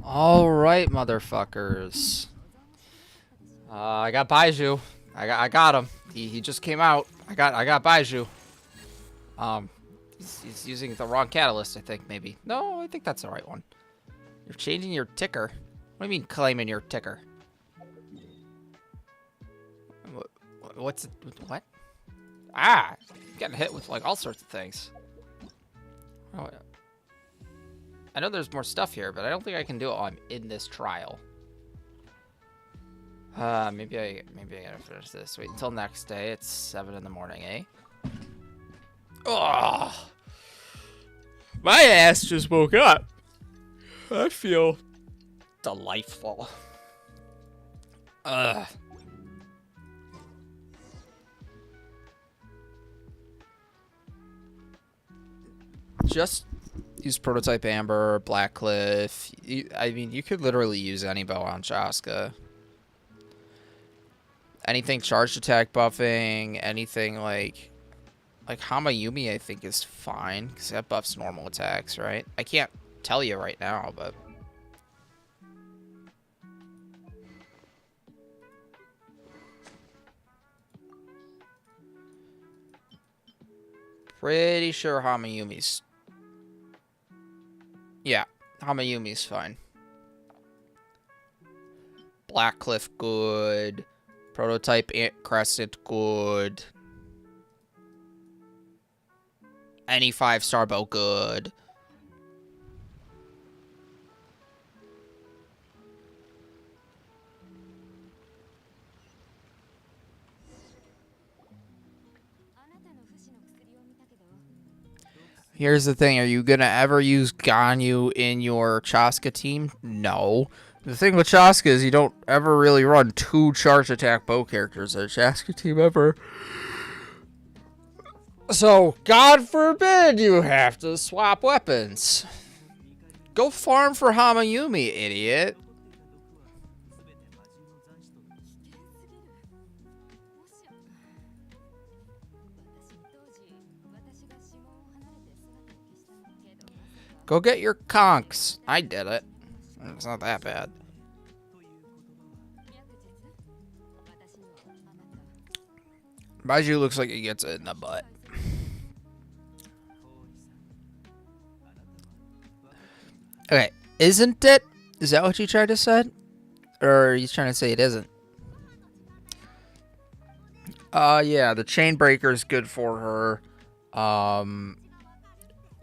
All right, motherfuckers. I got Baiju. I got him. He just came out. I got Baiju. Um, he's using the wrong catalyst, I think, maybe. No, I think that's the right one. You're changing your ticker. What do you mean claiming your ticker? What's it? What? Ah, getting hit with like all sorts of things. Oh, I know there's more stuff here, but I don't think I can do it while I'm in this trial. Maybe I gotta finish this. Wait until next day. It's 7 in the morning, eh? Oh, my ass just woke up. I feel delightful. Ugh. Just use prototype Amber, Blackcliff. I mean, you could literally use any bow on Chasca. Anything charged attack buffing, anything like Hamayumi, I think is fine because that buffs normal attacks, right? I can't tell you right now, but pretty sure Hamayumi's. Yeah, Hamayumi's fine. Blackcliff good. Prototype Crescent good. Any 5-star bow good. Here's the thing, are you gonna ever use Ganyu in your Chasca team? No. The thing with Chasca is you don't ever really run 2 charge attack bow characters in a Chasca team ever. So, God forbid you have to swap weapons. Go farm for Hamayumi, idiot. Go get your conks. I did it. It's not that bad. Baiju looks like he gets it in the butt. Okay, isn't it? Is that what you tried to say? Or are you trying to say it isn't? Yeah, the chain breaker is good for her.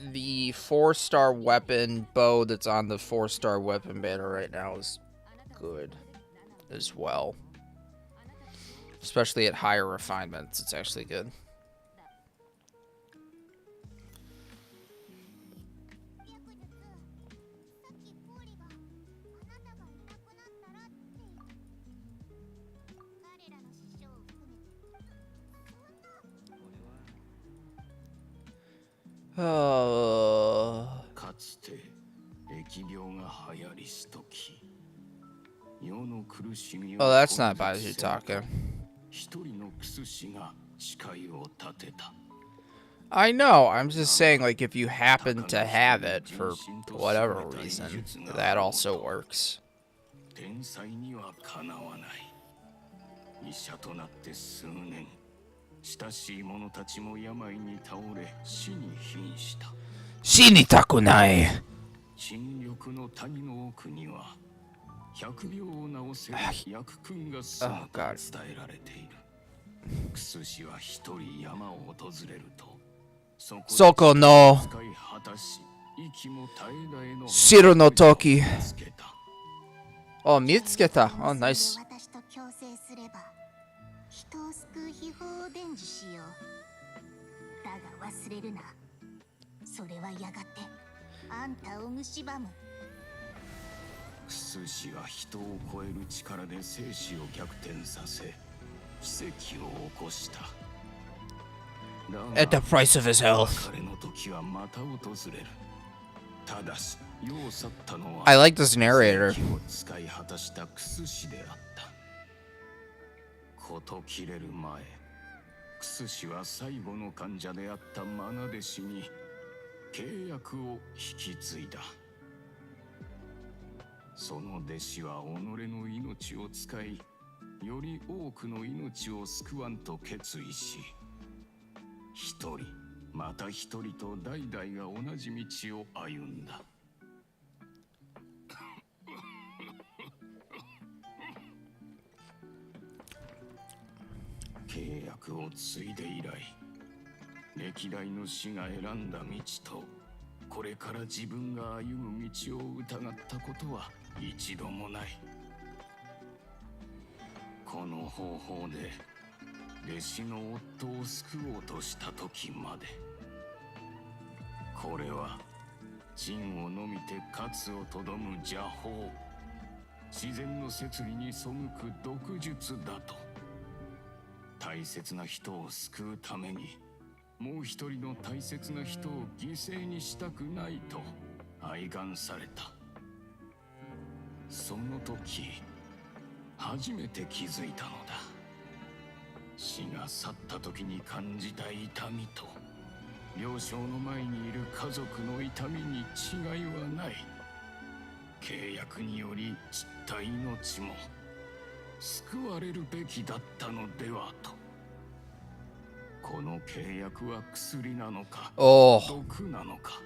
The 4-star weapon bow that's on the 4-star weapon banner right now is good as well. Especially at higher refinements, it's actually good. Oh, that's not Baiju talking. I know, I'm just saying, like, if you happen to have it for whatever reason, that also works. Shinitakunai. Oh god. Soko no Shiru no Toki. Oh, Mitsuketa. Oh, nice. At the price of his health. I like this narrator. その弟子は己の命を使い、より多くの命を救わんと決意し、一人また一人と代々が同じ道を歩んだ。契約を継いで以来、歴代の師が選んだ道とこれから自分が歩む道を疑ったことは一度もない。この方法で弟子の夫を救おうとした時まで、これは陳をのみて勝をとどむ邪法、自然の摂理に背く毒術だと、大切な人を救うためにもう一人の大切な人を犠牲にしたくないと哀願された。その時初めて気づいたのだ。死が去った時に感じた痛みと、病床の前にいる家族の痛みに違いはない。契約により散った命も救われるべきだったのではと。この契約は薬なのか、毒なのか、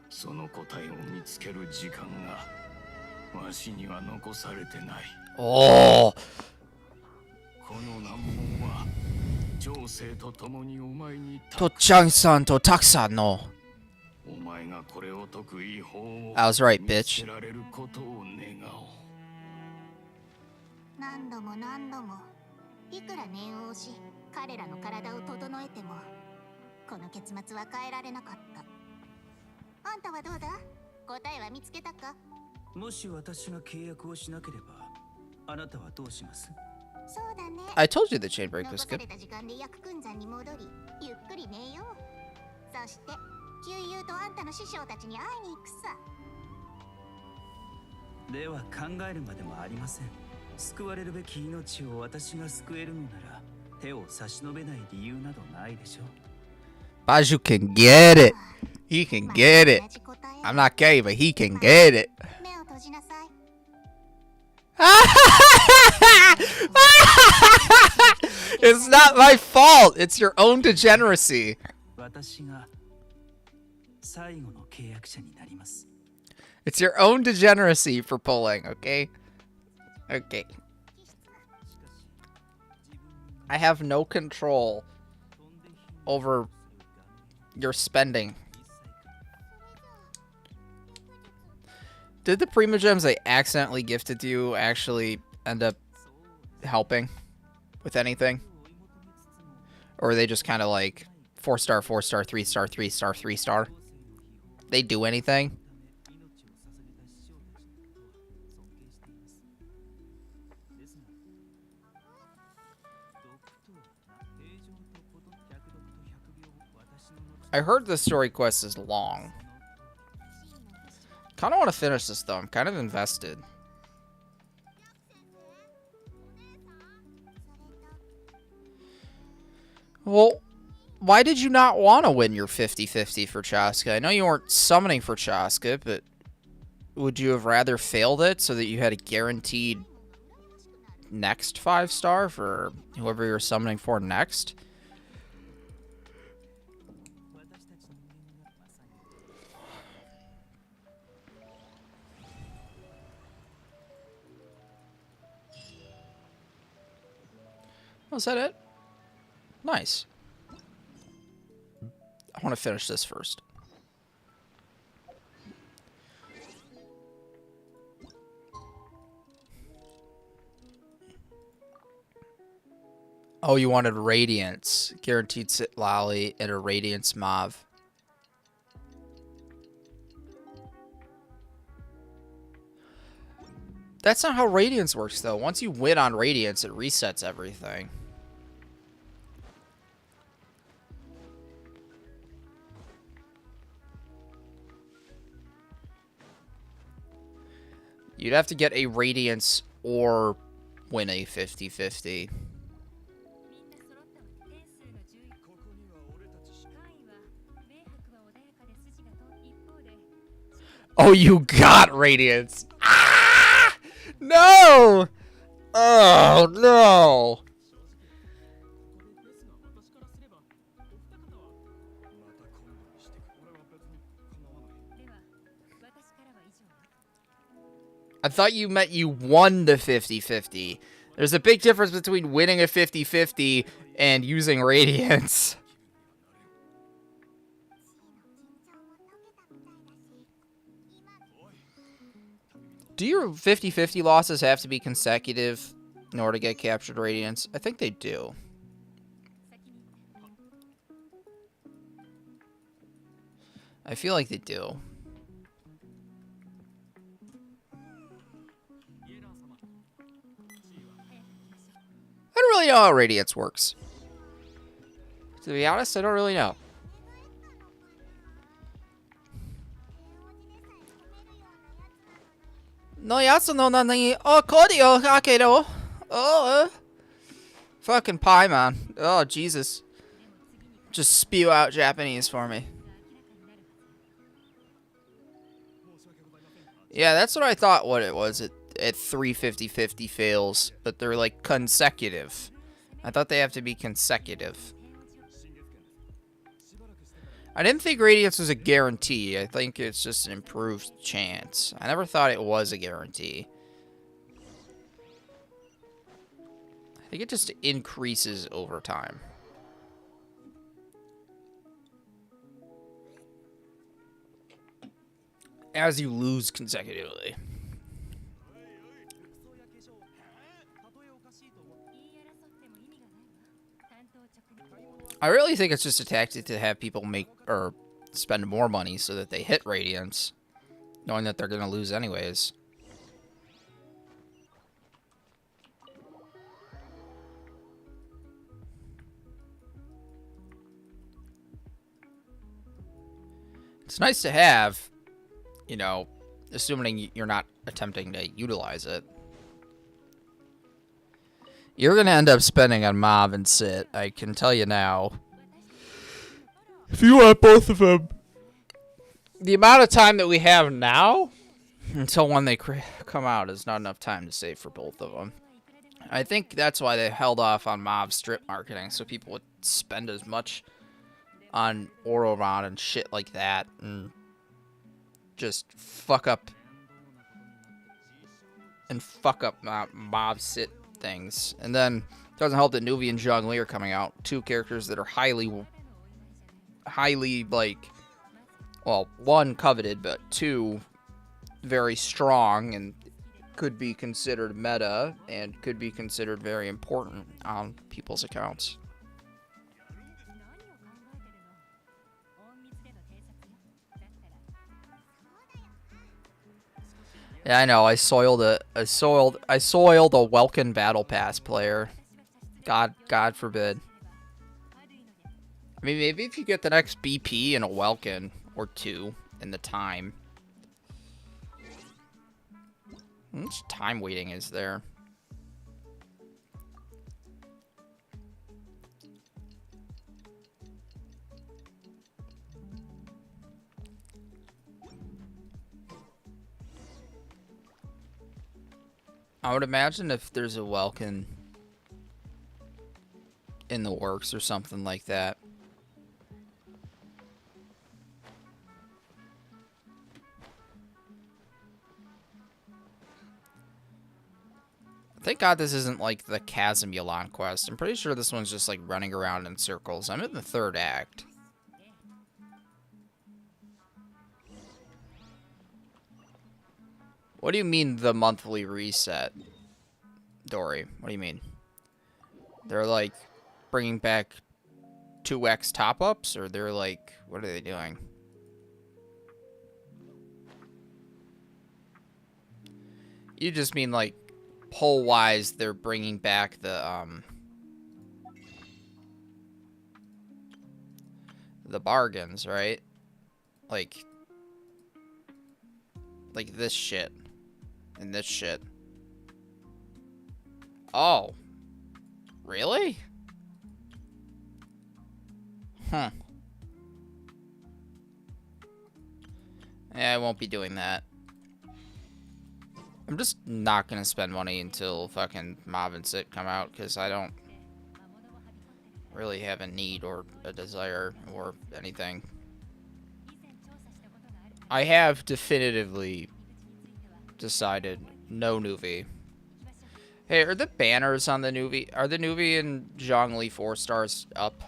その答えを見つける時間がわしには残されてない。この難問は情勢とともにお前にとちゃんさんとたくさんの。お前がこれを解く違法を I was right, bitch. 見つけられることを願おう。何度も何度もいくら念を押し彼らの体を整えてもこの結末は変えられなかった。あんたはどうだ？答えは見つけたか？もし私が契約をしなければあなたはどうします？そうだね。 I told you the chain break 残 was さ good. れた時間で薬訓山に戻りゆっくり寝よう。そして旧友とあんたの師匠たちに会いに行くさ。では考えるまでもありません。救われるべき命を私が救えるのなら手を差し伸べない理由などないでしょう。 Baju can get it. He can get it. I'm not gay, but he can get it. 目を閉じなさい。It's not my fault. It's your own degeneracy. 私が最後の契約者になります。 It's your own degeneracy for pulling, okay? Okay. I have no control over your spending. Did the Prima Gems I accidentally gifted to you actually end up helping with anything? Or are they just kind of like 4-star, 4-star, 3-star, 3-star, 3-star? They do anything? I heard the story quest is long. Kind of want to finish this though. I'm kind of invested. Well, why did you not want to win your 50-50 for Chasca? I know you weren't summoning for Chasca, but would you have rather failed it so that you had a guaranteed next 5-star for whoever you're summoning for next? Was that it? Nice. I want to finish this first. Oh, you wanted Radiance. Guaranteed Sit Lolly and a Radiance Mauve. That's not how Radiance works, though. Once you win on Radiance, it resets everything. You'd have to get a Radiance or win a 50-50. Oh, you got Radiance. No! Oh, no! I thought you meant you won the 50-50. There's a big difference between winning a 50-50 and using Radiance. Do your 50-50 losses have to be consecutive in order to get captured Radiance? I think they do. I feel like they do. I don't really know how Radiance works. To be honest, I don't really know. No yatsu no nani o kori o kakeru. Oh. Fucking pie, man. Oh, Jesus. Just spew out Japanese for me. Yeah, that's what I thought what it was at 3 50-50 fails, but they're like consecutive. I thought they have to be consecutive. I didn't think Radiance was a guarantee. I think it's just an improved chance. I never thought it was a guarantee. I think it just increases over time. As you lose consecutively. I really think it's just a tactic to have people make or spend more money so that they hit Radiance, knowing that they're going to lose anyways. It's nice to have, you know, assuming you're not attempting to utilize it. You're going to end up spending on Mav and Sit, I can tell you now. If you want both of them. The amount of time that we have now until when they come out is not enough time to save for both of them. I think that's why they held off on Mav strip marketing, so people would spend as much on Ororon and shit like that and just fuck up Mav Sit things. And then it doesn't help that Nuvi and Zhongli are coming out, two characters that are highly like, well, one coveted, but two very strong and could be considered meta and could be considered very important on people's accounts. Yeah, I know. I soiled a Welkin Battle Pass player. God forbid. I mean, maybe if you get the next BP and a Welkin or two in the time. How much time waiting is there? I would imagine if there's a Welkin in the works or something like that. Thank God this isn't like the Chasm Yalan quest. I'm pretty sure this one's just like running around in circles. I'm in the third act. What do you mean the monthly reset, Dory? What do you mean? They're like bringing back 2x top-ups, or they're like, what are they doing? You just mean like poll-wise, they're bringing back the bargains, right? Like this shit. And this shit. Oh. Really? Huh. Yeah, I won't be doing that. I'm just not gonna spend money until fucking Mob and Sit come out, because I don't really have a need or a desire or anything. I have definitively decided no Nuvi. Hey, are the banners on the Nuvi? Are the Nuvi and zhongli 4 stars up?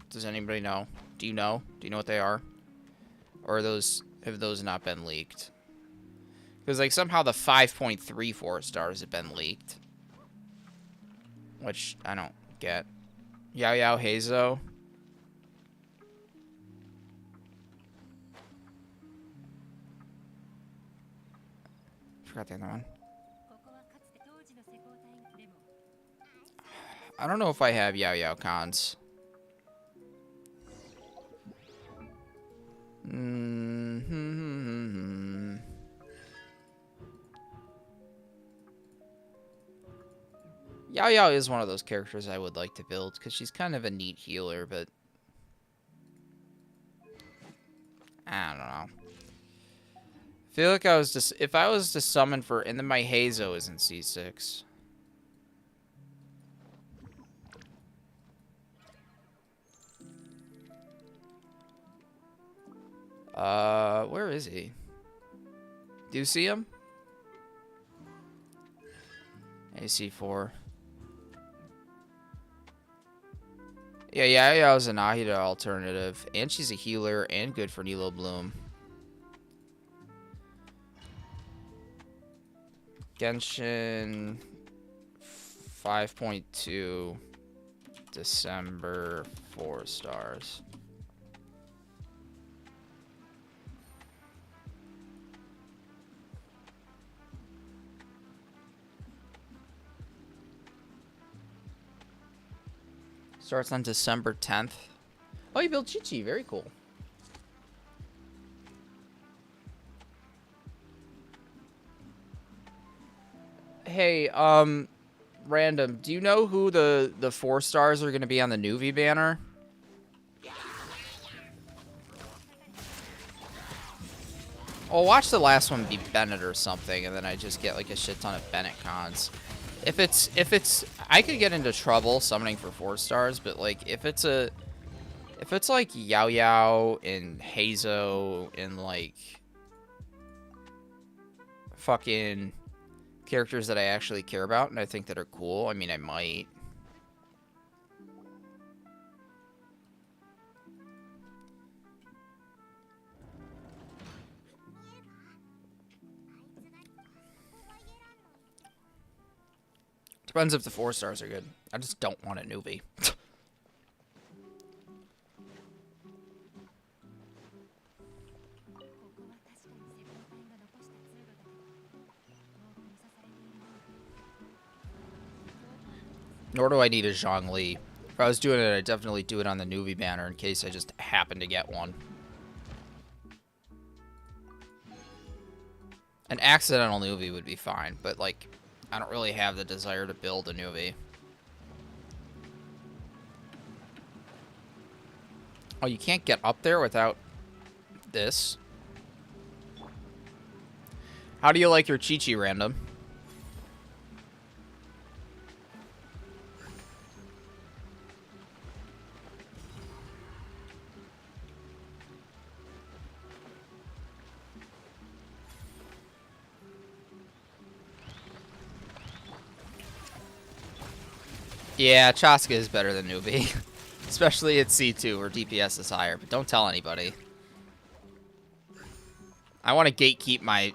Does anybody know? Do you know? Do you know what they are? Or have those not been leaked? Because like somehow the 5.34 stars have been leaked, which I don't get. Yao Yao Hazo. Forgot the other one. I don't know if I have Yao Yao cons. Yao Yao is one of those characters I would like to build, because she's kind of a neat healer, but I don't know. I feel like if I was to summon for, and then my Hazo is in C6. Where is he? Do you see him? AC4. Yeah, Yao is an Ahida alternative, and she's a healer and good for Nilo Bloom. Genshin 5.2 December 4 stars. Starts on December 10th. Oh, you built Chi-Chi. Very cool. Hey, random. Do you know who the 4 stars are going to be on the Nuvi banner? Oh, watch the last one be Bennett or something, and then I just get like a shit ton of Bennett cons. If it's, I could get into trouble summoning for 4 stars, but like if it's like Yao Yao and Hazo and like fucking characters that I actually care about and I think that are cool, I mean, I might. Depends if the 4 stars are good. I just don't want a Nuvi. Nor do I need a zhongli. If I was doing it, I'd definitely do it on the Nuvi banner in case I just happen to get one. An accidental Nuvi would be fine, but like, I don't really have the desire to build a Nuvi. Oh, you can't get up there without this? How do you like your Chi-Chi, random? Yeah, Chasca is better than Nuvi. Especially at C2 where DPS is higher, but don't tell anybody. I want to gatekeep my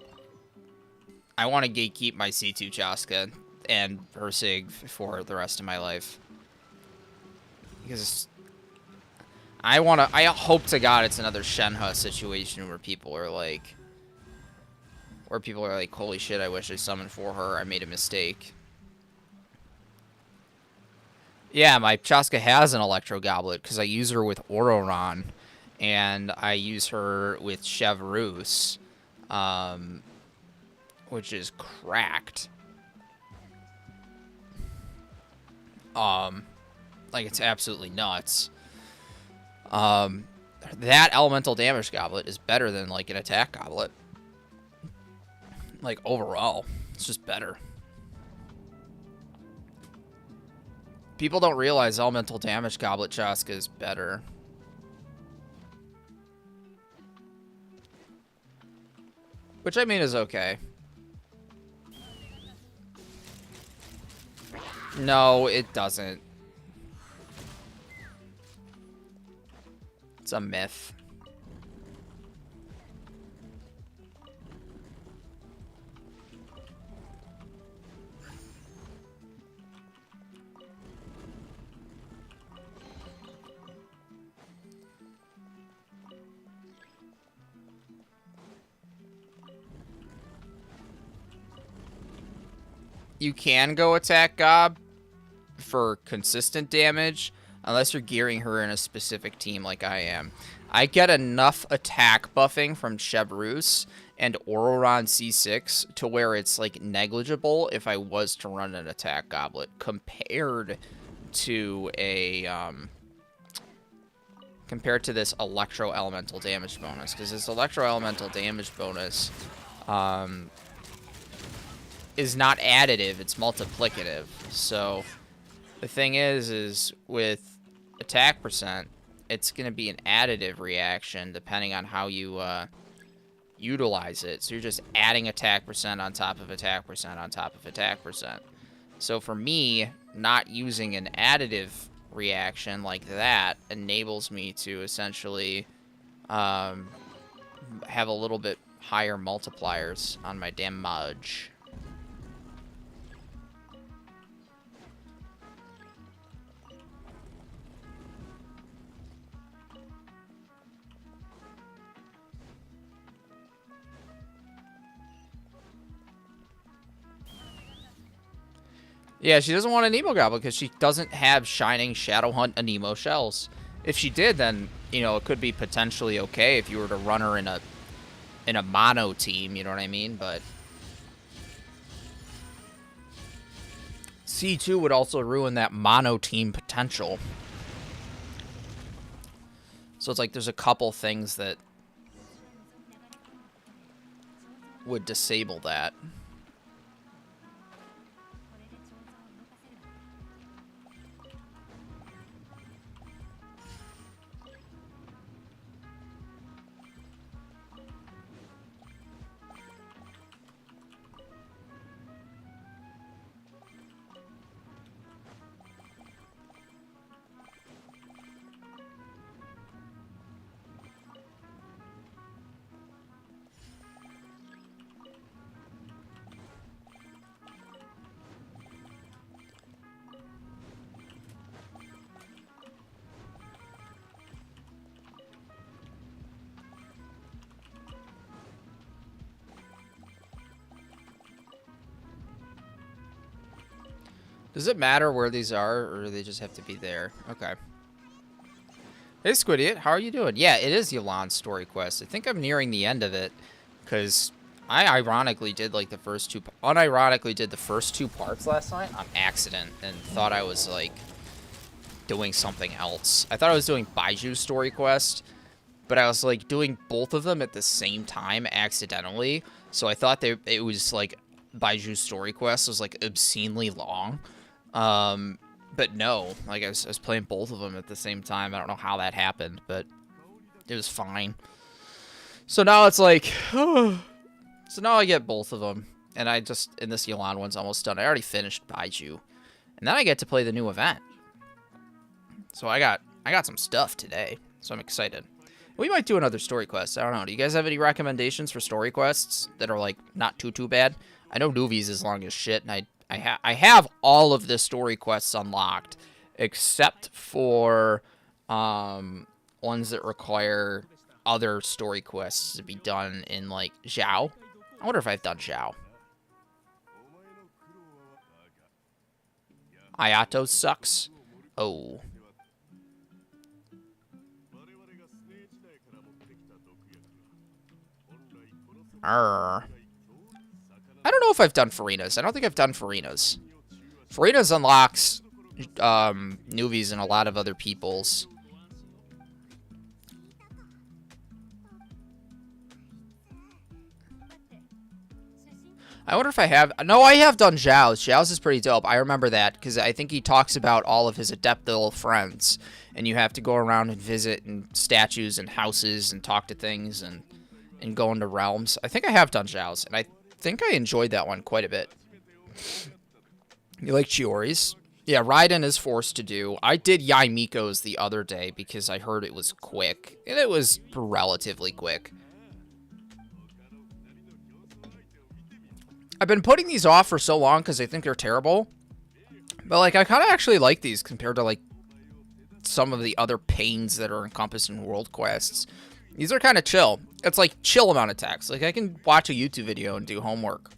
C2 Chasca and her Sig for the rest of my life. Because I hope to God it's another Shenhe situation where people are like, holy shit, I wish I summoned for her, I made a mistake. Yeah, my Chasca has an Electro Goblet because I use her with Ororon, and I use her with Chevreuse, which is cracked. Like, it's absolutely nuts. That Elemental Damage Goblet is better than, like, an Attack Goblet. Like, overall. It's just better. People don't realize elemental damage Goblet Chasca is better. Which I mean is okay. No, it doesn't. It's a myth. You can go attack Gob for consistent damage, unless you're gearing her in a specific team like I am. I get enough attack buffing from Chevreuse and Ororon C6 to where it's like negligible if I was to run an attack goblet compared to a this electro elemental damage bonus, because this electro elemental damage bonus is not additive, it's multiplicative. So the thing is with attack percent, it's going to be an additive reaction depending on how you utilize it. So you're just adding attack percent on top of attack percent on top of attack percent. So for me, not using an additive reaction like that enables me to essentially have a little bit higher multipliers on my damage. Yeah, she doesn't want an Nemo Goblin because she doesn't have Shining Shadow Hunt Anemo shells. If she did, then, you know, it could be potentially okay if you were to run her in a mono team, you know what I mean? But C2 would also ruin that mono team potential. So it's like there's a couple things that would disable that. Does it matter where these are, or do they just have to be there? Okay. Hey, Squidiot, how are you doing? Yeah, it is Yolan's story quest. I think I'm nearing the end of it, because I ironically did, like, unironically did the first two parts last night on accident, and thought I was, like, doing something else. I thought I was doing Baiju's story quest, but I was, like, doing both of them at the same time accidentally, so I thought it was, like, Baiju's story quest was, like, obscenely long. But no, like I was playing both of them at the same time. I don't know how that happened, but it was fine. So now it's like, so now I get both of them, and and this Yolan one's almost done. I already finished Baiju, and then I get to play the new event. So I got some stuff today, so I'm excited. We might do another story quest. I don't know. Do you guys have any recommendations for story quests that are like not too bad? I know Nuvi's is long as shit, and I have all of the story quests unlocked, except for ones that require other story quests to be done in, like, Zhao. I wonder if I've done Zhao. Ayato sucks. Oh. Arr. I don't know if I've done Farina's. I don't think I've done Farina's. Farina's unlocks Nuvi's and a lot of other people's. I wonder if I have... No, I have done Zhao's. Zhao's is pretty dope. I remember that because I think he talks about all of his Adeptal friends. And you have to go around and visit and statues and houses and talk to things and go into realms. I think I have done Zhao's, and I think I enjoyed that one quite a bit. You like Chiori's? Yeah, Raiden is forced to do. I did Yaimiko's the other day because I heard it was quick. And it was relatively quick. I've been putting these off for so long because I think they're terrible. But, like, I kind of actually like these compared to, like, some of the other pains that are encompassed in World Quests. These are kind of chill. It's, like, chill amount of text. Like, I can watch a YouTube video and do homework.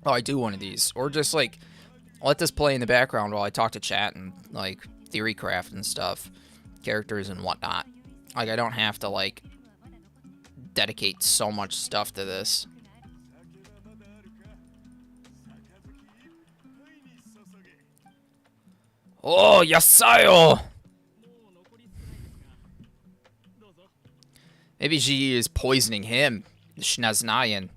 Oh, I do one of these. Or just, like, let this play in the background while I talk to chat and, like, theory craft and stuff. Characters and whatnot. Like, I don't have to, like, dedicate so much stuff to this. Oh, Yasayo! Maybe she is poisoning him. Schnaznayan.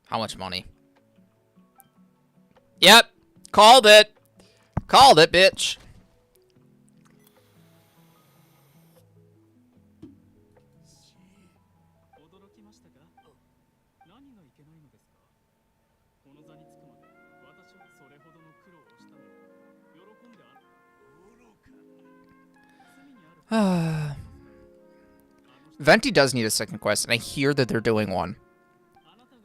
How much money? Yep. Called it. Called it, bitch. Venti does need a second quest, and I hear that they're doing one.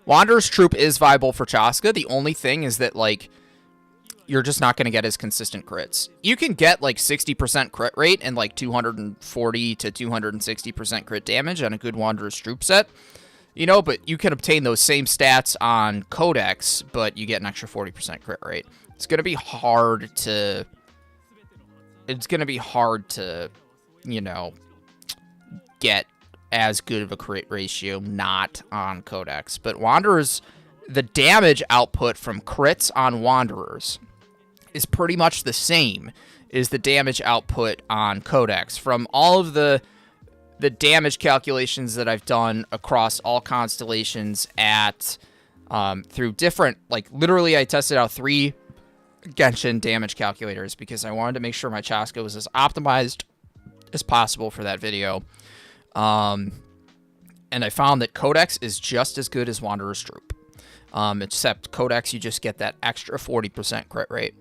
Wanderer's Troop is viable for Chasca. The only thing is that, like, you're just not going to get as consistent crits. You can get, like, 60% crit rate and, like, 240 to 260% crit damage on a good Wanderer's Troop set. You know, but you can obtain those same stats on Codex, but you get an extra 40% crit rate. It's going to be hard to... It's going to be hard to, you know, get as good of a crit ratio not on Codex. But Wanderers, the damage output from crits on Wanderers is pretty much the same as the damage output on Codex. From all of the damage calculations that I've done across all constellations at through different, like, literally I tested out 3 Genshin damage calculators because I wanted to make sure my Chasca was as optimized as possible for that video. And I found that Codex is just as good as Wanderer's Troop. Except Codex, you just get that extra 40% crit rate.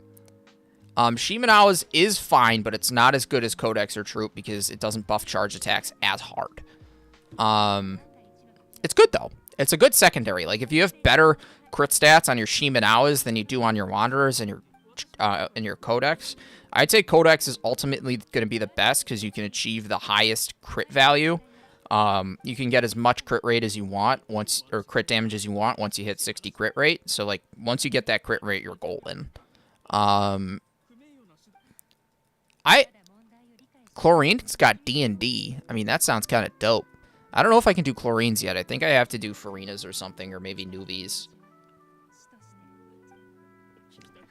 Shimenawa's is fine, but it's not as good as Codex or Troop because it doesn't buff charge attacks as hard. It's good, though. It's a good secondary. Like, if you have better crit stats on your Shimenawas than you do on your Wanderers and your Codex, I'd say Codex is ultimately going to be the best because you can achieve the highest crit value. You can get as much crit rate as you want or crit damage as you want once you hit 60 crit rate. So, like, once you get that crit rate, you're golden. Chlorine's got D&D. I mean, that sounds kind of dope. I don't know if I can do Chlorines yet. I think I have to do Farinas or something, or maybe Newbies.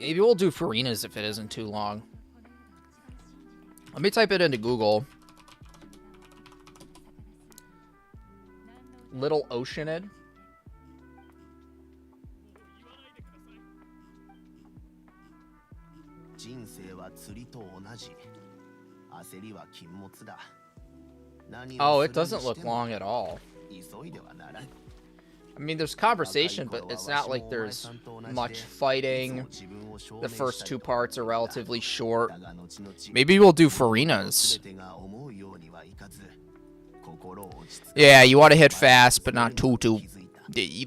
Maybe we'll do Farinas if it isn't too long. Let me type it into Google. Little Oceanid. Oh, it doesn't look long at all. I mean, there's conversation, but it's not like there's much fighting. The first 2 parts are relatively short. Maybe we'll do Farinas. Yeah, you want to hit fast, but not too...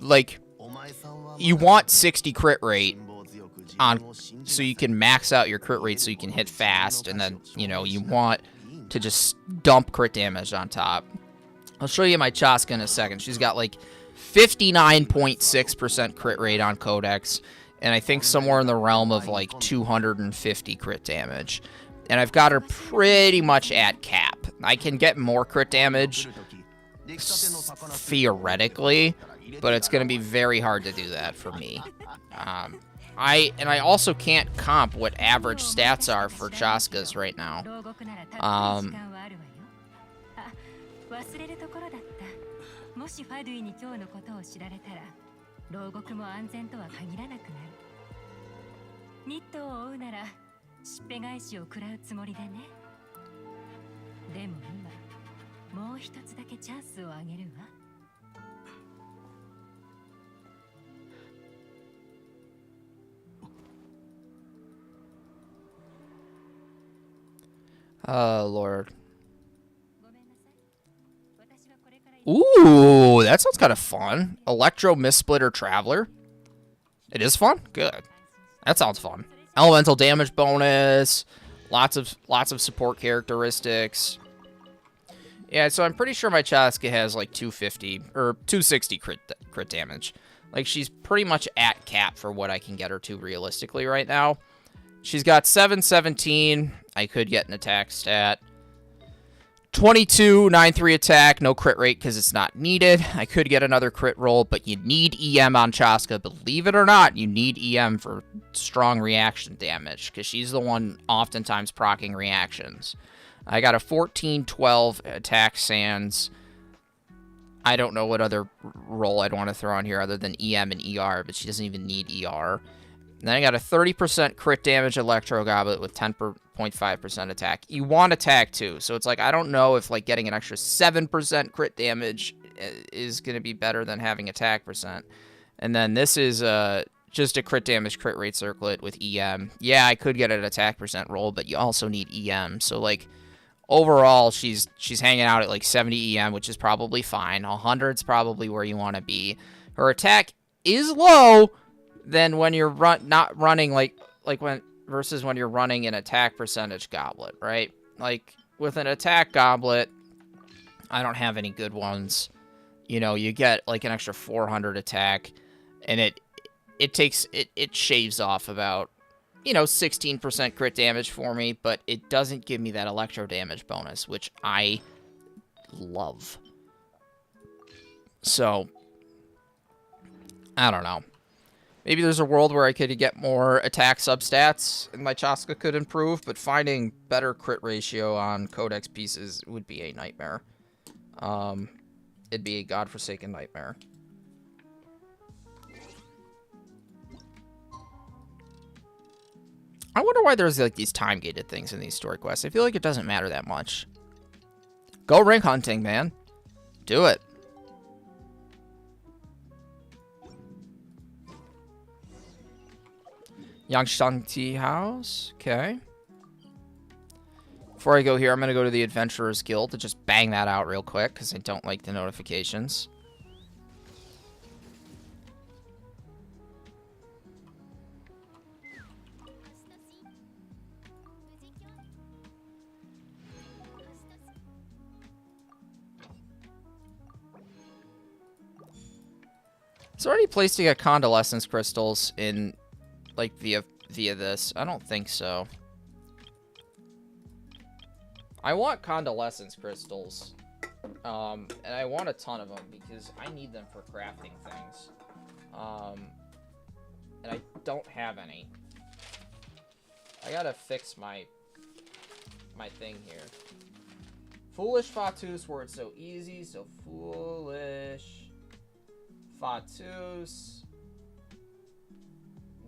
Like, you want 60 crit rate on, so you can max out your crit rate so you can hit fast, and then, you know, you want to just dump crit damage on top. I'll show you my Chasca in a second. She's got, like, 59.6% crit rate on Codex, and I think somewhere in the realm of, like, 250 crit damage. And I've got her pretty much at cap. I can get more crit damage, theoretically, but it's going to be very hard to do that for me. I also can't comp what average stats are for Chascas right now. 忘れるところだった。もしファドゥイに今日のことを知られたら、牢獄も安全とは限らなくなる。ニットを追うなら、しっぺ返しを食らうつもりでね。でも今、もう一つだけチャンスをあげるわ。Lord. Ooh, that sounds kind of fun. Electro Mistsplitter Traveler. It is fun? Good. That sounds fun. Elemental damage bonus. Lots of support characteristics. Yeah, so I'm pretty sure my Chasca has like 250 or 260 crit damage. Like, she's pretty much at cap for what I can get her to realistically right now. She's got 717. I could get an attack stat. 22, 9-3 attack, no crit rate because it's not needed. I could get another crit roll, but you need EM on Chasca. Believe it or not, you need EM for strong reaction damage because she's the one oftentimes proccing reactions. I got a 14, 12 attack sans. I don't know what other roll I'd want to throw on here other than EM and ER, but she doesn't even need ER. And then I got a 30% crit damage Electro Goblet with 10.5% attack. You want attack too, so it's like I don't know if like getting an extra 7% crit damage is going to be better than having attack percent. And then this is just a crit damage crit rate circlet with EM. Yeah, I could get an attack percent roll, but you also need EM. So like overall, she's hanging out at like 70 EM, which is probably fine. 100's probably where you want to be. Her attack is low. Then when you're not running versus when you're running an attack percentage goblet, right? Like with an attack goblet, I don't have any good ones. You know, you get like an extra 400 attack, and it shaves off about 16% crit damage for me, but it doesn't give me that electro damage bonus, which I love. So I don't know. Maybe there's a world where I could get more attack substats and my Chasca could improve, but finding better crit ratio on codex pieces would be a nightmare. It'd be a godforsaken nightmare. I wonder why there's like these time-gated things in these story quests. I feel like it doesn't matter that much. Go ring hunting, man. Do it. Yangshanti House. Okay. Before I go here, I'm going to go to the Adventurers Guild to just bang that out real quick, because I don't like the notifications. Is there any place to get convalescence crystals in, like, via this? I don't think so. I want convalescence crystals. And I want a ton of them because I need them for crafting things. And I don't have any. I gotta fix my thing here. Foolish Fatus, where it's so easy, so foolish. Fatus,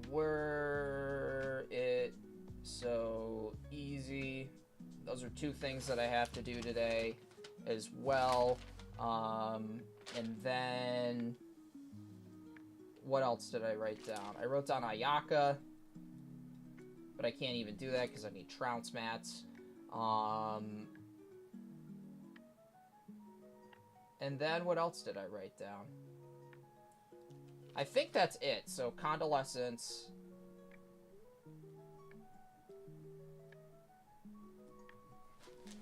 were it so easy. Those are two things that I have to do today as well. And then what else did I write down? I wrote down Ayaka, but I can't even do that because I need trounce mats. And then what else did I write down? I think that's it. So, convalescence.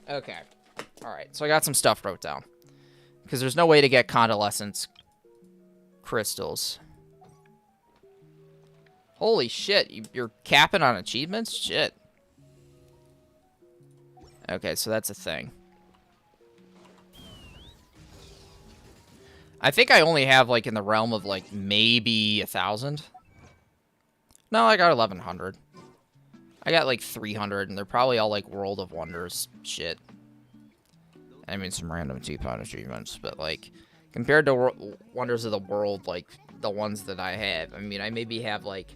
Okay. Alright, so I got some stuff wrote down. Because there's no way to get convalescence crystals. Holy shit, you're capping on achievements? Shit. Okay, so that's a thing. I think I only have, like, in the realm of, like, maybe 1,000. No, I got 1,100. I got, like, 300, and they're probably all, like, World of Wonders shit. I mean, some random teapot achievements, but like compared to Wonders of the World, like the ones that I have, I mean, I maybe have like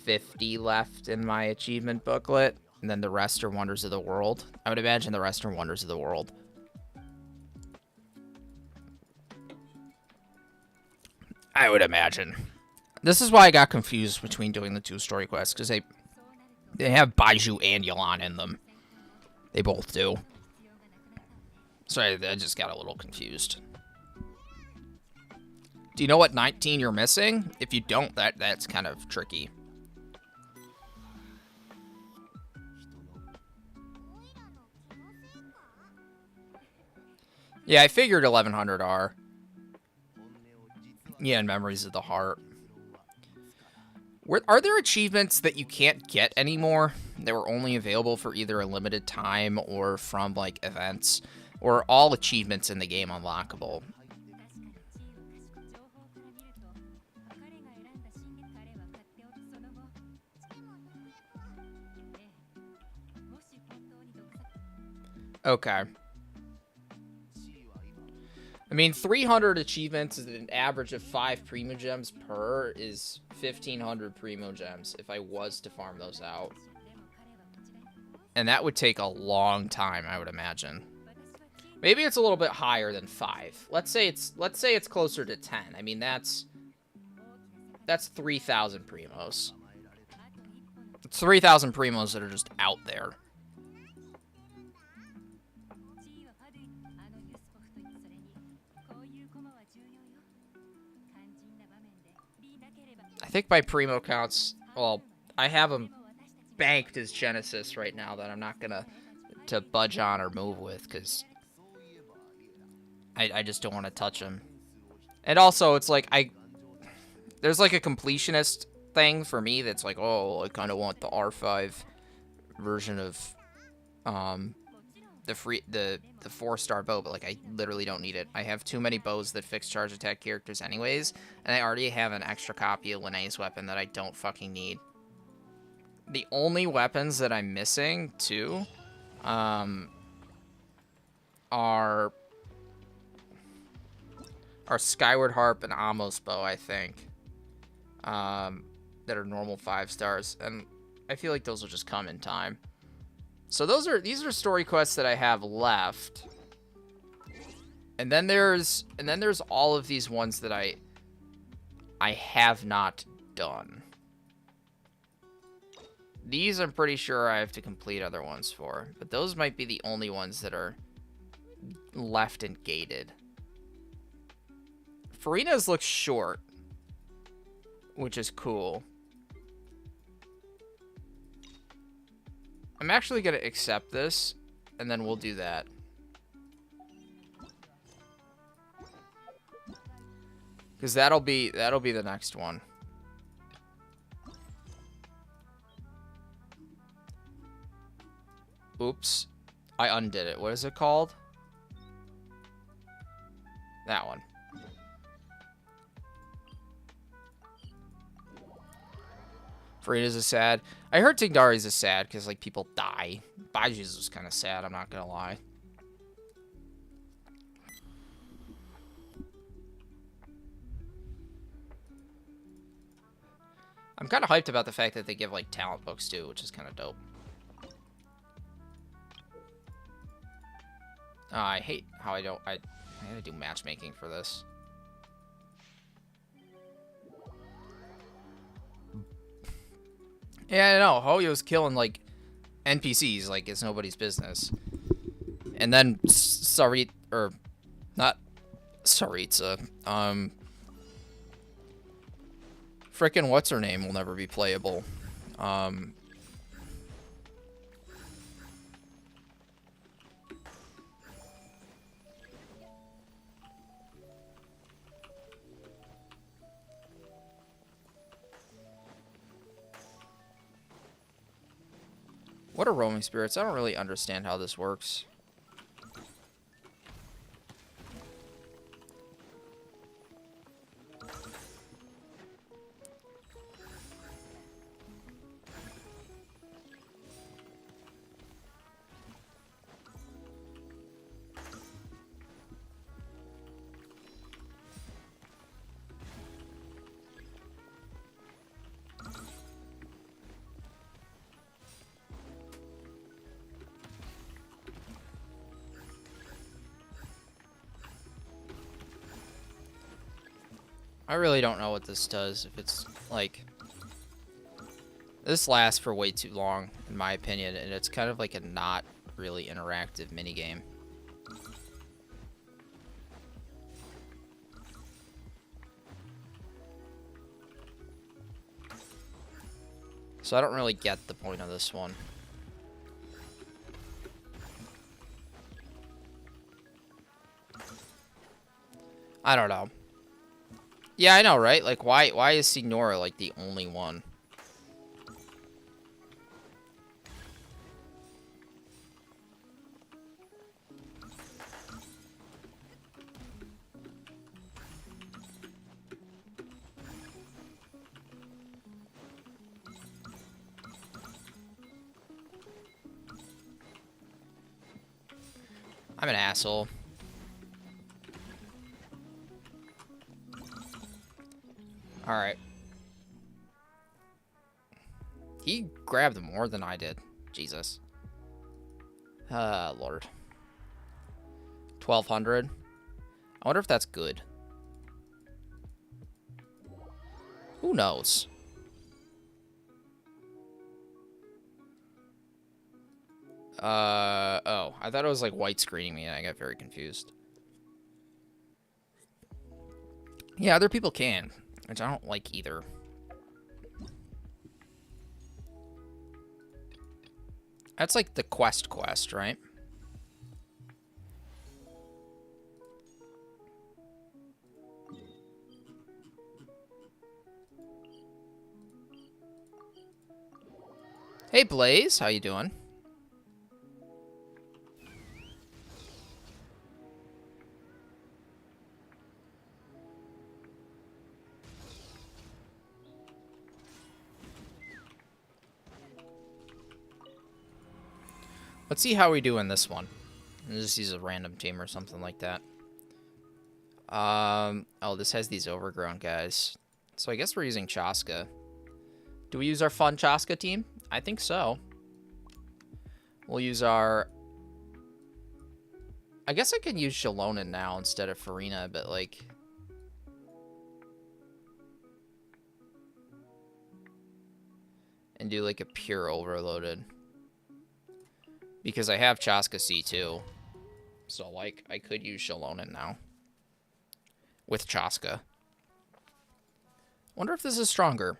50 left in my achievement booklet, and then the rest are Wonders of the World. I would imagine the rest are Wonders of the World. I would imagine. This is why I got confused between doing the 2 story quests, because they have Baiju and Yelan in them. They both do. So I just got a little confused. Do you know what 19 you're missing? If you don't, that's kind of tricky. Yeah, I figured 1100 are. Yeah, and Memories of the Heart. Are there achievements that you can't get anymore? That were only available for either a limited time or from, like, events? Or are all achievements in the game unlockable? Okay. I mean, 300 achievements is an average of 5 Primogems per is 1,500 Primogems if I was to farm those out. And that would take a long time, I would imagine. Maybe it's a little bit higher than 5. Let's say it's closer to 10. I mean, that's 3,000 Primos. It's 3,000 Primos that are just out there. I think by Primo counts, well, I have them banked as Genesis right now that I'm not gonna budge on or move with, because I just don't want to touch them. And also, it's like, there's like a completionist thing for me that's like, oh, I kind of want the R5 version of the 4-star bow, but like I literally don't need it. I have too many bows that fix charge attack characters anyways, and I already have an extra copy of Linnea's weapon that I don't fucking need. The only weapons that I'm missing too are Skyward Harp and Amos bow, I think, that are normal 5 stars, and I feel like those will just come in time. So these are story quests that I have left. And then there's all of these ones that I have not done. These I'm pretty sure I have to complete other ones for, but those might be the only ones that are left and gated. Farina's looks short, which is cool. I'm actually gonna accept this, and then we'll do that. Because that'll be the next one. Oops. I undid it. What is it called? That one. Farina's is sad. I heard Tighdari's is sad because, like, people die. Baiju's was kind of sad, I'm not gonna lie. I'm kind of hyped about the fact that they give, like, talent books, too, which is kind of dope. I hate how I gotta do matchmaking for this. Yeah, I know. Hoyo's killing, like, NPCs like it's nobody's business. And then Sarit, or not Saritsa, frickin' what's her name will never be playable. What are roaming spirits? I don't really understand how this works. I really don't know what this does. If it's, like... This lasts for way too long, in my opinion, and it's kind of like a not really interactive minigame. So I don't really get the point of this one. I don't know. Yeah, I know, right? Like, why is Signora, like, the only one? I'm an asshole. Alright. He grabbed more than I did. Jesus. Lord. 1,200. I wonder if that's good. Who knows? Oh. I thought it was like white screening me and I got very confused. Yeah, other people can, which I don't like either. That's like the quest, right? Hey, Blaze. How you doing? Let's see how we do in this one. Let's just use a random team or something like that. Oh, this has these overgrown guys. So I guess we're using Chasca. Do we use our fun Chasca team? I think so. We'll use our... I guess I can use xilonen now instead of Farina, but like... And do like a pure overloaded. Because I have Chasca C2. So, like, I could use xilonen now. With Chasca. Wonder if this is stronger.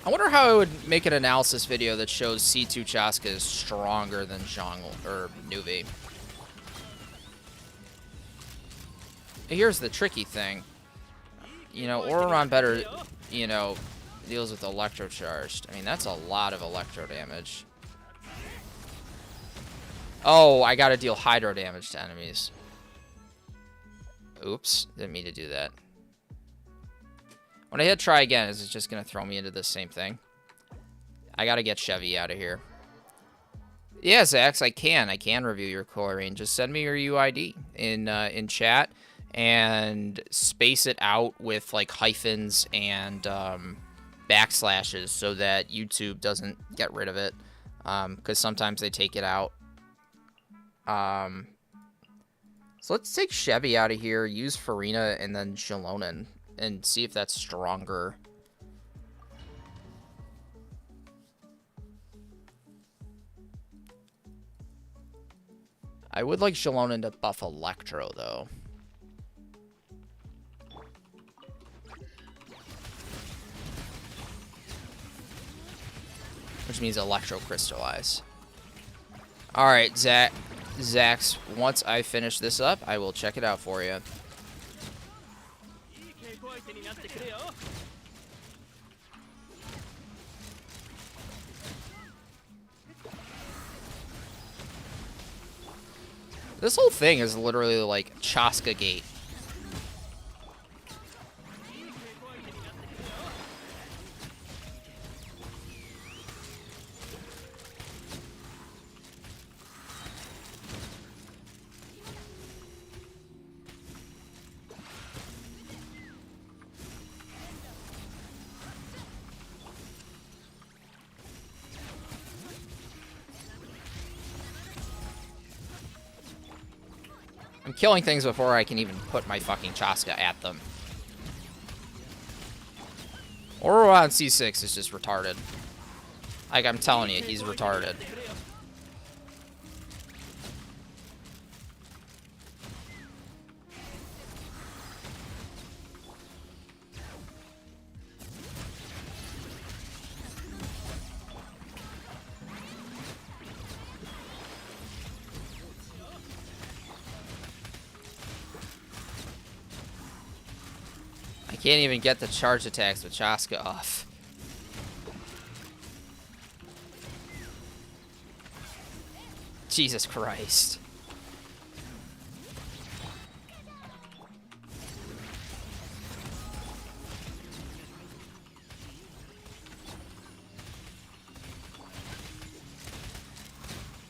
I wonder how I would make an analysis video that shows C2 Chasca is stronger than zhongli or Nuvi. Here's the tricky thing. You know, Auroron better, you know, deals with electrocharged. I mean, that's a lot of electro damage. Oh, I gotta deal hydro damage to enemies. Oops, didn't mean to do that. When I hit try again, is it just gonna throw me into the same thing? I gotta get Chevy out of here. Yeah, Zax, I can review your coloring. Just send me your UID in chat and space it out with like hyphens and backslashes so that YouTube doesn't get rid of it, because sometimes they take it out. So let's take Chevy out of here, use Farina, and then xilonen, and see if that's stronger. I would like xilonen to buff Electro, though. Which means Electro Crystallize. Alright, Zax, once I finish this up, I will check it out for you. This whole thing is literally like Chasca Gate. I'm killing things before I can even put my fucking Chasca at them. Oro on C6 is just retarded. Like, I'm telling you, he's retarded. I can't even get the charge attacks with Chasca off. Jesus Christ.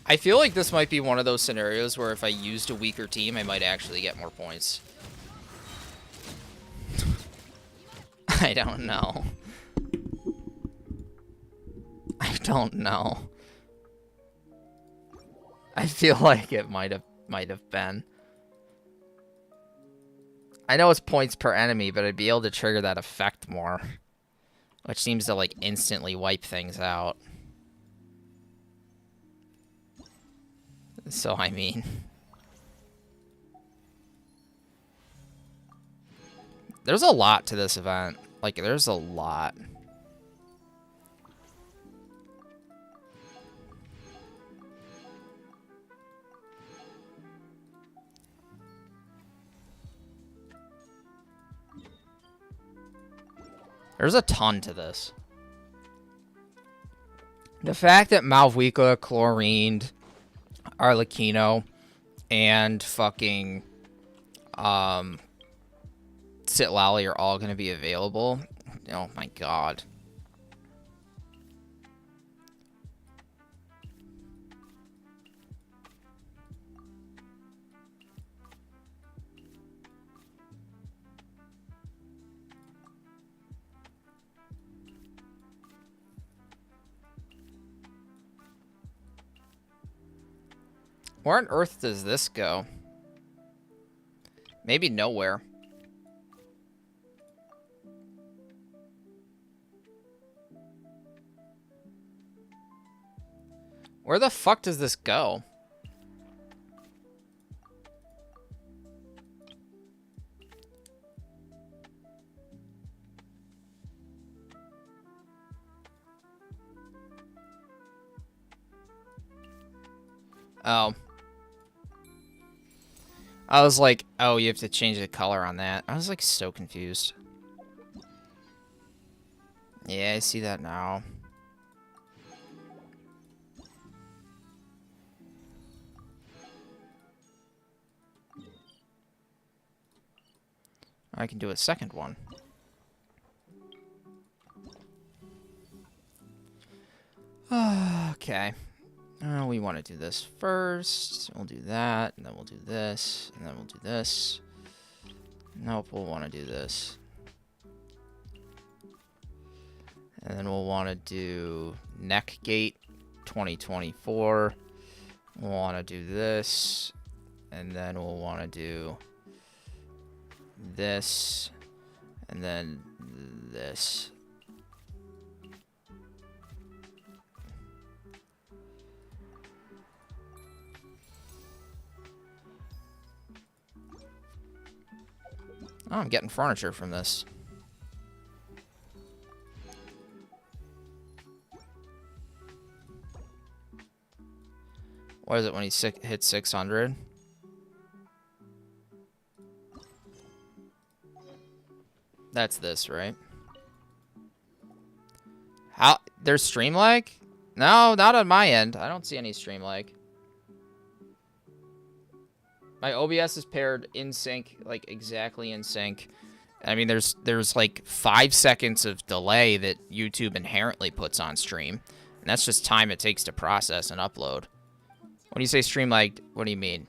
I feel like this might be one of those scenarios where if I used a weaker team, I might actually get more points. I don't know. I don't know. I feel like it might have been. I know it's points per enemy, but I'd be able to trigger that effect more, which seems to like instantly wipe things out. So I mean, there's a lot to this event. Like, there's a lot. There's a ton to this. The fact that Malvika, Chlorined, Arlecchino, and fucking Sitlali are all going to be available. Oh my god. Where on earth does this go? Maybe nowhere. Where the fuck does this go? Oh. I was like, oh, you have to change the color on that. I was like so confused. Yeah, I see that now. I can do a second one. Okay. We want to do this first. We'll do that, and then we'll do this, and then we'll do this. Nope, we'll want to do this. And then we'll want to do Neck Gate 2024. We'll want to do this, and then we'll want to do this, and then this. Oh, I'm getting furniture from this. What is it when he hits 600? That's this, right? How? There's stream lag? No, not on my end. I don't see any stream lag. My OBS is paired in sync, like exactly in sync. I mean, there's like 5 seconds of delay that YouTube inherently puts on stream. And that's just time it takes to process and upload. When you say stream lag, what do you mean?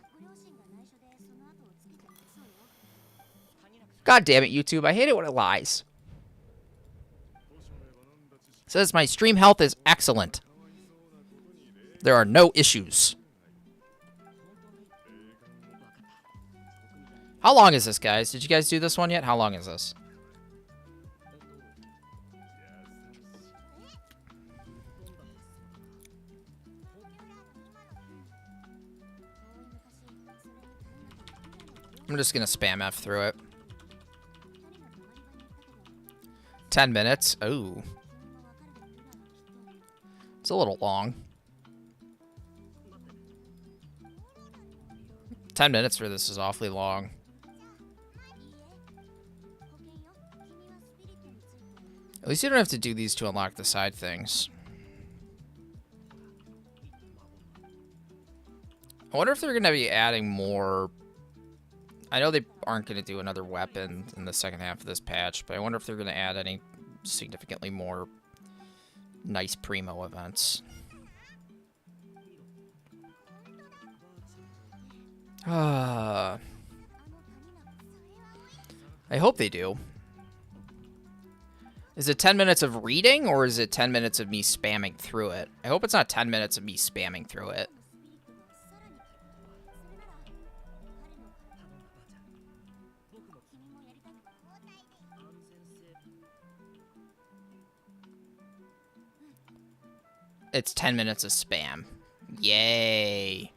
God damn it, YouTube. I hate it when it lies. It says my stream health is excellent. There are no issues. How long is this, guys? Did you guys do this one yet? How long is this? I'm just gonna spam F through it. 10 minutes. Oh. It's a little long. 10 minutes for this is awfully long. At least you don't have to do these to unlock the side things. I wonder if they're going to be adding more. I know they aren't going to do another weapon in the second half of this patch, but I wonder if they're going to add any significantly more nice primo events. I hope they do. Is it 10 minutes of reading, or is it 10 minutes of me spamming through it? I hope it's not 10 minutes of me spamming through it. It's 10 minutes of spam. Yay.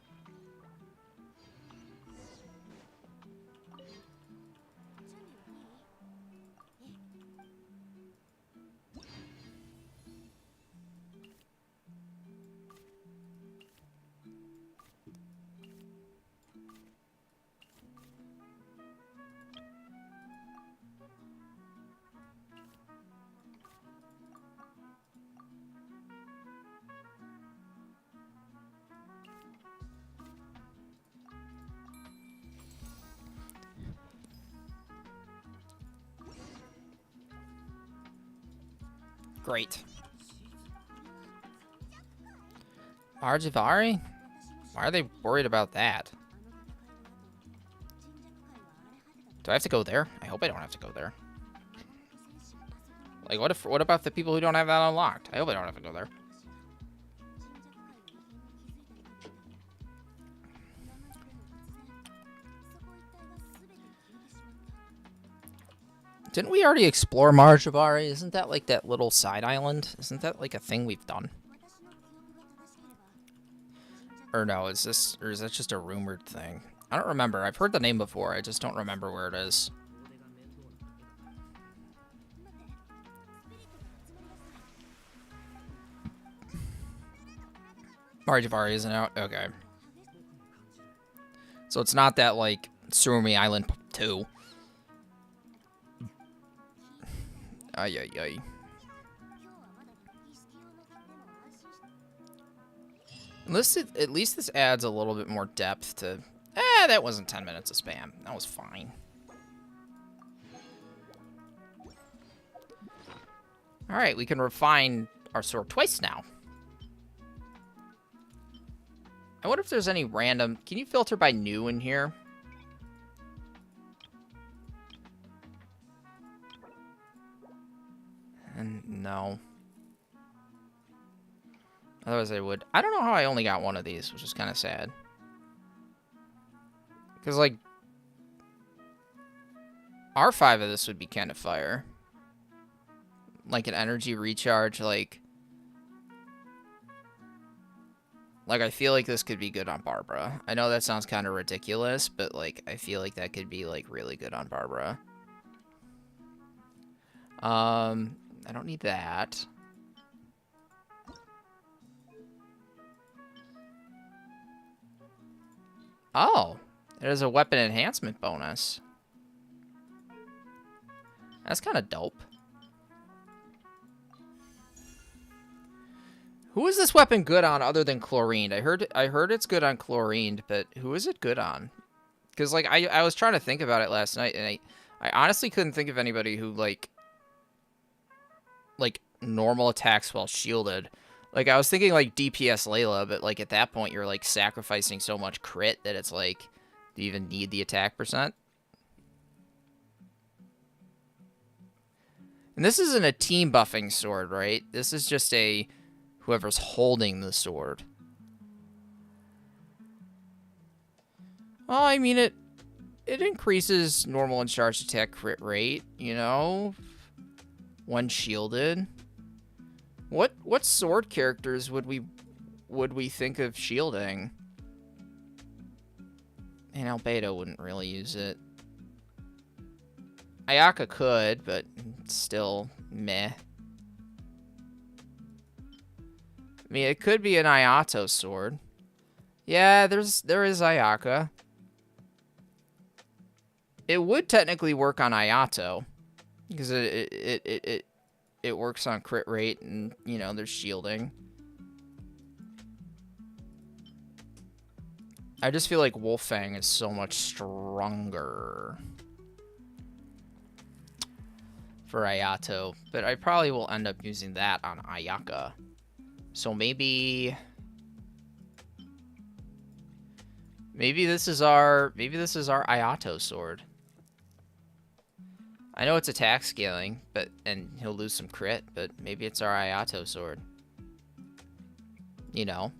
Great. Arjivari? Why are they worried about that? Do I have to go there? I hope I don't have to go there. Like, what about the people who don't have that unlocked? I hope I don't have to go there. Didn't we already explore Marjavari? Isn't that like that little side island? Isn't that like a thing we've done? Or no, is that just a rumored thing? I don't remember. I've heard the name before. I just don't remember where it is. Marjavari isn't out? Okay. So it's not that, like, Surumi Island 2. Ay, ay, ay. At least this adds a little bit more depth to... that wasn't 10 minutes of spam. That was fine. Alright, we can refine our sword twice now. I wonder if there's any random... Can you filter by new in here? And no. Otherwise I would. I don't know how I only got one of these, which is kind of sad. Because, like, R5 of this would be kind of fire. Like an energy recharge, like I feel like this could be good on Barbara. I know that sounds kind of ridiculous, but, like, I feel like that could be, like, really good on Barbara. I don't need that. Oh, there's a weapon enhancement bonus. That's kind of dope. Who is this weapon good on other than chlorine? I heard it's good on chlorine, but who is it good on? Because, like, I was trying to think about it last night, and I honestly couldn't think of anybody who, like normal attacks while shielded. Like, I was thinking, like, DPS Layla, but, like, at that point, you're, like, sacrificing so much crit that it's, like, do you even need the attack percent? And this isn't a team buffing sword, right? This is just a whoever's holding the sword. Well, I mean, it it increases normal and charged attack crit rate, you know, when shielded. What sword characters would we think of shielding? And Albedo wouldn't really use it. Ayaka could, but still meh. I mean, it could be an Ayato sword. Yeah, there is Ayaka. It would technically work on Ayato because it works on crit rate and, you know, there's shielding. I just feel like Wolffang is so much stronger for Ayato, but I probably will end up using that on Ayaka. So maybe this is our Ayato sword. I know it's attack scaling, and he'll lose some crit, but maybe it's our Ayato sword. You know.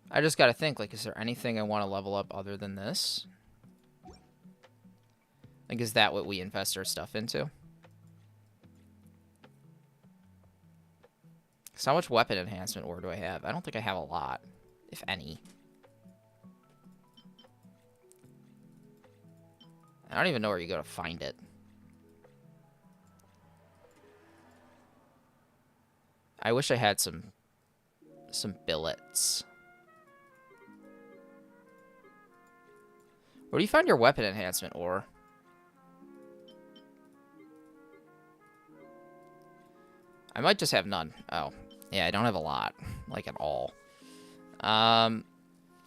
I just gotta think, like, is there anything I want to level up other than this? Like, is that what we invest our stuff into? So how much weapon enhancement ore do I have? I don't think I have a lot, if any. I don't even know where you go to find it. I wish I had some billets. Where do you find your weapon enhancement ore? I might just have none. Oh, yeah, I don't have a lot, like, at all. And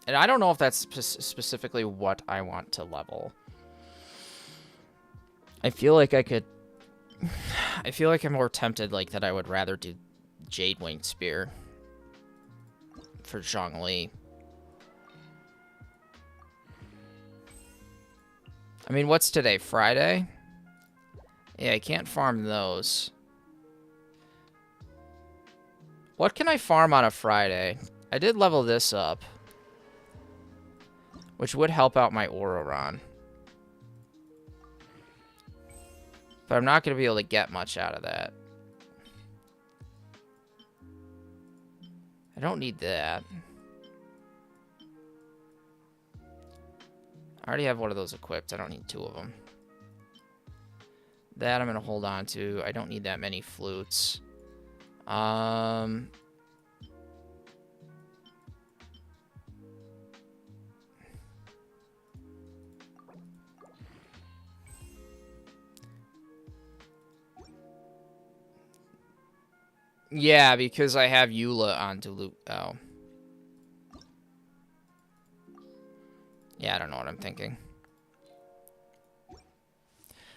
I don't know if that's specifically what I want to level. I feel like I could... I feel like I'm more tempted, like, that I would rather do Jade Winged Spear for zhongli. I mean, what's today? Friday? Yeah, I can't farm those. What can I farm on a Friday? I did level this up, which would help out my Ororon. But I'm not going to be able to get much out of that. I don't need that. I already have one of those equipped. I don't need two of them. That I'm going to hold on to. I don't need that many flutes. Yeah, because I have Eula on Diluc. Oh. Yeah, I don't know what I'm thinking.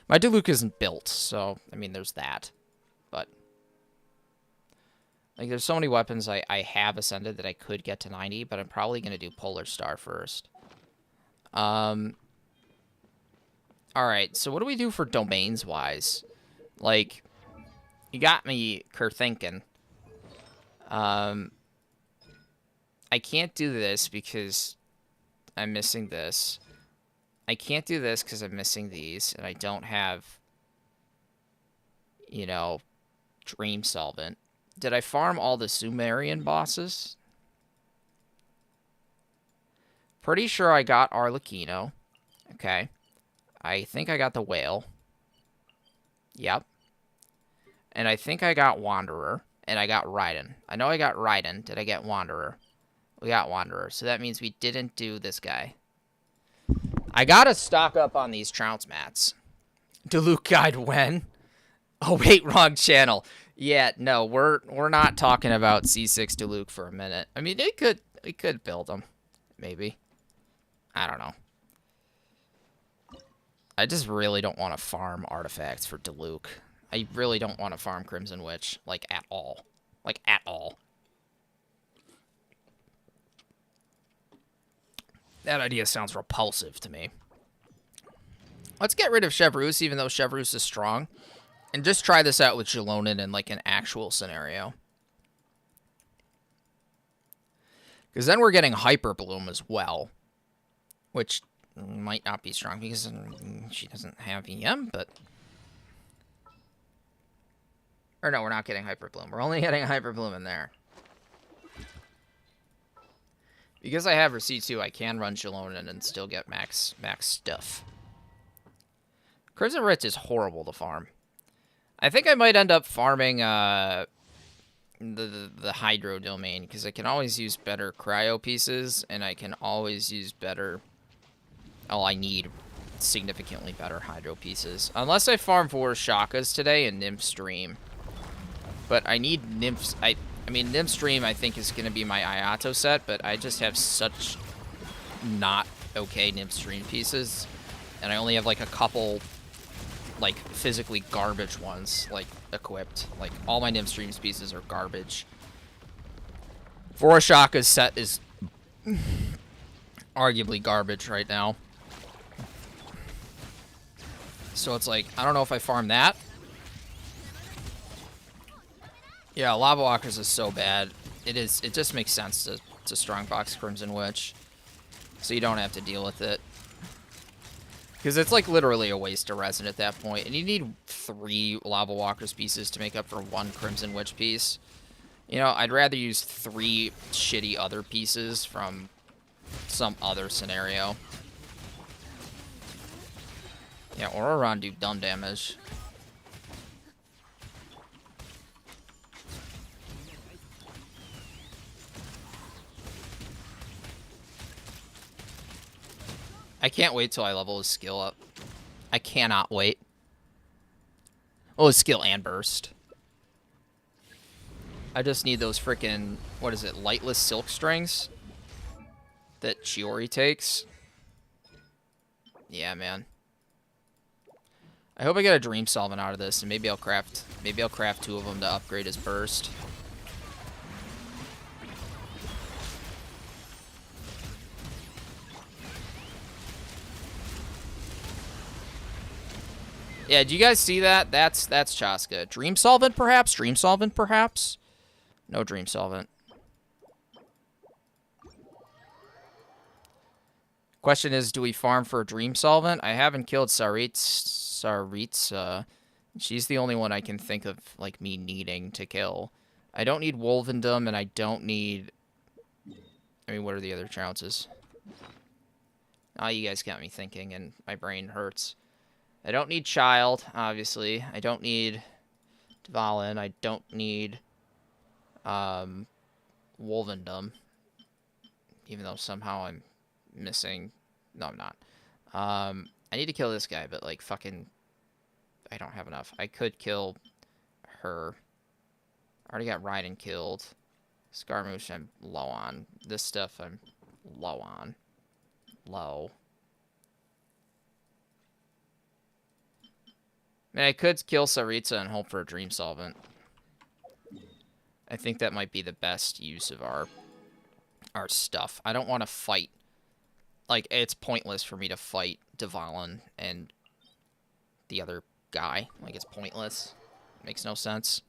My Diluc isn't built, so, I mean, there's that. But, like, there's so many weapons I have ascended that I could get to 90, but I'm probably going to do Polar Star first. Alright, so what do we do for domains-wise? Like, you got me thinking. I can't do this because I'm missing this. I can't do this because I'm missing these, and I don't have, you know, Dream Solvent. Did I farm all the Sumerian bosses? Pretty sure I got Arlecchino. Okay. I think I got the Whale. Yep. And I think I got Wanderer. And I got Raiden. I know I got Raiden. Did I get Wanderer? We got Wanderer. So that means we didn't do this guy. I gotta stock up on these Trounce mats. Diluc guide when? Oh, wait, wrong channel. Yeah, no, we're not talking about C6 Diluc for a minute. I mean, we could build them. Maybe. I don't know. I just really don't want to farm artifacts for Diluc. I really don't want to farm Crimson Witch, like, at all. Like, at all. That idea sounds repulsive to me. Let's get rid of Chevreuse, even though Chevreuse is strong. And just try this out with xilonen in, like, an actual scenario. Because then we're getting Hyper Bloom as well. Which might not be strong because she doesn't have EM, but... Or no, we're not getting Hyper Bloom. We're only getting Hyper Bloom in there. Because I have her C2, I can run xilonen and still get max stuff. Crimson Ritz is horrible to farm. I think I might end up farming the Hydro Domain, because I can always use better Cryo pieces, and I can always use better... Oh, I need significantly better Hydro pieces. Unless I farm 4 Shakas today and Nymph Stream. But I need Nymphs... I mean, Nymph Stream, I think, is going to be my Ayato set, but I just have such not okay Nymph Stream pieces. And I only have, like, a couple, like, physically garbage ones, like, equipped. Like, all my Nymph Streams pieces are garbage. Shaka's set is arguably garbage right now. So it's like, I don't know if I farm that. Yeah, Lava Walkers is so bad. It just makes sense to strongbox Crimson Witch. So you don't have to deal with it. Because it's like literally a waste of resin at that point. And you need 3 Lava Walkers pieces to make up for 1 Crimson Witch piece. You know, I'd rather use 3 shitty other pieces from some other scenario. Yeah, Auroron do dumb damage. I can't wait till I level his skill up. I cannot wait. Oh, his skill and burst. I just need those frickin', what is it, lightless silk strings that Chiori takes. Yeah, man. I hope I get a Dream Solvent out of this, and maybe I'll craft 2 of them to upgrade his burst. Yeah, do you guys see that? That's Chasca. Dream Solvent, perhaps? Dream Solvent, perhaps? No Dream Solvent. Question is, do we farm for a Dream Solvent? I haven't killed Saritsa. She's the only one I can think of, like, me needing to kill. I don't need Wolvendom, and I don't need... I mean, what are the other chances? Ah, you guys got me thinking, and my brain hurts. I don't need Child, obviously. I don't need Dvalin. I don't need Wolvendom. Even though somehow I'm missing... No, I'm not. I need to kill this guy, but, like, fucking... I don't have enough. I could kill her. I already got Raiden killed. Scaramouche I'm low on. This stuff I'm low on. Low. I mean, I could kill Saritsa and hope for a Dream Solvent. I think that might be the best use of our stuff. I don't want to fight. Like, it's pointless for me to fight Dvalin and the other guy. Like, it's pointless. Makes no sense.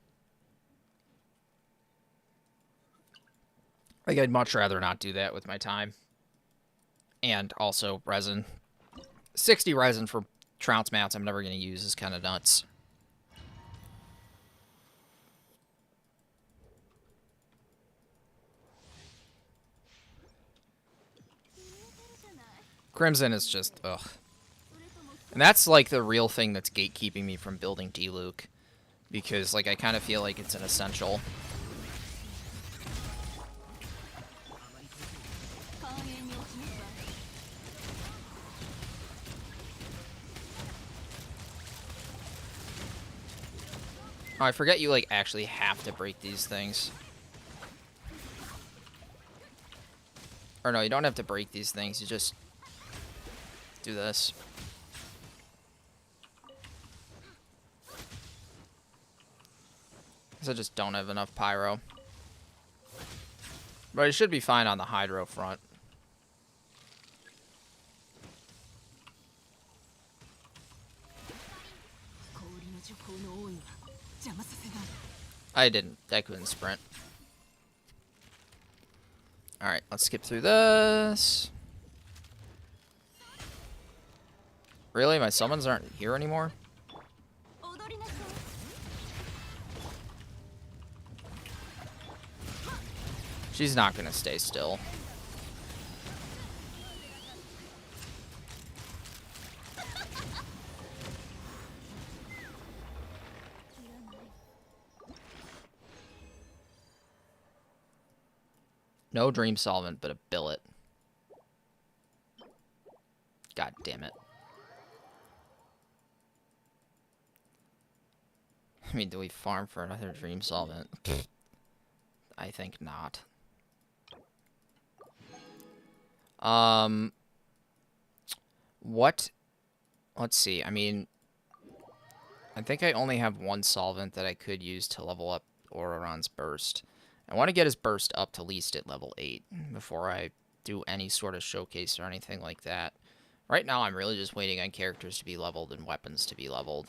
Like, I'd much rather not do that with my time. And also resin. 60 resin for Trounce mats I'm never going to use is kind of nuts. Crimson is just, ugh. And that's, like, the real thing that's gatekeeping me from building D-Luke. Because, like, I kind of feel like it's an essential. Oh, I forget you, like, actually have to break these things. Or no, you don't have to break these things. You just do this. Because I just don't have enough pyro. But it should be fine on the hydro front. I couldn't sprint. Alright, let's skip through this. Really? My summons aren't here anymore? She's not gonna stay still. No dream solvent, but a billet. God damn it. I mean, do we farm for another dream solvent? I think not. What? Let's see. I mean, I think I only have one solvent that I could use to level up Auroron's burst. I want to get his burst up to least at level 8 before I do any sort of showcase or anything like that. Right now, I'm really just waiting on characters to be leveled and weapons to be leveled.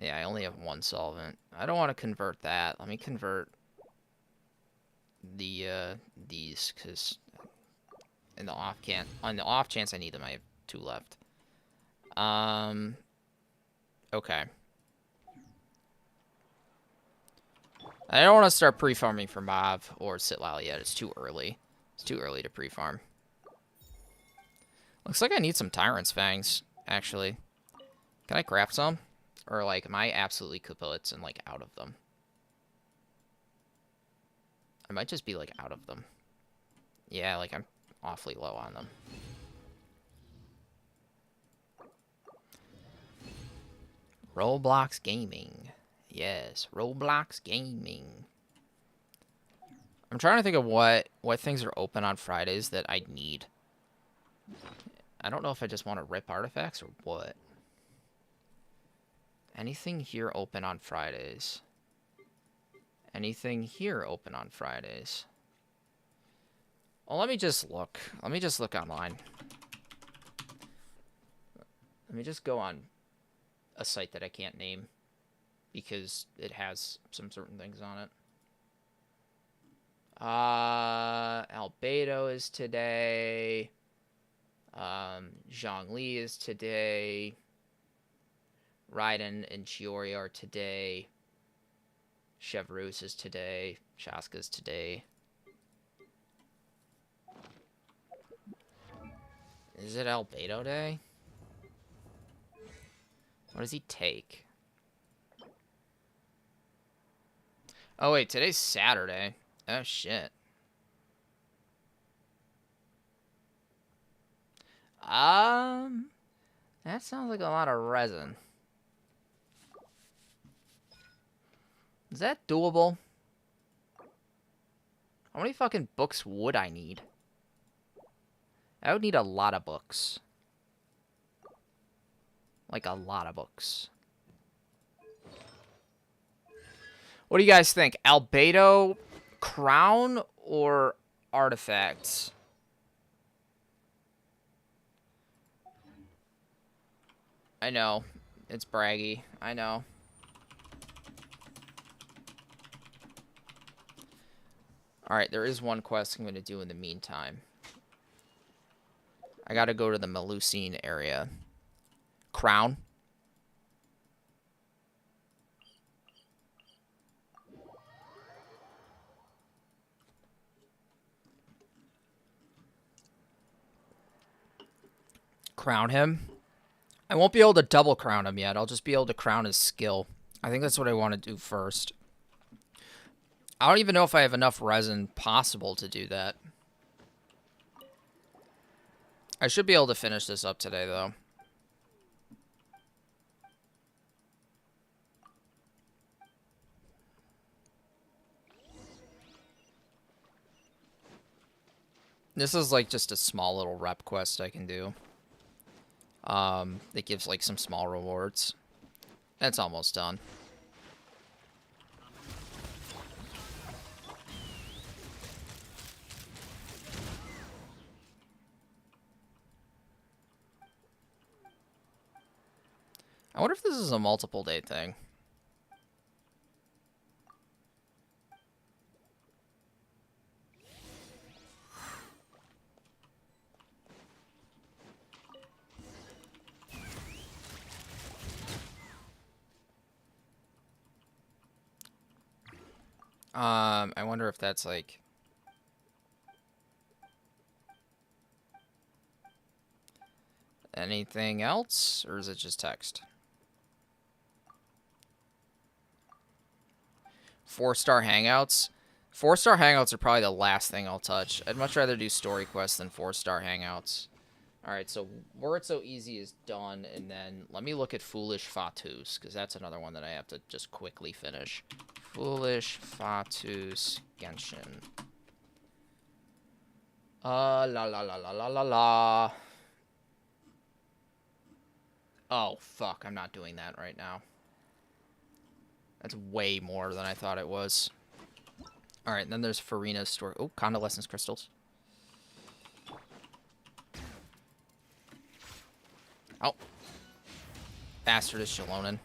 Yeah, I only have one solvent. I don't want to convert that. Let me convert these, because on the off chance I need them, I have 2 left. Okay. I don't want to start pre-farming for Mav or Sitlal yet. It's too early. It's too early to pre-farm. Looks like I need some Tyrant's Fangs, actually. Can I craft some? Or, like, am I absolutely kaput and, like, out of them? I might just be, like, out of them. Yeah, like, I'm awfully low on them. Roblox Gaming. Yes, Roblox Gaming. I'm trying to think of what things are open on Fridays that I need. I don't know if I just want to rip artifacts or what. Anything here open on Fridays? Anything here open on Fridays? Well, let me just look. Let me just look online. Let me just go on a site that I can't name because it has some certain things on it. Albedo is today. Zhongli is today. Raiden and Chiori are today. Chevreuse is today. Chasca is today. Is it Albedo Day? What does he take? Oh wait, today's Saturday. Oh shit. That sounds like a lot of resin. Is that doable? How many fucking books would I need? I would need a lot of books. Like a lot of books. What do you guys think? Albedo, crown, or artifacts? I know. It's braggy. I know. Alright, there is one quest I'm going to do in the meantime. I gotta go to the Melusine area. Crown. Crown him. I won't be able to double crown him yet. I'll just be able to crown his skill. I think that's what I want to do first. I don't even know if I have enough resin possible to do that. I should be able to finish this up today, though. This is like just a small little rep quest I can do. That gives like some small rewards. That's almost done. I wonder if this is a multiple day thing. I wonder if that's like... anything else? Or is it just text? 4-star hangouts? 4-star hangouts are probably the last thing I'll touch. I'd much rather do story quests than 4-star hangouts. Alright, so Word So Easy is done, and then let me look at Foolish Fatus, because that's another one that I have to just quickly finish. Foolish Fatus Genshin. La la la la la la la. Oh, fuck, I'm not doing that right now. That's way more than I thought it was. Alright, and then there's Farina's story. Oh, convalescence crystals. Oh. Bastard is xilonen.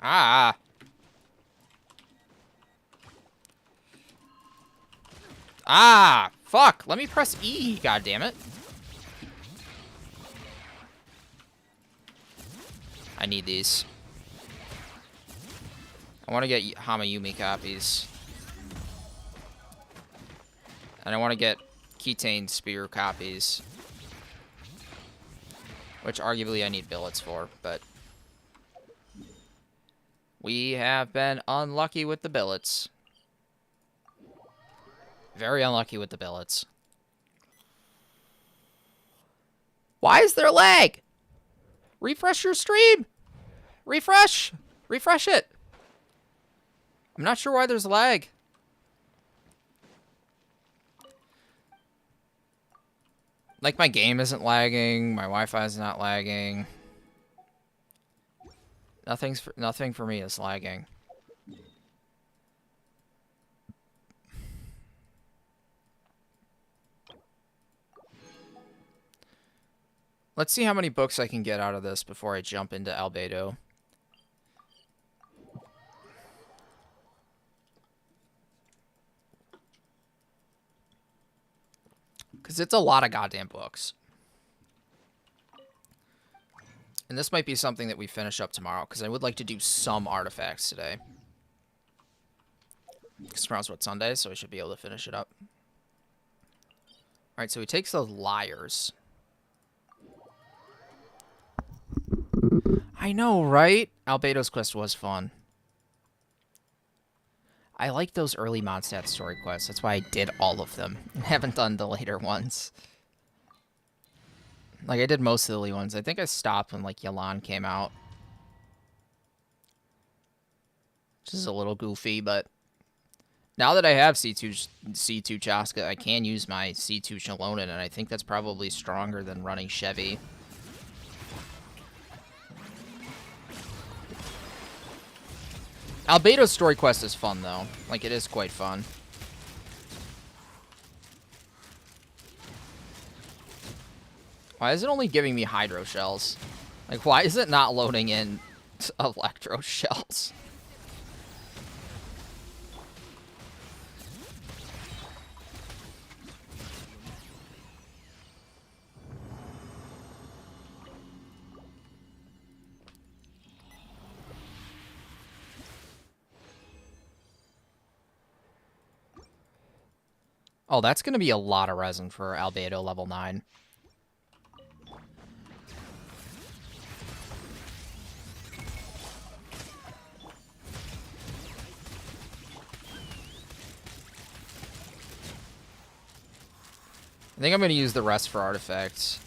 Ah! Ah! Fuck! Let me press E, goddammit. I need these. I want to get Hamayumi copies. And I want to get Ketane Spear copies. Which arguably I need billets for, but... we have been unlucky with the billets. Very unlucky with the billets. Why is there lag? Refresh your stream! Refresh! Refresh it! I'm not sure why there's lag. Like, my game isn't lagging, my Wi-Fi is not lagging. Nothing for me is lagging. Let's see how many books I can get out of this before I jump into Albedo. Because it's a lot of goddamn books. And this might be something that we finish up tomorrow, because I would like to do some artifacts today. Because tomorrow's what, Sunday, so we should be able to finish it up. Alright, so he takes those liars. I know, right? Albedo's quest was fun. I like those early Mondstadt story quests. That's why I did all of them. I haven't done the later ones. Like, I did most of the early ones. I think I stopped when, like, Yalan came out. Which is a little goofy, but... now that I have C2 Chasca, I can use my C2 xilonen, and I think that's probably stronger than running Chevy. Albedo's story quest is fun, though. Like, it is quite fun. Why is it only giving me hydro shells? Like, why is it not loading in electro shells? Oh, that's going to be a lot of resin for Albedo level 9. I think I'm going to use the rest for artifacts.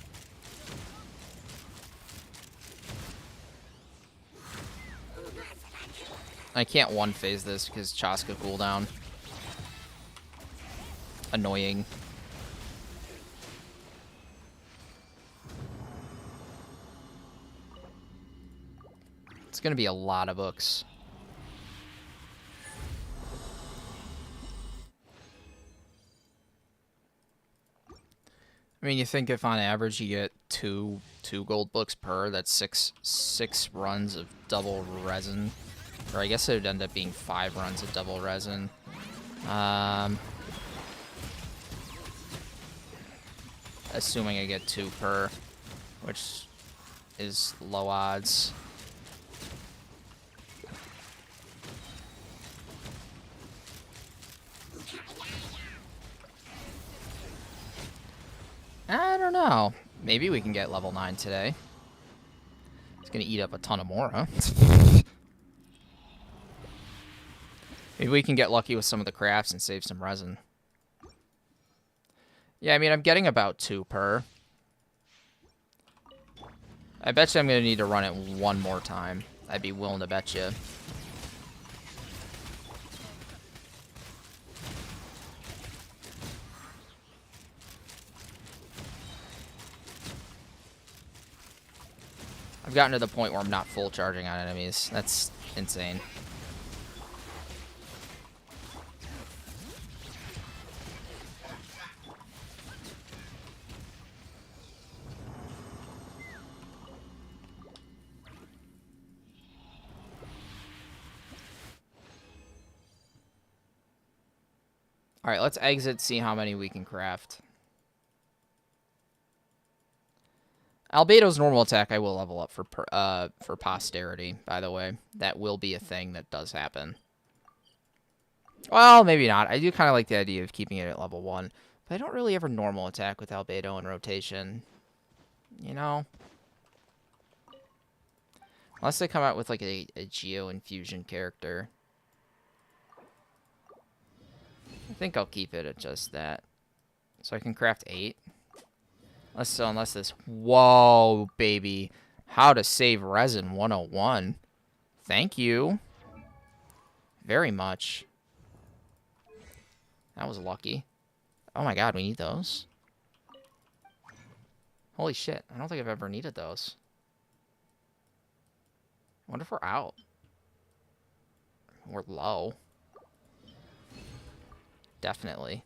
I can't one-phase this because Chasca cooldown. Annoying. It's going to be a lot of books. I mean, you think if on average you get two gold books per, that's six runs of double resin. Or I guess it would end up being 5 runs of double resin. assuming I get 2 per, which is low odds. I don't know. Maybe we can get level 9 today. It's gonna eat up a ton of more, huh? Maybe we can get lucky with some of the crafts and save some resin. Yeah, I mean, I'm getting about 2 per. I bet you I'm gonna need to run it one more time. I'd be willing to bet you. I've gotten to the point where I'm not full charging on enemies. That's insane. Alright, let's exit, see how many we can craft. Albedo's normal attack I will level up for posterity, by the way. That will be a thing that does happen. Well, maybe not. I do kind of like the idea of keeping it at level 1. But I don't really ever normal attack with Albedo in rotation. You know? Unless they come out with like a Geo Infusion character. I think I'll keep it at just that. So I can craft 8. Unless this... Whoa, baby. How to save resin 101. Thank you. Very much. That was lucky. Oh my god, we need those. Holy shit. I don't think I've ever needed those. I wonder if we're out. We're low. Definitely.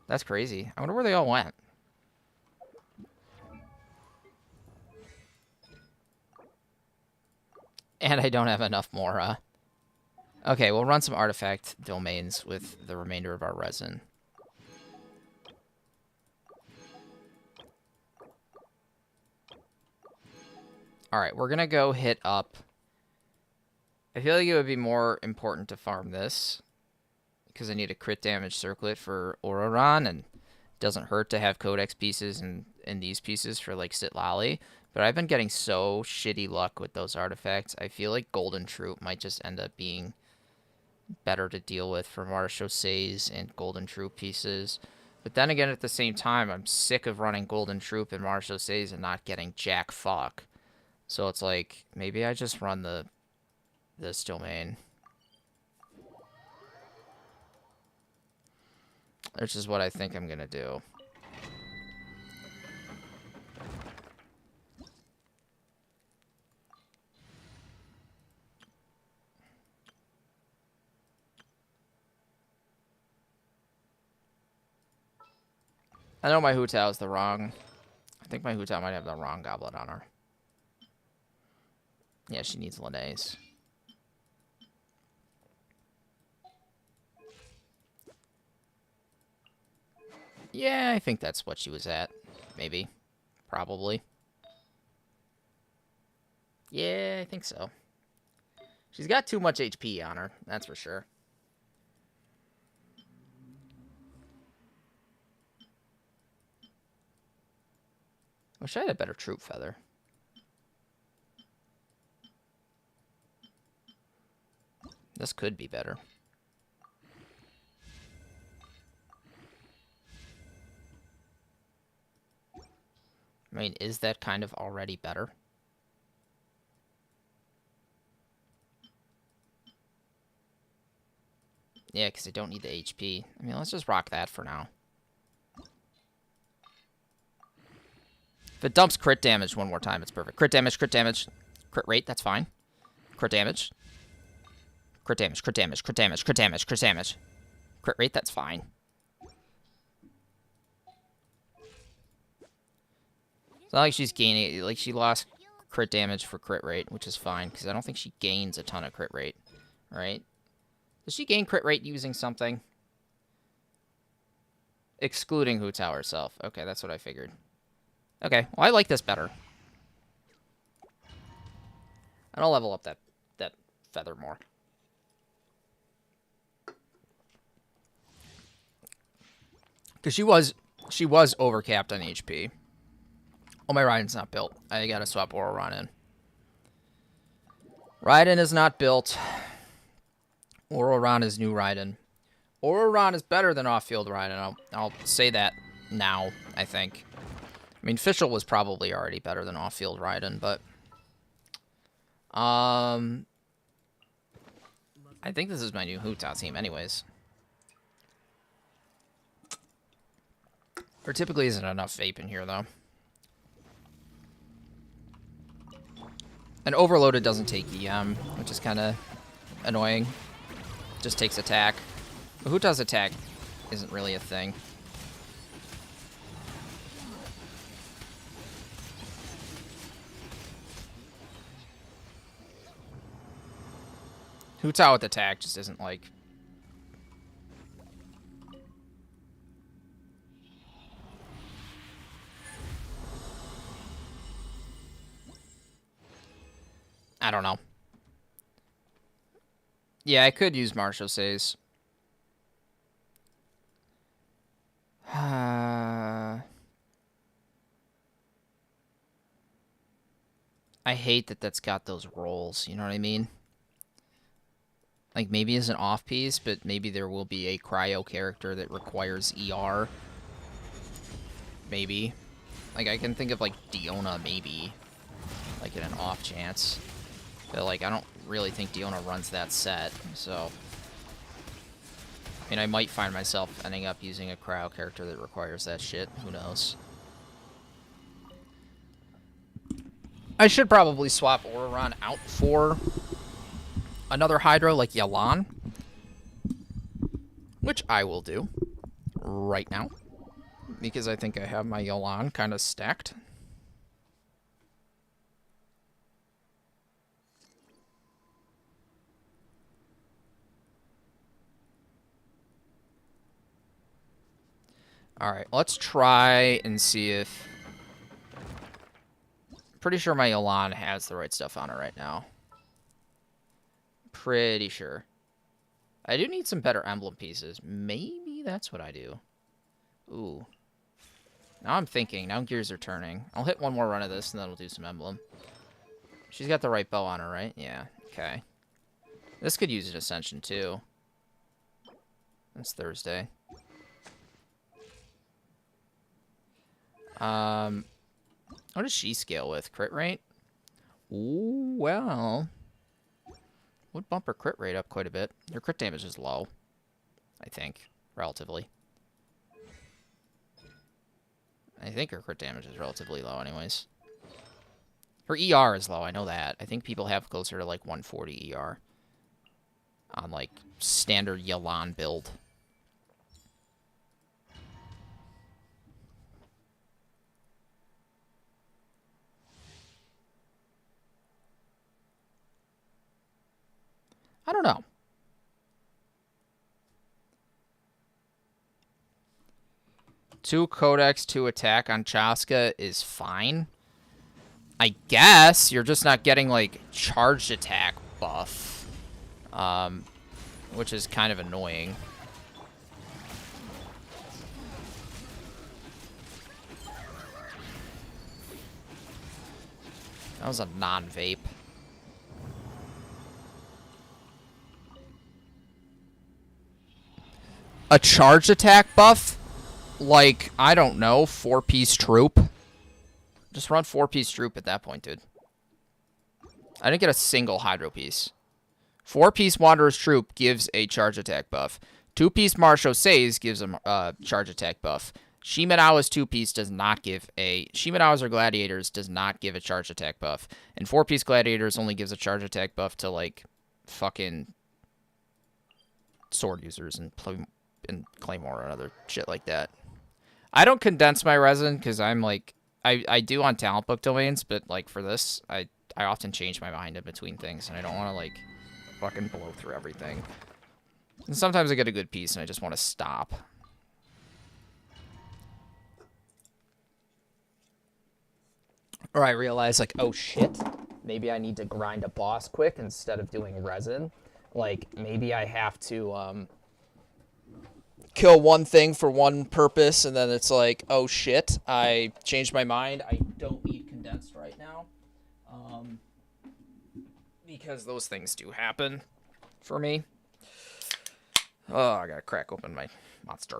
That's crazy. I wonder where they all went. And I don't have enough more, Okay, we'll run some artifact domains with the remainder of our resin. Alright, we're gonna go hit up... I feel like it would be more important to farm this, because I need a crit damage circlet for Ororan, and it doesn't hurt to have Codex pieces and these pieces for, like, Sitlali. But I've been getting so shitty luck with those artifacts. I feel like Golden Troop might just end up being better to deal with for Marshose's and Golden Troop pieces. But then again, at the same time, I'm sick of running Golden Troop and Marshose's and not getting jack fuck. So it's like, maybe I just run this domain. Which is what I think I'm gonna do. I know my Hu Tao is the wrong... I think my Hu Tao might have the wrong goblet on her. Yeah, she needs Linnaeus. Yeah, I think that's what she was at. Maybe. Probably. Yeah, I think so. She's got too much HP on her, that's for sure. Wish I had a better troop feather. This could be better. I mean, is that kind of already better? Yeah, because I don't need the HP. I mean, let's just rock that for now. If it dumps crit damage one more time, it's perfect. Crit damage, crit rate, that's fine. Crit damage. Crit damage, crit damage, crit damage, crit damage, crit damage. Crit rate, that's fine. It's not like she's gaining, like she lost crit damage for crit rate, which is fine, because I don't think she gains a ton of crit rate, right? Does she gain crit rate using something? excluding Hu Tao herself. Okay, that's what I figured. Okay, well, I like this better. And I'll level up that feather more. Because she was overcapped on HP. Oh, my Raiden's not built. I gotta swap Ororon in. Raiden is not built. Ororon is new Raiden. Ororon is better than off-field Raiden. I'll say that now, I think. I mean, Fischl was probably already better than off-field Raiden, but... I think this is my new Hu Tao team anyways. There typically isn't enough vape in here, though. And Overloaded doesn't take EM, which is kind of annoying. Just takes attack. But Hu Tao's attack isn't really a thing. Hu Tao with attack just isn't like... I don't know. Yeah, I could use Martial Says. I hate that that's got those rolls, you know what I mean? Like, maybe as an off-piece, but maybe there will be a cryo character that requires ER. Maybe. Like, I can think of, like, Diona, maybe. Like, in an off chance. But, like, I don't really think Diona runs that set, so... I mean, I might find myself ending up using a cryo character that requires that shit. Who knows? I should probably swap Ororon out for another Hydro like Yalan, which I will do right now, because I think I have my Yalan kind of stacked. Alright, let's try and see if... Pretty sure my Yalan has the right stuff on it right now. Pretty sure. I do need some better emblem pieces. Maybe that's what I do. Ooh. Now I'm thinking. Now gears are turning. I'll hit one more run of this, and then we'll do some emblem. She's got the right bow on her, right? Yeah. Okay. This could use an Ascension, too. It's Thursday. What does she scale with? Crit rate? Ooh, well... Would bump her crit rate up quite a bit. Her crit damage is low, I think, relatively. I think her crit damage is relatively low anyways. Her ER is low, I know that. I think people have closer to like 140 ER on like standard Yalan build. I don't know. Two Codex, 2 attack on Chasca is fine. I guess you're just not getting, like, charged attack buff. Which is kind of annoying. That was a non-vape. A charge attack buff? Like, I don't know, 4-piece troop? Just run 4-piece troop at that point, dude. I didn't get a single Hydro piece. 4-piece Wanderer's Troop gives a charge attack buff. 2-piece Marshal Says gives a charge attack buff. Shimenawa's 2-piece does not give a... Shimenawa's or Gladiators does not give a charge attack buff. And 4-piece Gladiators only gives a charge attack buff to, like, fucking sword users and Claymore and other shit like that. I don't condense my resin because I'm like... I do on talent book domains, but like for this, I often change my mind in between things, and I don't want to like fucking blow through everything. And sometimes I get a good piece, and I just want to stop. Or I realize, like, oh shit, maybe I need to grind a boss quick instead of doing resin. Like, maybe I have to kill one thing for one purpose, and then it's like, oh shit, I changed my mind. I don't need condensed right now. Because those things do happen for me. Oh, I gotta crack open my monster.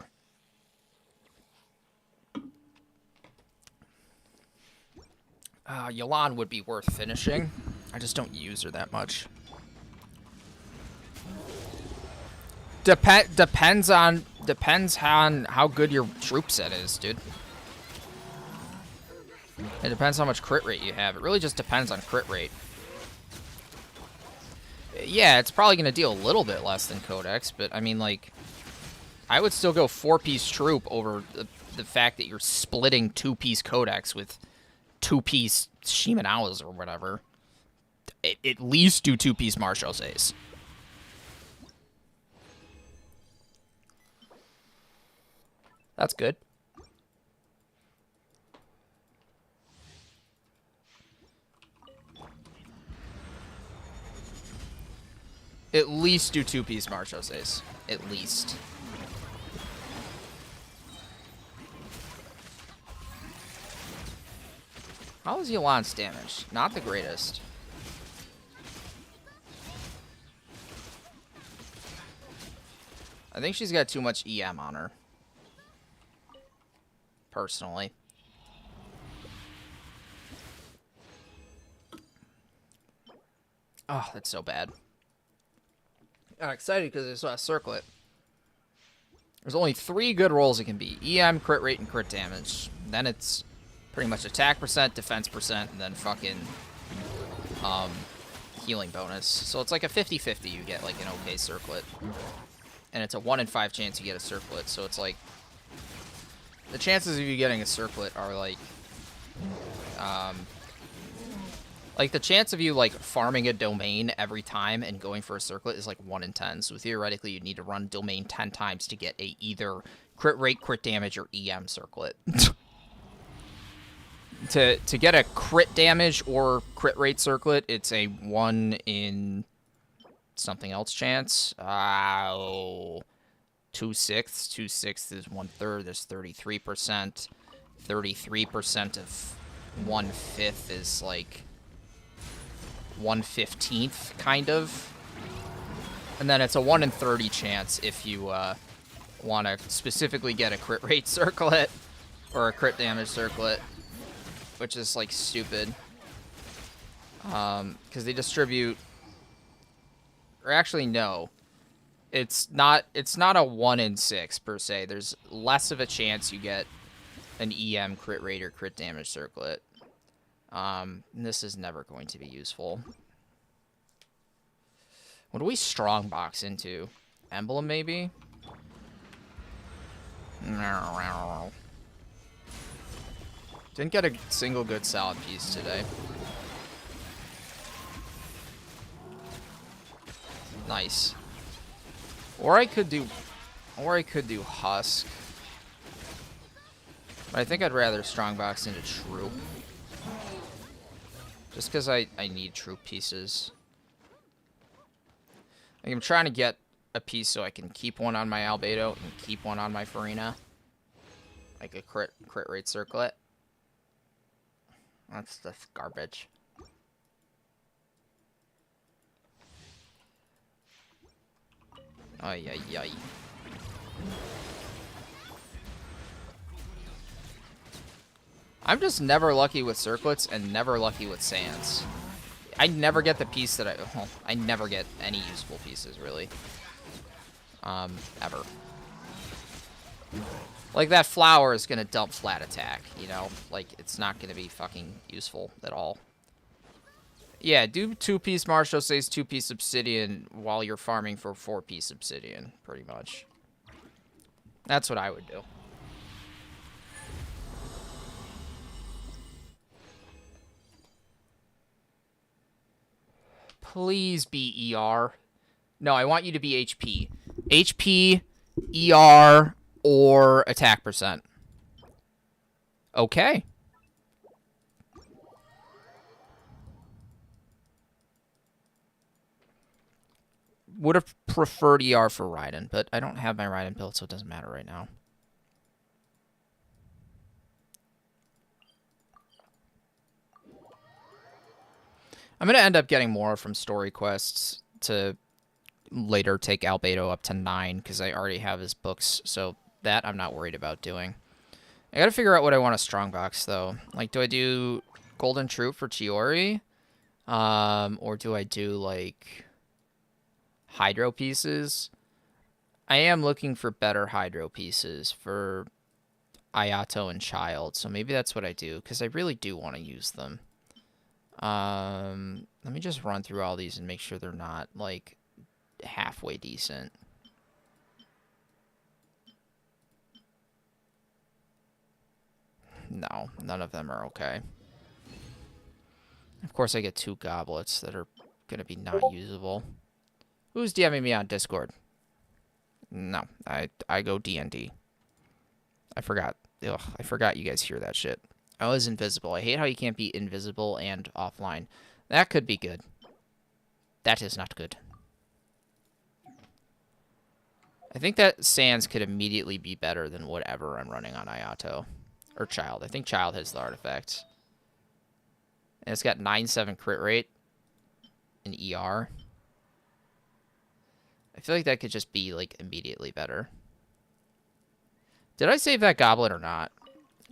Xilonen would be worth finishing. I just don't use her that much. Depends on how good your troop set is, dude. It depends how much crit rate you have. It really just depends on crit rate. Yeah, it's probably going to deal a little bit less than Codex, but I mean, like, I would still go 4-piece troop over the fact that you're splitting 2-piece Codex with 2-piece Shimenawas or whatever. At least do 2-piece Marchoses. That's good. At least do 2-piece Marchoses. At least. How is Xilone's damage? Not the greatest. I think she's got too much EM on her. Personally. Oh, that's so bad. I'm excited because I saw a circlet. There's only 3 good rolls it can be. EM, crit rate, and crit damage. Then it's pretty much attack percent, defense percent, and then fucking healing bonus. So it's like a 50-50 you get like an okay circlet. And it's a 1 in 5 chance you get a circlet. So it's like the chances of you getting a circlet are like the chance of you like farming a domain every time and going for a circlet is like 1 in 10. So theoretically you'd need to run domain 10 times to get a either crit rate, crit damage, or EM circlet. To get a crit damage or crit rate circlet, it's a 1 in something else chance. 2/6. 2/6 is 1/3. There's 33%. 33% of 1/5 is like 1/15th, kind of. And then it's a 1 in 30 chance if you want to specifically get a crit rate circlet or a crit damage circlet, which is like stupid. Because they distribute, or actually no, it's not a 1 in 6 per se. There's less of a chance you get an EM crit rate or crit damage circlet. This is never going to be useful. What do we strongbox into? Emblem, maybe? Didn't get a single good salad piece today. Nice. Or I could do husk. But I think I'd rather strongbox into troop. Just because I need troop pieces. Like, I'm trying to get a piece so I can keep one on my Albedo and keep one on my Farina. Like a crit rate circlet. That's garbage. Ay, ay, ay. I'm just never lucky with circlets and never lucky with sands. I never get the piece that I never get any useful pieces, really. Ever. Like, that flower is gonna dump flat attack, you know? Like, it's not gonna be fucking useful at all. Yeah, do 2-piece Marchoses, 2-piece obsidian while you're farming for 4-piece obsidian, pretty much. That's what I would do. Please be ER. No, I want you to be HP. HP, ER, or attack percent. Okay. Would have preferred ER for Raiden, but I don't have my Raiden build, so it doesn't matter right now. I'm going to end up getting more from story quests to later take Albedo up to 9, because I already have his books, so that I'm not worried about doing. I got to figure out what I want to strongbox, though. Like, do I do Golden Troop for Chiori? Or do I do, like, Hydro pieces? I am looking for better Hydro pieces for Ayato and Child, so maybe that's what I do, because I really do want to use them. Let me just run through all these and make sure they're not, like, halfway decent. No, none of them are okay. Of course, I get 2 goblets that are going to be not usable. Who's DMing me on Discord? No, I go D&D. I forgot. Ugh, I forgot you guys hear that shit. I was invisible. I hate how you can't be invisible and offline. That could be good. That is not good. I think that Sans could immediately be better than whatever I'm running on Ayato. Or Child. I think Child has the artifacts. And it's got 9/7 crit rate in ER. I feel like that could just be, like, immediately better. Did I save that goblet or not?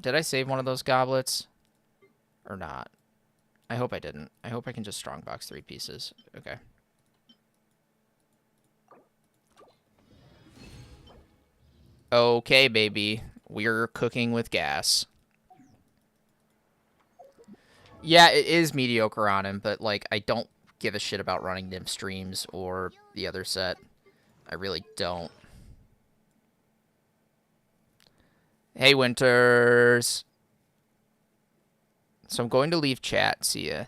Did I save one of those goblets? Or not? I hope I didn't. I hope I can just strongbox 3 pieces. Okay. Okay, baby. We're cooking with gas. Yeah, it is mediocre on him, but, like, I don't give a shit about running Nymph streams or the other set. I really don't. Hey, Winters. So I'm going to leave chat. See ya.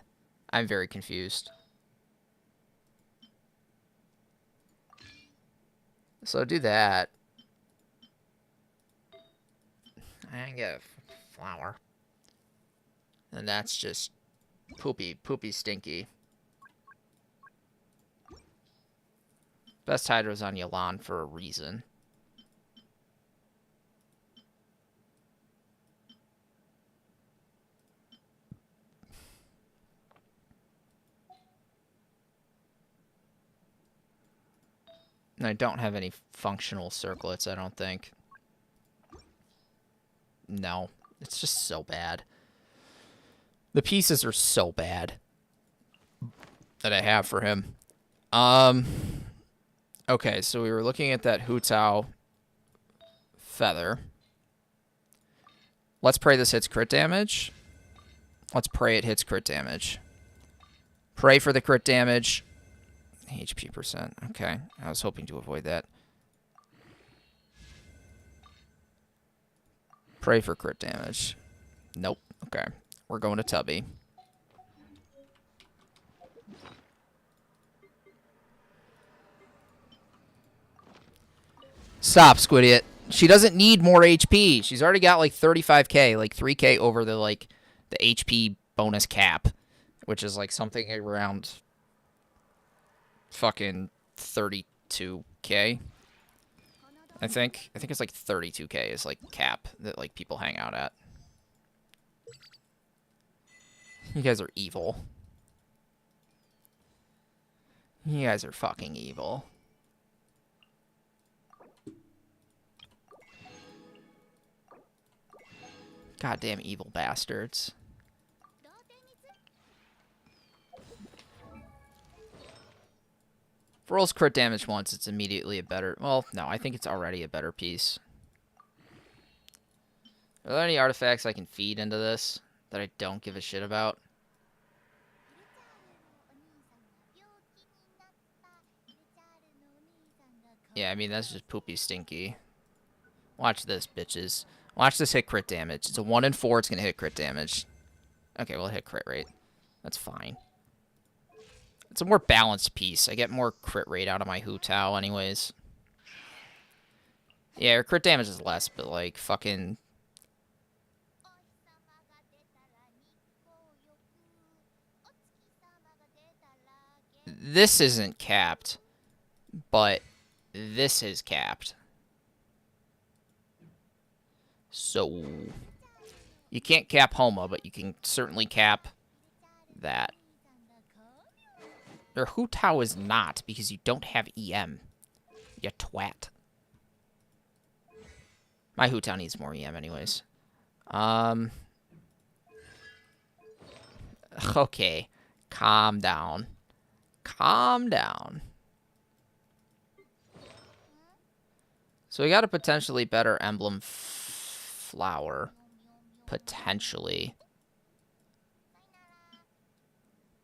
I'm very confused. So do that. I can get a flower. And that's just poopy, stinky. Best Hydro's on Yelan for a reason. And I don't have any functional circlets, I don't think. No, it's just so bad. The pieces are so bad that I have for him. Okay, so we were looking at that Hu Tao feather. Let's pray this hits crit damage. Let's pray it hits crit damage. Pray for the crit damage. HP percent. Okay, I was hoping to avoid that. Pray for crit damage. Nope. Okay, we're going to Tubby. Stop, Squidiot. She doesn't need more HP. She's already got like 35k, like 3k over the the HP bonus cap, which is like something around fucking 32k. I think it's like 32k is like cap that like people hang out at. You guys are evil. You guys are fucking evil. Goddamn evil bastards. If it rolls crit damage once, it's immediately a better... Well, no, I think it's already a better piece. Are there any artifacts I can feed into this that I don't give a shit about? Yeah, I mean, that's just poopy stinky. Watch this, bitches. Watch this hit crit damage. It's a 1 in 4. It's going to hit crit damage. Okay, well, it hit crit rate. That's fine. It's a more balanced piece. I get more crit rate out of my Hu Tao anyways. Yeah, her crit damage is less, but, like, fucking... This isn't capped. but this is capped. So you can't cap Homa, but you can certainly cap that. Your Hu Tao is not, because you don't have EM. You twat. My Hu Tao needs more EM anyways. Okay. Calm down. Calm down. So we got a potentially better emblem flower. Potentially.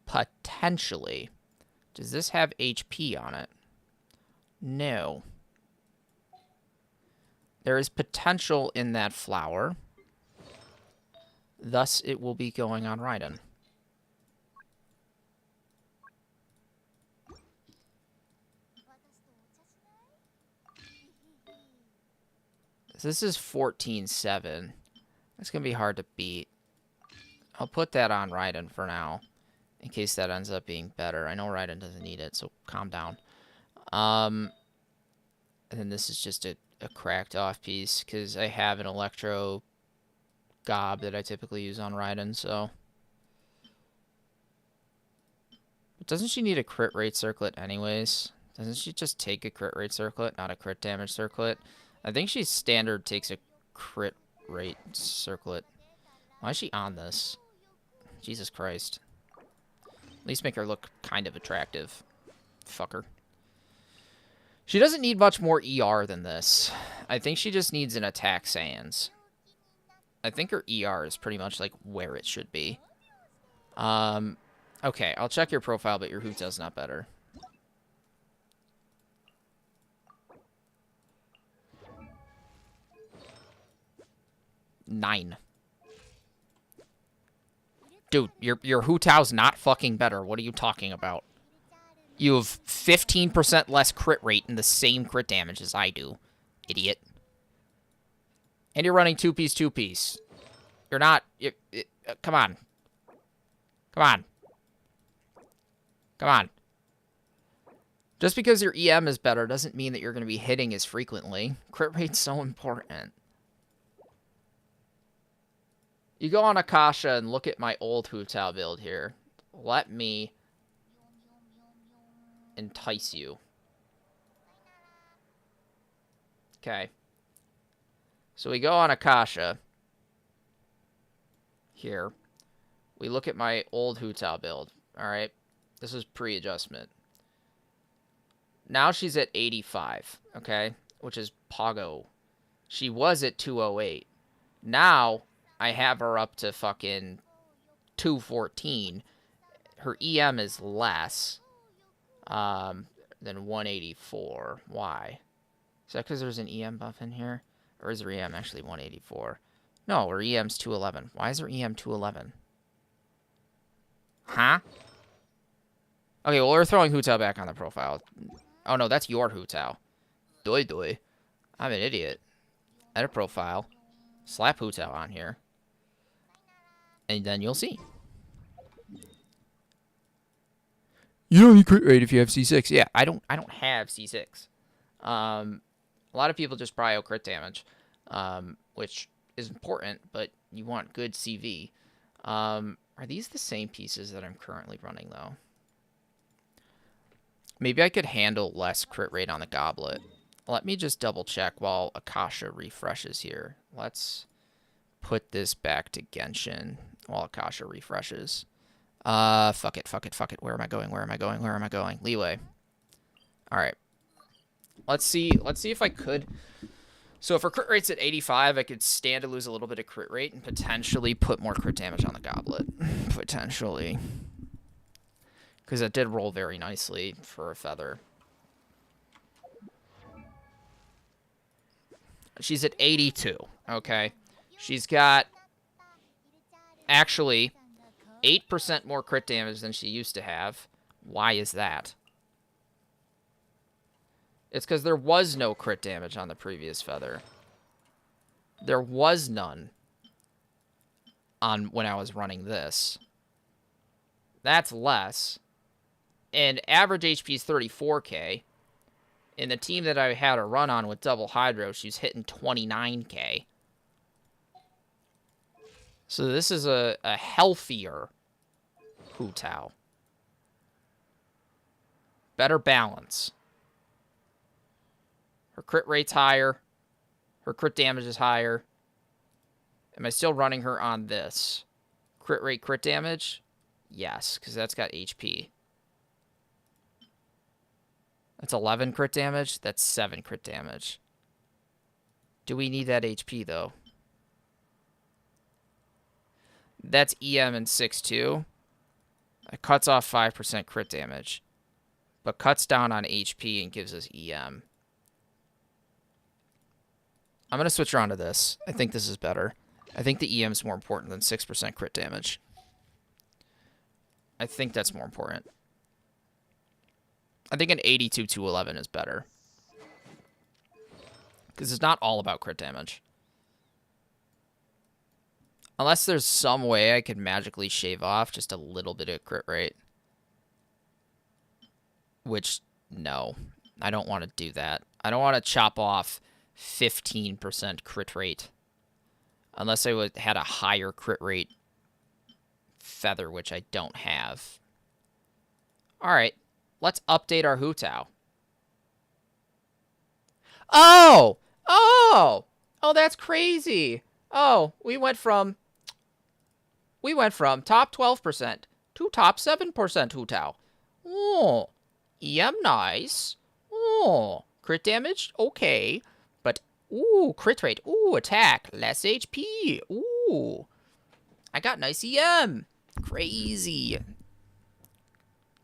Potentially. Does this have HP on it? No. There is potential in that flower. Thus, it will be going on Raiden. This is 14-7. That's going to be hard to beat. I'll put that on Raiden for now, in case that ends up being better. I know Raiden doesn't need it, so calm down. And then this is just a cracked off piece, because I have an Electro Gob that I typically use on Raiden, so... But doesn't she need a crit rate circlet anyways? Doesn't she just take a crit rate circlet, not a crit damage circlet? I think she standard takes a crit rate circlet. Why is she on this? Jesus Christ. At least make her look kind of attractive. Fucker. She doesn't need much more ER than this. I think she just needs an attack sans. I think her ER is pretty much like where it should be. Okay, I'll check your profile, but your Hu Tao's not better. Nine. Dude, your Hu Tao's not fucking better. What are you talking about? You have 15% less crit rate and the same crit damage as I do. Idiot. And you're running two-piece. You're not... come on. Come on. Come on. Just because your EM is better doesn't mean that you're going to be hitting as frequently. Crit rate's so important. You go on Akasha and look at my old Hu Tao build here. Let me entice you. Okay. So we go on Akasha. Here. We look at my old Hu Tao build. Alright. This is pre-adjustment. Now she's at 85. Okay. Which is Pogo. She was at 208. Now... I have her up to fucking 214. Her EM is less than 184. Why? Is that because there's an EM buff in here? Or is her EM actually 184? No, her EM's 211. Why is her EM 211? Huh? Okay, well, we're throwing Hu Tao back on the profile. Oh, no, that's your Hu Tao. Doi doi. I'm an idiot. Edit profile. Slap Hu Tao on here. And then you'll see. You don't need crit rate if you have C6. Yeah, I don't have C6. A lot of people just prio crit damage, which is important, but you want good CV. Are these the same pieces that I'm currently running, though? Maybe I could handle less crit rate on the goblet. Let me just double check while Akasha refreshes here. Let's put this back to Genshin while Akasha refreshes. Fuck it. Where am I going? Leeway. Alright. Let's see if I could. So if her crit rate's at 85, I could stand to lose a little bit of crit rate and potentially put more crit damage on the goblet. Potentially. Because it did roll very nicely for a feather. She's at 82, okay? She's got, actually, 8% more crit damage than she used to have. Why is that? It's because there was no crit damage on the previous feather. There was none on when I was running this. That's less. And average HP is 34k. In the team that I had a run on with double hydro, she's hitting 29k. So this is a healthier Hu Tao. Better balance. Her crit rate's higher. Her crit damage is higher. Am I still running her on this? Crit rate, crit damage? Yes, because that's got HP. That's 11 crit damage. That's 7 crit damage. Do we need that HP, though? That's EM and 6-2. It cuts off 5% crit damage. But cuts down on HP and gives us EM. I'm going to switch around to this. I think this is better. I think the EM is more important than 6% crit damage. I think that's more important. I think an 82-11 is better. Because it's not all about crit damage. Unless there's some way I could magically shave off just a little bit of crit rate. Which, no. I don't want to do that. I don't want to chop off 15% crit rate. Unless I had a higher crit rate feather, which I don't have. Alright. Let's update our Hu Tao. Oh! Oh! Oh, that's crazy. Oh, we went from top 12% to top 7% Hu Tao. Oh, EM nice. Oh, crit damage? Okay. But, ooh, crit rate. Ooh, attack. Less HP. Ooh. I got nice EM. Crazy.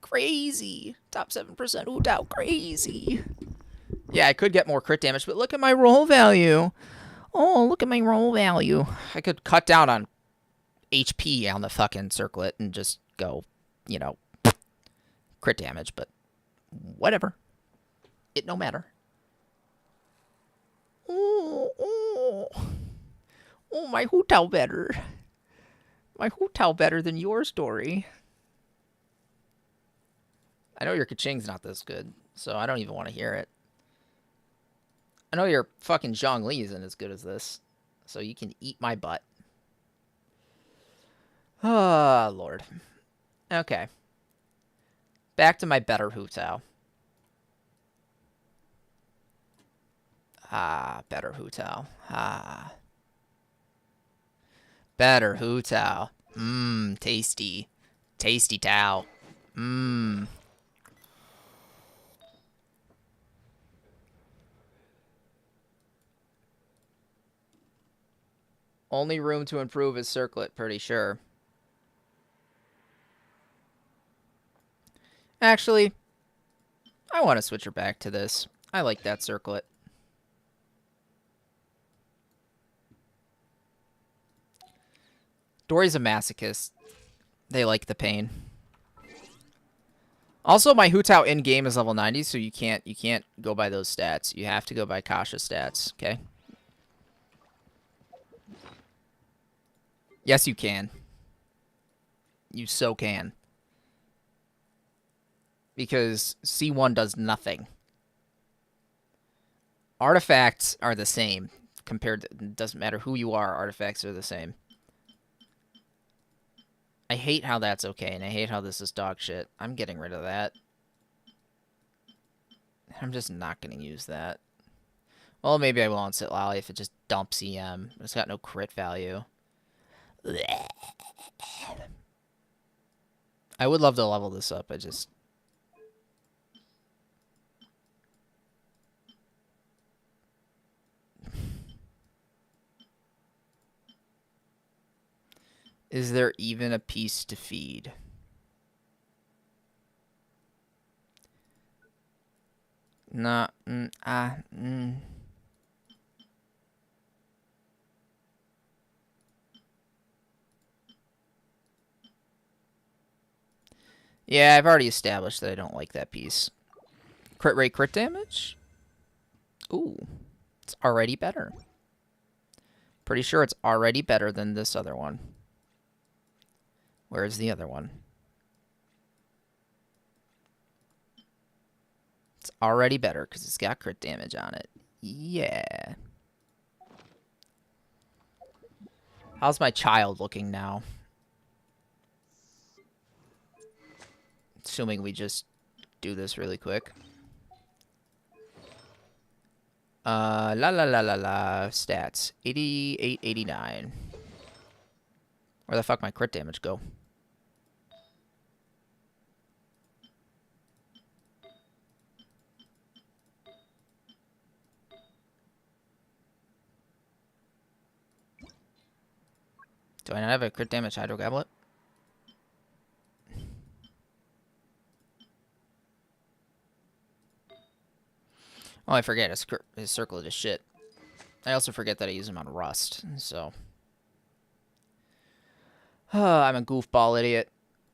Crazy. Top 7% Hu Tao. Crazy. Yeah, I could get more crit damage, but look at my roll value. Oh, look at my roll value. I could cut down on HP on the fucking circlet and just go, you know, crit damage, but whatever. It no matter. Oh, oh. Oh, my Hu Tao better. My Hu Tao better than your story. I know your Kaching's not this good, so I don't even want to hear it. I know your fucking zhongli isn't as good as this, so you can eat my butt. Oh, Lord. Okay. Back to my better Hu Tao. Ah, better Hu Tao. Ah. Better Hu Tao. Mmm, tasty. Tasty Tao. Mmm. Only room to improve is circlet, pretty sure. Actually, I want to switch her back to this. I like that circlet. Dory's a masochist. They like the pain. Also, my Hu Tao in-game is level 90, so you can't go by those stats. You have to go by Kasha stats, okay? Yes, you can. You so can. Because C1 does nothing. Artifacts are the same. Compared to, it doesn't matter who you are, artifacts are the same. I hate how that's okay, and I hate how this is dog shit. I'm getting rid of that. I'm just not going to use that. Well, maybe I will on Sit Lally if it just dumps EM. It's got no crit value. I would love to level this up. I just... Is there even a piece to feed? Nah. Yeah, I've already established that I don't like that piece. Crit rate, crit damage? Ooh. It's already better. Pretty sure it's already better than this other one. Where's the other one? It's already better because it's got crit damage on it. Yeah. How's my child looking now? Assuming we just do this really quick. La la la la la. Stats. 88, 89. Where the fuck my crit damage go? Do I not have a crit damage Hydro Goblet? Oh, I forget. His circlet is shit. I also forget that I use him on Rust, so... I'm a goofball idiot.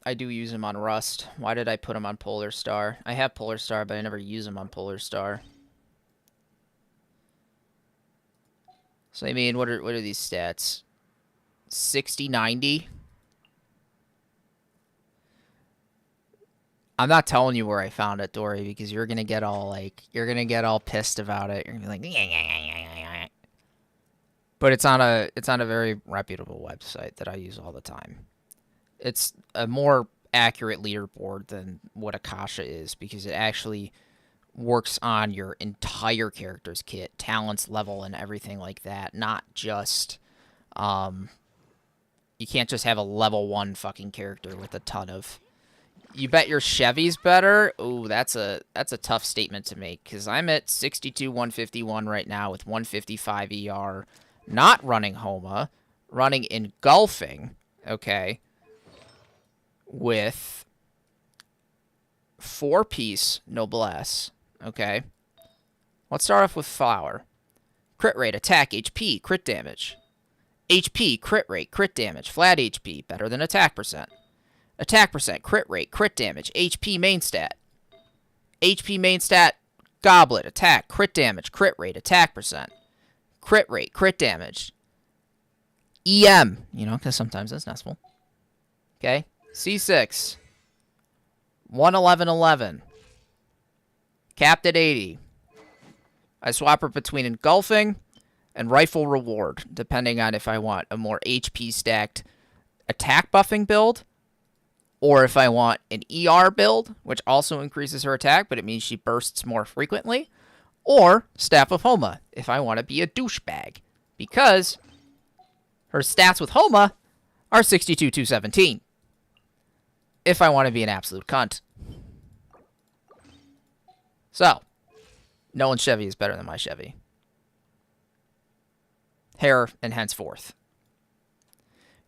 I do use him on Rust. Why did I put him on Polar Star? I have Polar Star, but I never use him on Polar Star. So, I mean, what are these stats? 60, 90? I'm not telling you where I found it, Dory, because you're gonna get all pissed about it. You're gonna be like, but it's on a very reputable website that I use all the time. It's a more accurate leaderboard than what Akasha is because it actually works on your entire character's kit, talents, level, and everything like that. Not just, you can't just have a level 1 fucking character with a ton of. You bet your Chevy's better? Ooh, that's a tough statement to make because I'm at 62, 151 right now with 155 ER, not running Homa, running Engulfing, okay, with 4-piece Noblesse, okay. Let's start off with Flower. Crit rate, attack, HP, crit damage. HP, crit rate, crit damage, flat HP, better than attack percent. Attack percent, crit rate, crit damage, HP main stat. HP main stat, Goblet, attack, crit damage, crit rate, attack percent. Crit rate, crit damage. EM, you know, because sometimes that's necessary. Okay, C6. 11111. Capped at 80. I swap her between Engulfing and Rifle Reward, depending on if I want a more HP stacked attack buffing build, or if I want an ER build, which also increases her attack, but it means she bursts more frequently, or Staff of Homa, if I want to be a douchebag, because her stats with Homa are 62, 217, if I want to be an absolute cunt. So, no one's Chevy is better than my Chevy. Hair and henceforth.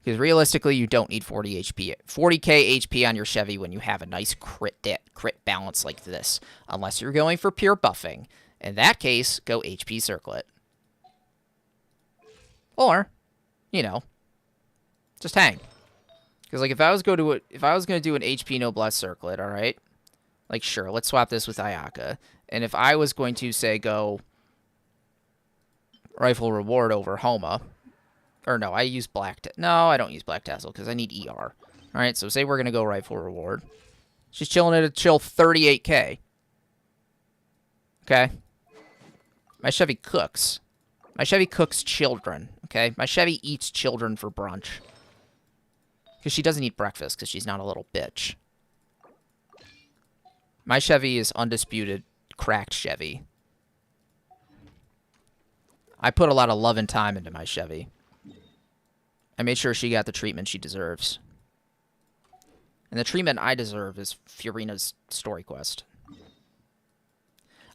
Because realistically, you don't need 40 HP. 40k HP on your Chevy when you have a nice crit balance like this. Unless you're going for pure buffing. In that case, go HP Circlet. Or, you know, just hang. Because like if I was going to do an HP Noblesse Circlet, all right? Like sure, let's swap this with Ayaka. And if I was going to say go Rifle Reward over Homa, or no, I use no, I don't use Black Tassel because I need ER. Alright, so say we're going to go Rifle Reward. She's chilling at a chill 38k. Okay? My Chevy cooks. My Chevy cooks children. Okay? My Chevy eats children for brunch. Because she doesn't eat breakfast because she's not a little bitch. My Chevy is undisputed cracked Chevy. I put a lot of love and time into my Chevy. I made sure she got the treatment she deserves. And the treatment I deserve is Furina's story quest.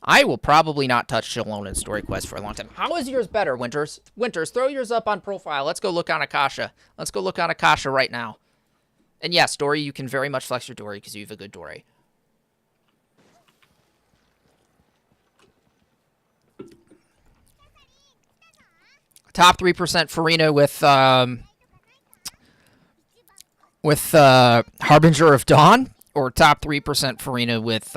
I will probably not touch Xilonen's story quest for a long time. How is yours better, Winters? Winters, throw yours up on profile. Let's go look on Akasha. Let's go look on Akasha right now. And yes, Dory, you can very much flex your Dory because you have a good Dory. Top 3% Furina with Harbinger of Dawn, or top 3% Furina with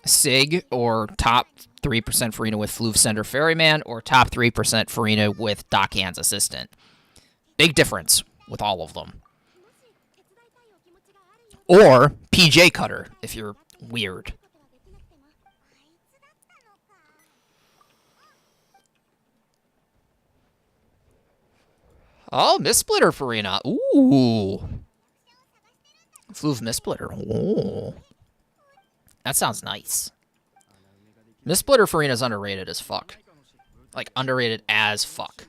Sig, or top 3% Furina with Floofsender Ferryman, or top 3% Furina with Dockhand's Assistant. Big difference with all of them. Or PJ Cutter, if you're weird. Oh, Mistsplitter Farina. Ooh. Floof Mistsplitter. Ooh. That sounds nice. Mistsplitter Farina's underrated as fuck. Like, underrated as fuck.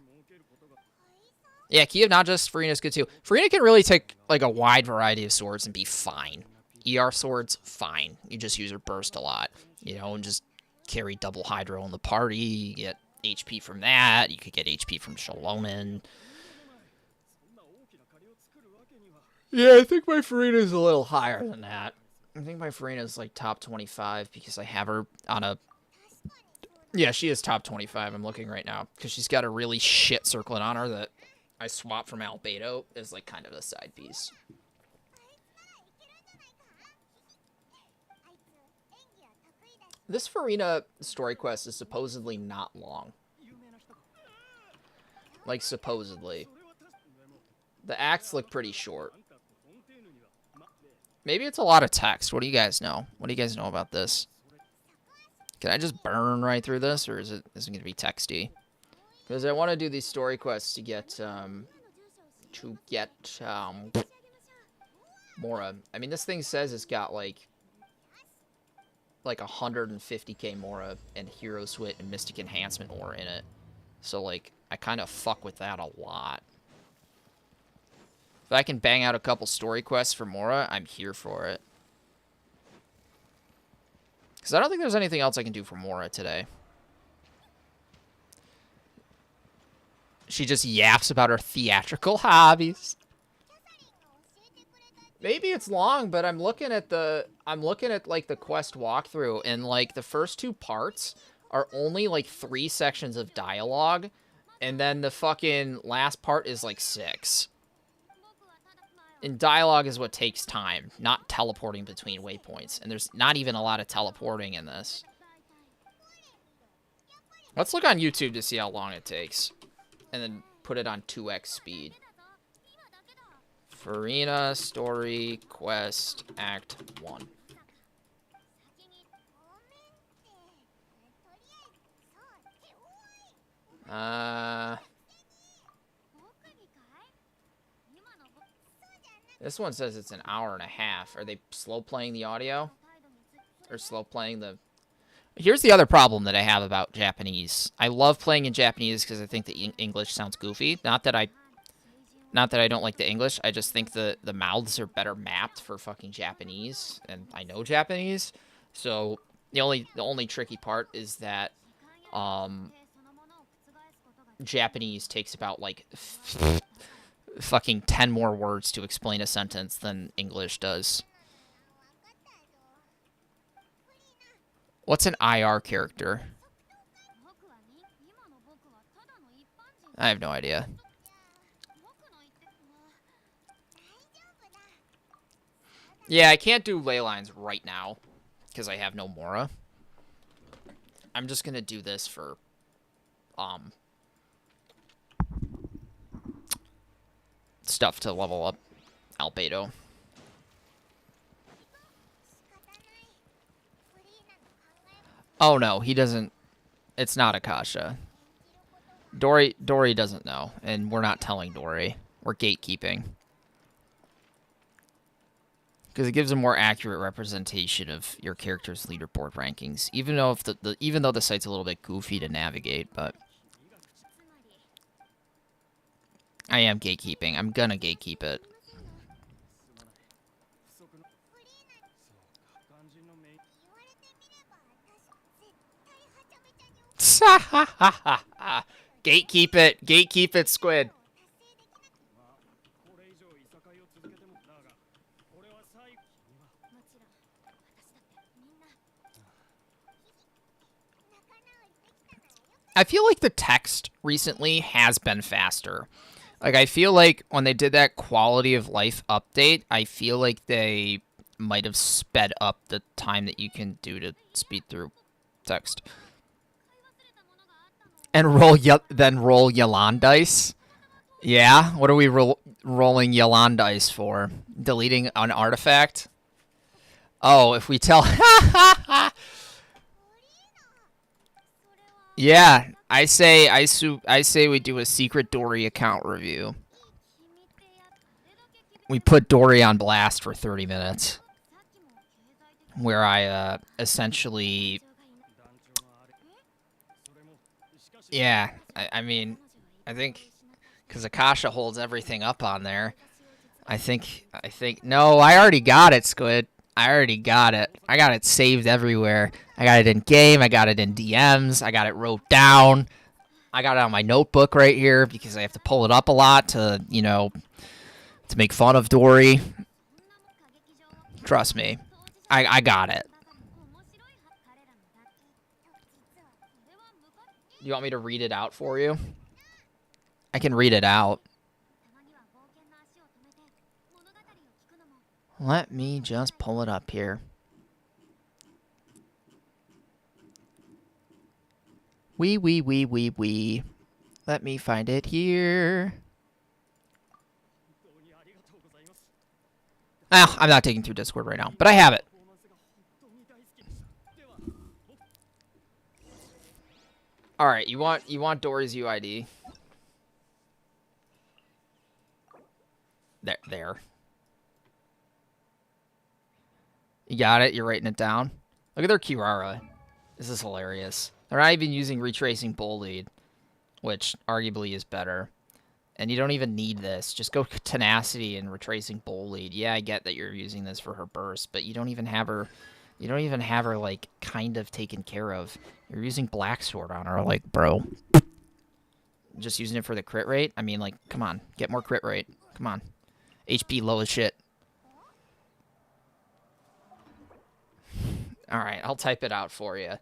Yeah, Key of Naja's Farina's good too. Farina can really take, like, a wide variety of swords and be fine. ER swords, fine. You just use her burst a lot. You know, and just carry double Hydro in the party. You get HP from that. You could get HP from xilonen. Yeah, I think my Farina's a little higher than that. I think my Farina's, like, top 25 because I have her on a... Yeah, she is top 25. I'm looking right now. Because she's got a really shit circlet on her that I swapped from Albedo as, like, kind of a side piece. This Farina story quest is supposedly not long. Like, supposedly. The acts look pretty short. Maybe it's a lot of text. What do you guys know? What do you guys know about this? Can I just burn right through this, or is it going to be texty? Because I want to do these story quests to get Mora. I mean, this thing says it's got like 150k Mora and Hero Swit and Mystic Enhancement ore in it. So like, I kind of fuck with that a lot. If I can bang out a couple story quests for Mora, I'm here for it. Because I don't think there's anything else I can do for Mora today. She just yaps about her theatrical hobbies. Maybe it's long, but I'm looking at like the quest walkthrough, and like the first 2 parts are only like 3 sections of dialogue, and then the fucking last part is like 6. And dialogue is what takes time, not teleporting between waypoints. And there's not even a lot of teleporting in this. Let's look on YouTube to see how long it takes. And then put it on 2x speed. Farina Story Quest Act 1. This one says it's an hour and a half. Are they slow playing the audio? Or slow playing the... Here's the other problem that I have about Japanese. I love playing in Japanese because I think the English sounds goofy. Not that I don't like the English. I just think the mouths are better mapped for fucking Japanese. And I know Japanese. So the only tricky part is that Japanese takes about like... fucking 10 more words to explain a sentence than English does. What's an IR character? I have no idea. Yeah, I can't do ley lines right now because I have no Mora. I'm just gonna do this for stuff to level up Albedo. Oh no, he doesn't. It's not Akasha. Dory doesn't know, and we're not telling Dory. We're gatekeeping. Because it gives a more accurate representation of your character's leaderboard rankings, even though the site's a little bit goofy to navigate, but I am gatekeeping. I'm gonna gatekeep it. Gatekeep it. Gatekeep it, Squid. I feel like the text recently has been faster. Like, I feel like when they did that quality of life update, I feel like they might have sped up the time that you can do to speed through text. And roll Yalan dice. Yeah, what are we rolling Yalan dice for? Deleting an artifact? Oh, if we tell... Yeah, I say we do a secret Dory account review. we put Dory on blast for 30 minutes. Where I, essentially... Yeah, I mean, I think... Because Akasha holds everything up on there. I think... No, I already got it, Squid. I already got it. I got it saved everywhere. I got it in game. I got it in DMs. I got it wrote down. I got it on my notebook right here because I have to pull it up a lot to, you know, to make fun of Dory. Trust me. I got it. You want me to read it out for you? I can read it out. Let me just pull it up here. Wee. Let me find it here. Ah, I'm not taking through Discord right now, but I have it. All right, you want Dory's UID? There. You got it? You're writing it down? Look at their Kirara. This is hilarious. They're not even using retracing bull lead, which arguably is better. And you don't even need this. Just go tenacity and retracing bull lead. Yeah, I get that you're using this for her burst, but you don't even have her. You don't even have her like kind of taken care of. You're using Black Sword on her, like, bro. Just using it for the crit rate. I mean, like, come on, get more crit rate. Come on, HP low as shit. All right, I'll type it out for you.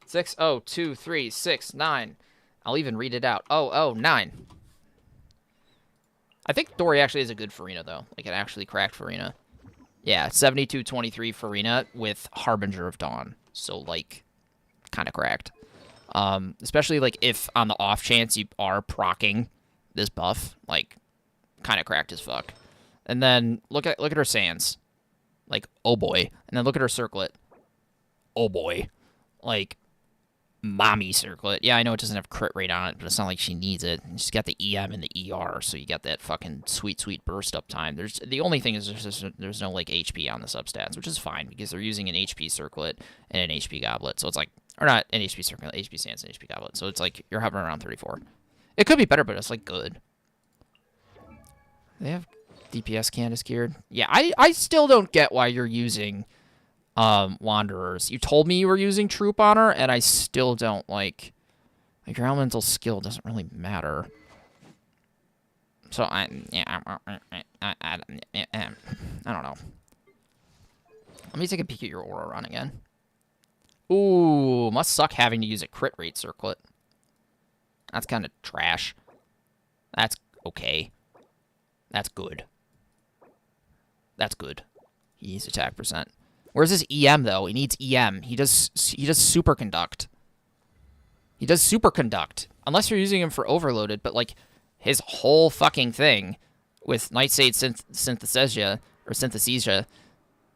602369. I'll even read it out. 009. I think Dory actually is a good Farina, though. Like, an actually cracked Farina. Yeah, 7223 Farina with Harbinger of Dawn. So, like, kind of cracked. Especially, like, if on the off chance you are proccing this buff. Like, kind of cracked as fuck. And then, look at her Sands. Like, oh boy. And then look at her Circlet. Oh boy. Like, mommy Circlet. Yeah, I know it doesn't have crit rate on it, but it's not like she needs it. She's got the EM and the ER, so you got that fucking sweet burst up time. The only thing is there's no, like, HP on the substats, which is fine, because they're using an HP Circlet and an HP Goblet, so it's like, or not an HP Circlet, HP Sands and HP Goblet, so it's like, you're hovering around 34. It could be better, but it's, like, good. They have DPS Candace geared? Yeah, I still don't get why you're using... Wanderers. You told me you were using Troop on her, and I still don't, like your elemental skill doesn't really matter. So, I don't know. Let me take a peek at your aura run again. Ooh, must suck having to use a crit rate circlet. That's kind of trash. That's okay. That's good. That's good. He needs attack percent. Where's his EM, though? He needs EM. He does superconduct. He does superconduct. Unless you're using him for overloaded, but, like, his whole fucking thing with Nightshade Synthesia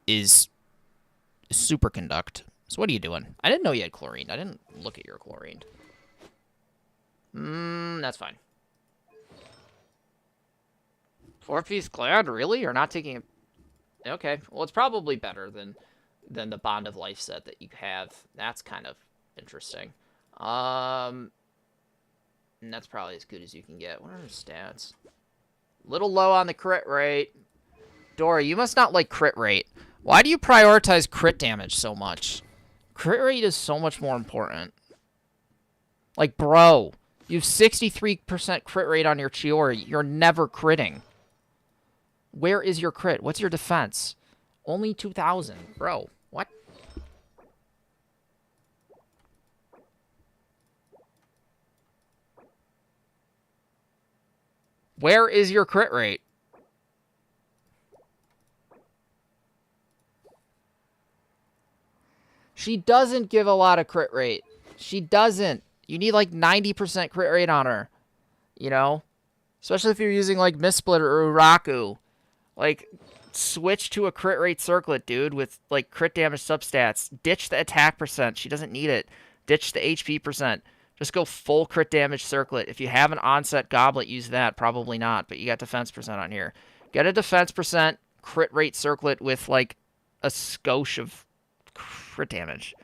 is superconduct. So what are you doing? I didn't know you had chlorine. I didn't look at your chlorine. That's fine. 4-piece Glad? Really? You're not taking it? Okay. Well, it's probably better than the Bond of Life set that you have. That's kind of interesting. And that's probably as good as you can get. What are her stats? Little low on the crit rate. Dory, you must not like crit rate. Why do you prioritize crit damage so much? Crit rate is so much more important. Like, bro, you have 63% crit rate on your Chiori. You're never critting. Where is your crit? What's your defense? Only 2,000. Bro, what? Where is your crit rate? She doesn't give a lot of crit rate. She doesn't. You need like 90% crit rate on her. You know? Especially if you're using like Missplit or Uraku. Like, switch to a crit rate circlet, dude, with, like, crit damage substats. Ditch the attack percent. She doesn't need it. Ditch the HP percent. Just go full crit damage circlet. If you have an onset goblet, use that. Probably not, but you got defense percent on here. Get a defense percent, crit rate circlet with, like, a skosh of crit damage.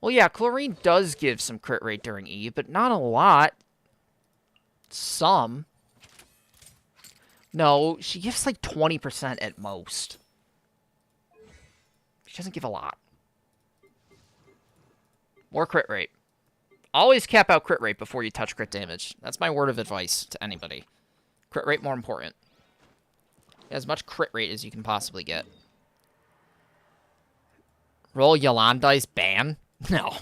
Well, yeah, Chlorine does give some crit rate during E, but not a lot. Some. No, she gives, like, 20% at most. She doesn't give a lot. More crit rate. Always cap out crit rate before you touch crit damage. That's my word of advice to anybody. Crit rate more important. As much crit rate as you can possibly get. Roll Yolandi's ban? No.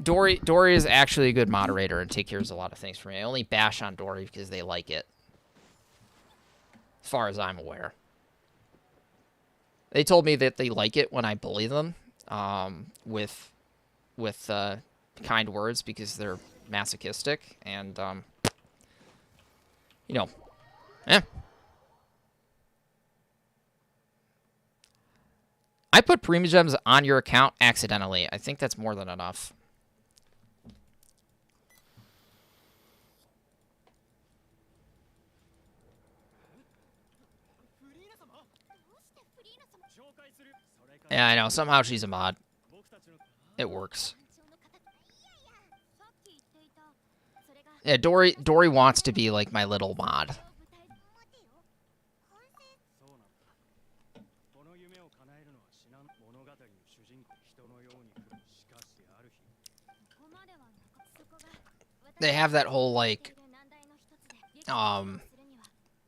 Dory is actually a good moderator and takes care of a lot of things for me. I only bash on Dory because they like it. As far as I'm aware. They told me that they like it when I bully them with kind words because they're masochistic and you know, I put premium gems on your account accidentally. I think that's more than enough. Yeah, I know. Somehow she's a mod. It works. Yeah, Dory wants to be like my little mod. They have that whole like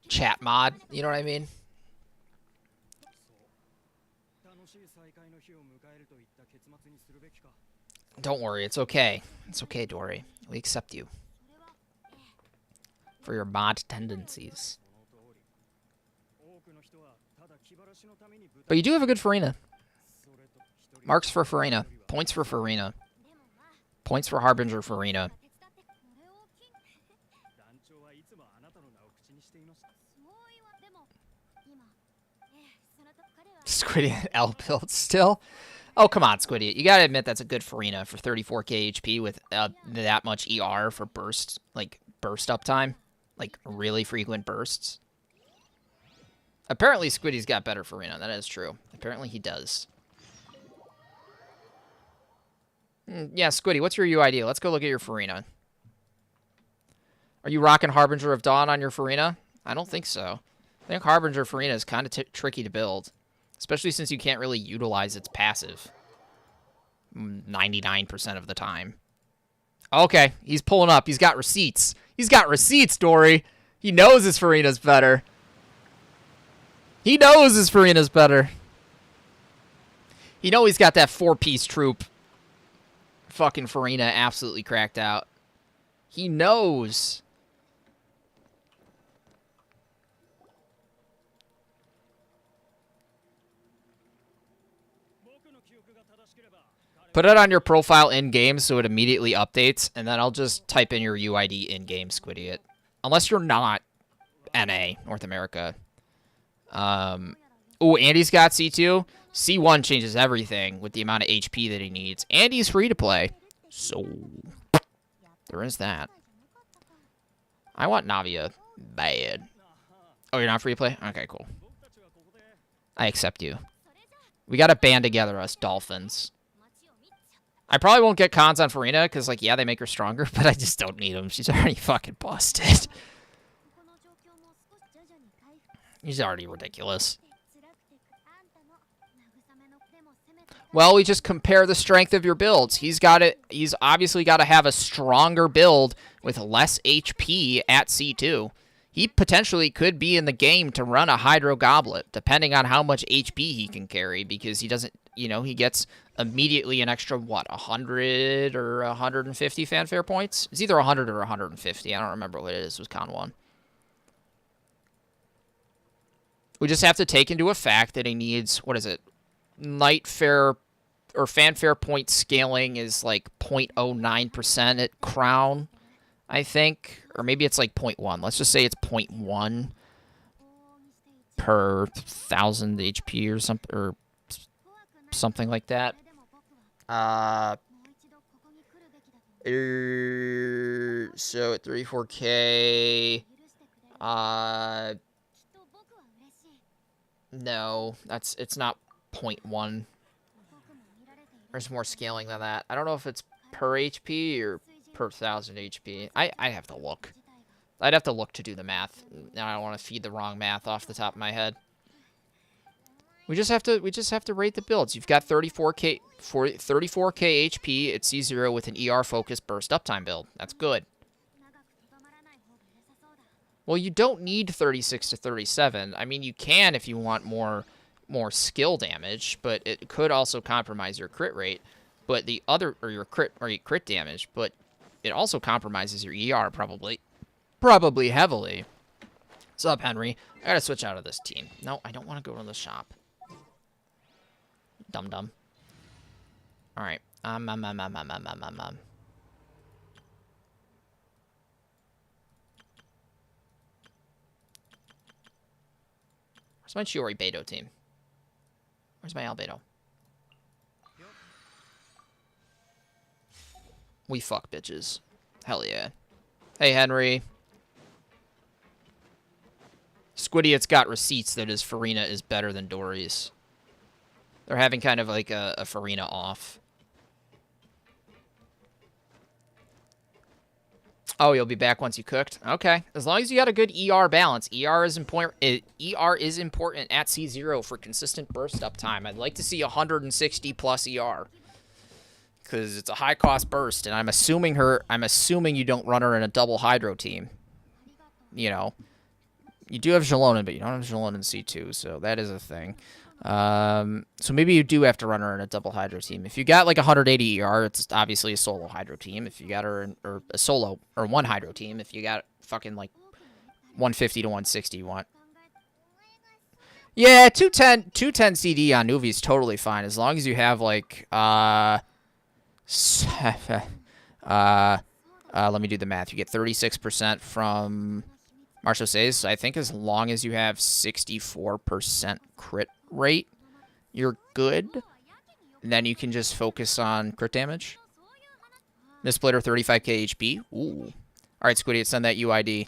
chat mod, you know what I mean? Don't worry, it's okay. It's okay, Dory. We accept you. For your mod tendencies. But you do have a good Farina. Marks for Farina. Points for Farina. Points for Harbinger Farina. Squiddy L build still? Oh, come on, Squiddy. You gotta admit that's a good Farina for 34k HP with that much ER for burst, like, burst uptime. Like, really frequent bursts. Apparently, Squiddy's got better Farina. That is true. Apparently, he does. Yeah, Squiddy, what's your UID? Let's go look at your Farina. Are you rocking Harbinger of Dawn on your Farina? I don't think so. I think Harbinger Farina is kind of tricky to build. Especially since you can't really utilize its passive 99% of the time. Okay, he's pulling up. He's got receipts. He's got receipts, Dory. He knows his Farina's better. He knows his Farina's better. You know he's got that 4-piece troop. Fucking Farina absolutely cracked out. He knows. Put it on your profile in-game so it immediately updates, and then I'll just type in your UID in-game, Squiddy it. Unless you're not NA, North America. Oh, Andy's got C2. C1 changes everything with the amount of HP that he needs. Andy's free to play. So, there is that. I want Navia bad. Oh, you're not free to play? Okay, cool. I accept you. We gotta band together, us dolphins. I probably won't get cons on Farina, because, like, yeah, they make her stronger, but I just don't need them. She's already fucking busted. She's already ridiculous. Well, we just compare the strength of your builds. He's obviously got to have a stronger build with less HP at C2. He potentially could be in the game to run a Hydro Goblet, depending on how much HP he can carry, because he doesn't, you know, he gets immediately an extra, what, 100 or 150 fanfare points? It's either 100 or 150. I don't remember what it is with Con 1. We just have to take into effect that he needs, what is it? Nightfare or fanfare point scaling is like 0.09% at Crown, I think. Or maybe it's like 0.1. Let's just say it's 0.1 per 1,000 HP or something like that. So at 34k, No, it's not 0.1. There's more scaling than that. I don't know if it's per HP or per 1,000 HP. I have to look. I'd have to look to do the math. Now I don't want to feed the wrong math off the top of my head. We just have to rate the builds. You've got 34k HP at C0 with an ER focused burst uptime build. That's good. Well, you don't need 36 to 37. I mean, you can if you want more skill damage, but it could also compromise your crit rate. But the other, or your crit damage, but it also compromises your ER probably heavily. What's up, Henry? I gotta switch out of this team. No, I don't want to go to the shop. Dum-dum. Alright. Where's my Chiori Beto team? Where's my Albedo? We fuck bitches. Hell yeah. Hey, Henry. Squiddiot's got receipts that his Farina is better than Dory's. They're having kind of like a Farina off. Oh, you'll be back once you cooked? Okay. As long as you got a good ER balance. ER is important at C0 for consistent burst uptime. I'd like to see 160 plus ER. Because it's a high cost burst, and I'm assuming you don't run her in a double hydro team. You know. You do have xilonen, but you don't have xilonen in C2, so that is a thing. So maybe you do have to run her in a double hydro team. If you got like 180 ER, it's obviously a solo hydro team. If you got her in, or a solo or one hydro team, if you got fucking like 150 to 160 you want. Yeah, 210 CD on Nuvi is totally fine as long as you have like let me do the math. You get 36% from Martial says, I think as long as you have 64% crit rate, you're good. And then you can just focus on crit damage. Missplitter 35k HP. Ooh. Alright, Squiddy, send that UID.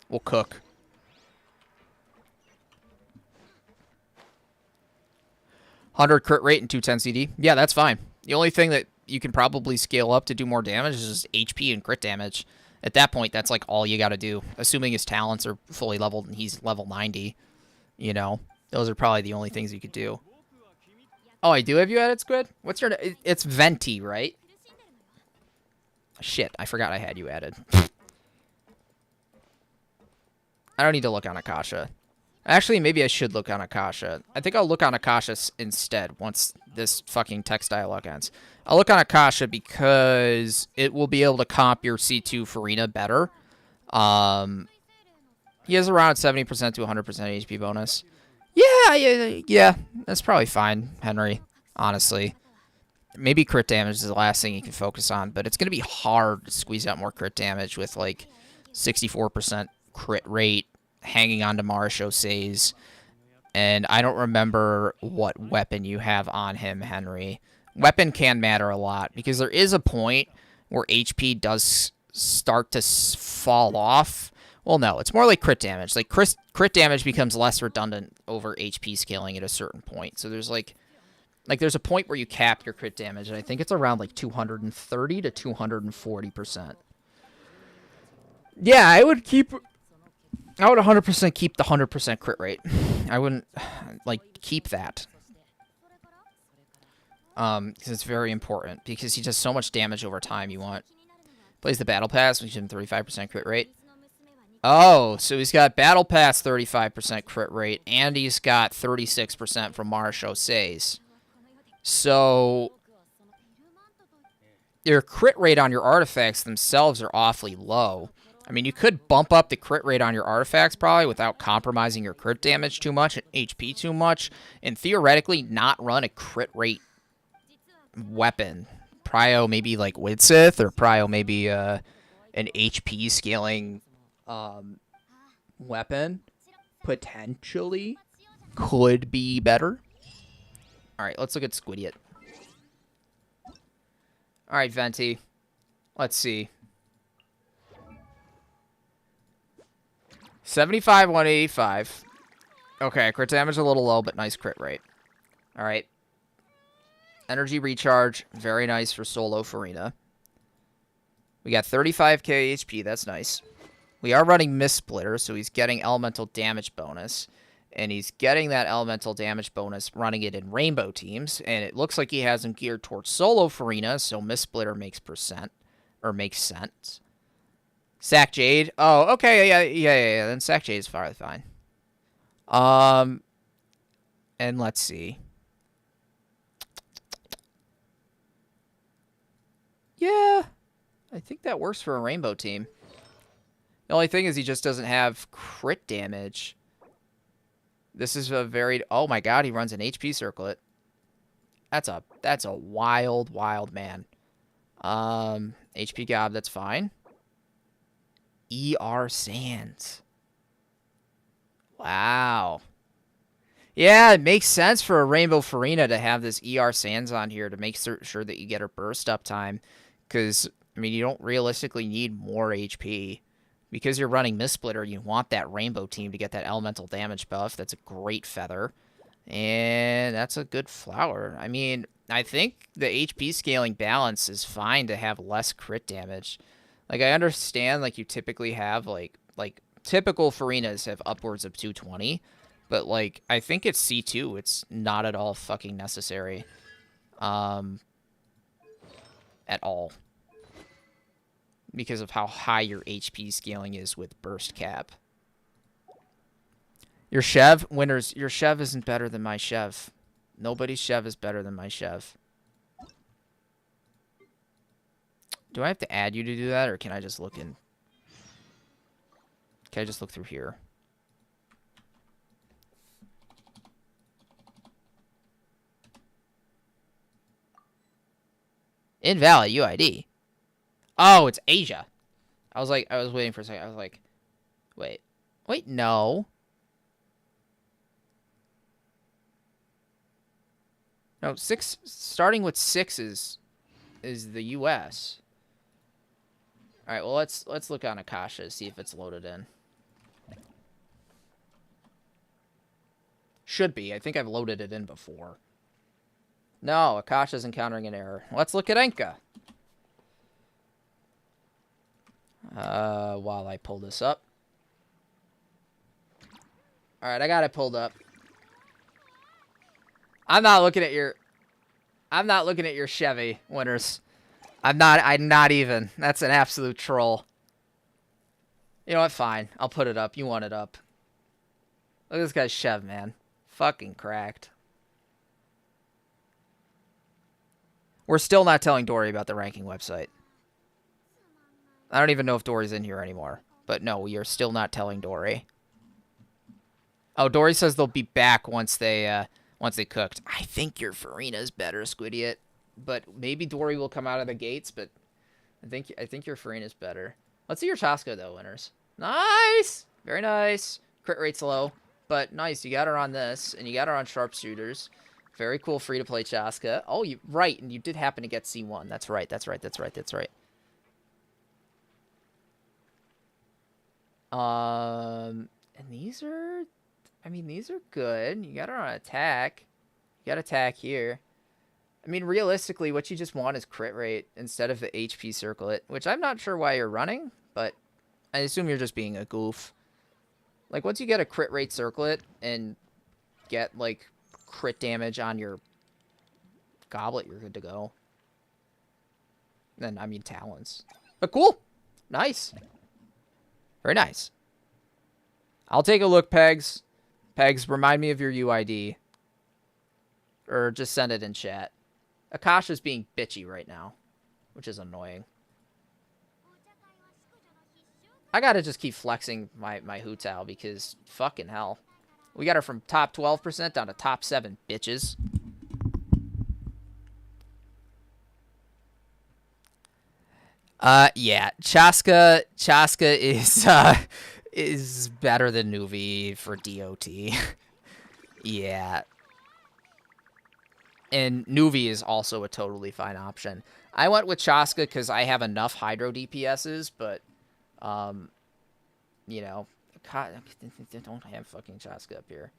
We'll cook. $100 crit rate and 210 CD. Yeah, that's fine. The only thing that you can probably scale up to do more damage is just HP and crit damage. At that point, that's like all you got to do. Assuming his talents are fully leveled and he's level 90. You know, those are probably the only things you could do. Oh, I do have you added, Squid? What's your... It's Venti, right? Shit, I forgot I had you added. I don't need to look on Akasha. Actually, maybe I should look on Akasha. I think I'll look on Akasha instead once this fucking text dialogue ends. I'll look on Akasha because it will be able to comp your C2 Farina better. He has around 70% to 100% HP bonus. Yeah, that's probably fine, Henry, honestly. Maybe crit damage is the last thing you can focus on, but it's going to be hard to squeeze out more crit damage with, like, 64% crit rate, hanging on to Marisho says. And I don't remember what weapon you have on him, Henry. Weapon can matter a lot, because there is a point where HP does start to fall off. Well, no, it's more like crit damage. Like, crit damage becomes less redundant over HP scaling at a certain point. So there's, like there's a point where you cap your crit damage, and I think it's around, like, 230 to 240%. Yeah, I would 100% keep the 100% crit rate. I wouldn't, like, keep that. Because it's very important. Because he does so much damage over time, you want... Plays the Battle Pass, which gives him 35% crit rate. Oh, so he's got Battle Pass 35% crit rate, and he's got 36% from Marisho says. So... your crit rate on your artifacts themselves are awfully low. I mean, you could bump up the crit rate on your artifacts probably without compromising your crit damage too much and HP too much, and theoretically not run a crit rate weapon. Prio maybe like Widsith, or Prio maybe an HP scaling weapon. Potentially could be better. Alright, let's look at Squiddiot. Alright, Venti. Let's see. 75, 185. Okay, crit damage a little low, but nice crit rate. All right. Energy recharge, very nice for solo Farina. We got 35k HP, that's nice. We are running Mist Splitter, so he's getting elemental damage bonus. And he's getting that elemental damage bonus running it in rainbow teams. And it looks like he has him geared towards solo Farina, so Mist Splitter makes makes sense. Sack Jade. Oh, okay, yeah. Then Sack Jade is fine. And let's see. Yeah, I think that works for a rainbow team. The only thing is he just doesn't have crit damage. This is a very... Oh my god, he runs an HP circlet. That's a wild man. HP Gob, that's fine. ER Sands. Wow. Yeah, it makes sense for a Rainbow Farina to have this ER Sands on here to make sure that you get her burst up time. Because, I mean, you don't realistically need more HP. Because you're running Mist Splitter, you want that Rainbow team to get that elemental damage buff. That's a great feather. And that's a good flower. I mean, I think the HP scaling balance is fine to have less crit damage. Like, I understand, like, you typically have, like typical Farinas have upwards of 220. But, like, I think it's C2. It's not at all fucking necessary. At all. Because of how high your HP scaling is with burst cap. Your Chev, winners, your Chev isn't better than my Chev. Nobody's Chev is better than my Chev. Do I have to add you to do that, or can I just look in? Can I just look through here? Invalid UID. Oh, it's Asia. I was waiting for a second. I was like, wait, no. No, 6, starting with 6 is the US. All right, well, let's look on Akasha, see if it's loaded in. Should be. I think I've loaded it in before. No, Akasha's encountering an error. Let's look at Enka. While I pull this up. Alright, I got it pulled up. I'm not looking at your Chevy, winners. I'm not even. That's an absolute troll. You know what? Fine. I'll put it up. You want it up. Look at this guy's Chev, man. Fucking cracked. We're still not telling Dory about the ranking website. I don't even know if Dory's in here anymore. But no, we are still not telling Dory. Oh, Dory says they'll be back once they cooked. I think your Farina's better, Squidiot. But maybe Dory will come out of the gates, but I think your Farina's better. Let's see your Chasca though, winners. Nice! Very nice. Crit rate's low, but nice. You got her on this, and you got her on sharpshooters. Very cool free-to-play Chasca. Oh, right, and you did happen to get C1. That's right. And these are good. You got her on attack. You got attack here. I mean, realistically, what you just want is crit rate instead of the HP circlet, which I'm not sure why you're running, but I assume you're just being a goof. Like, once you get a crit rate circlet and get, like, crit damage on your goblet, you're good to go. Then, I mean, talons. But cool. Nice. Very nice. I'll take a look, Pegs. Pegs, remind me of your UID. Or just send it in chat. Akasha's being bitchy right now, which is annoying. I gotta just keep flexing my Hu Tao because fucking hell. We got her from top 12% down to top 7, bitches. Yeah, Chasca is better than Nuvi for DOT. Yeah. And Nuvi is also a totally fine option. I went with Chasca because I have enough Hydro DPSs, but, you know, don't have fucking Chasca up here.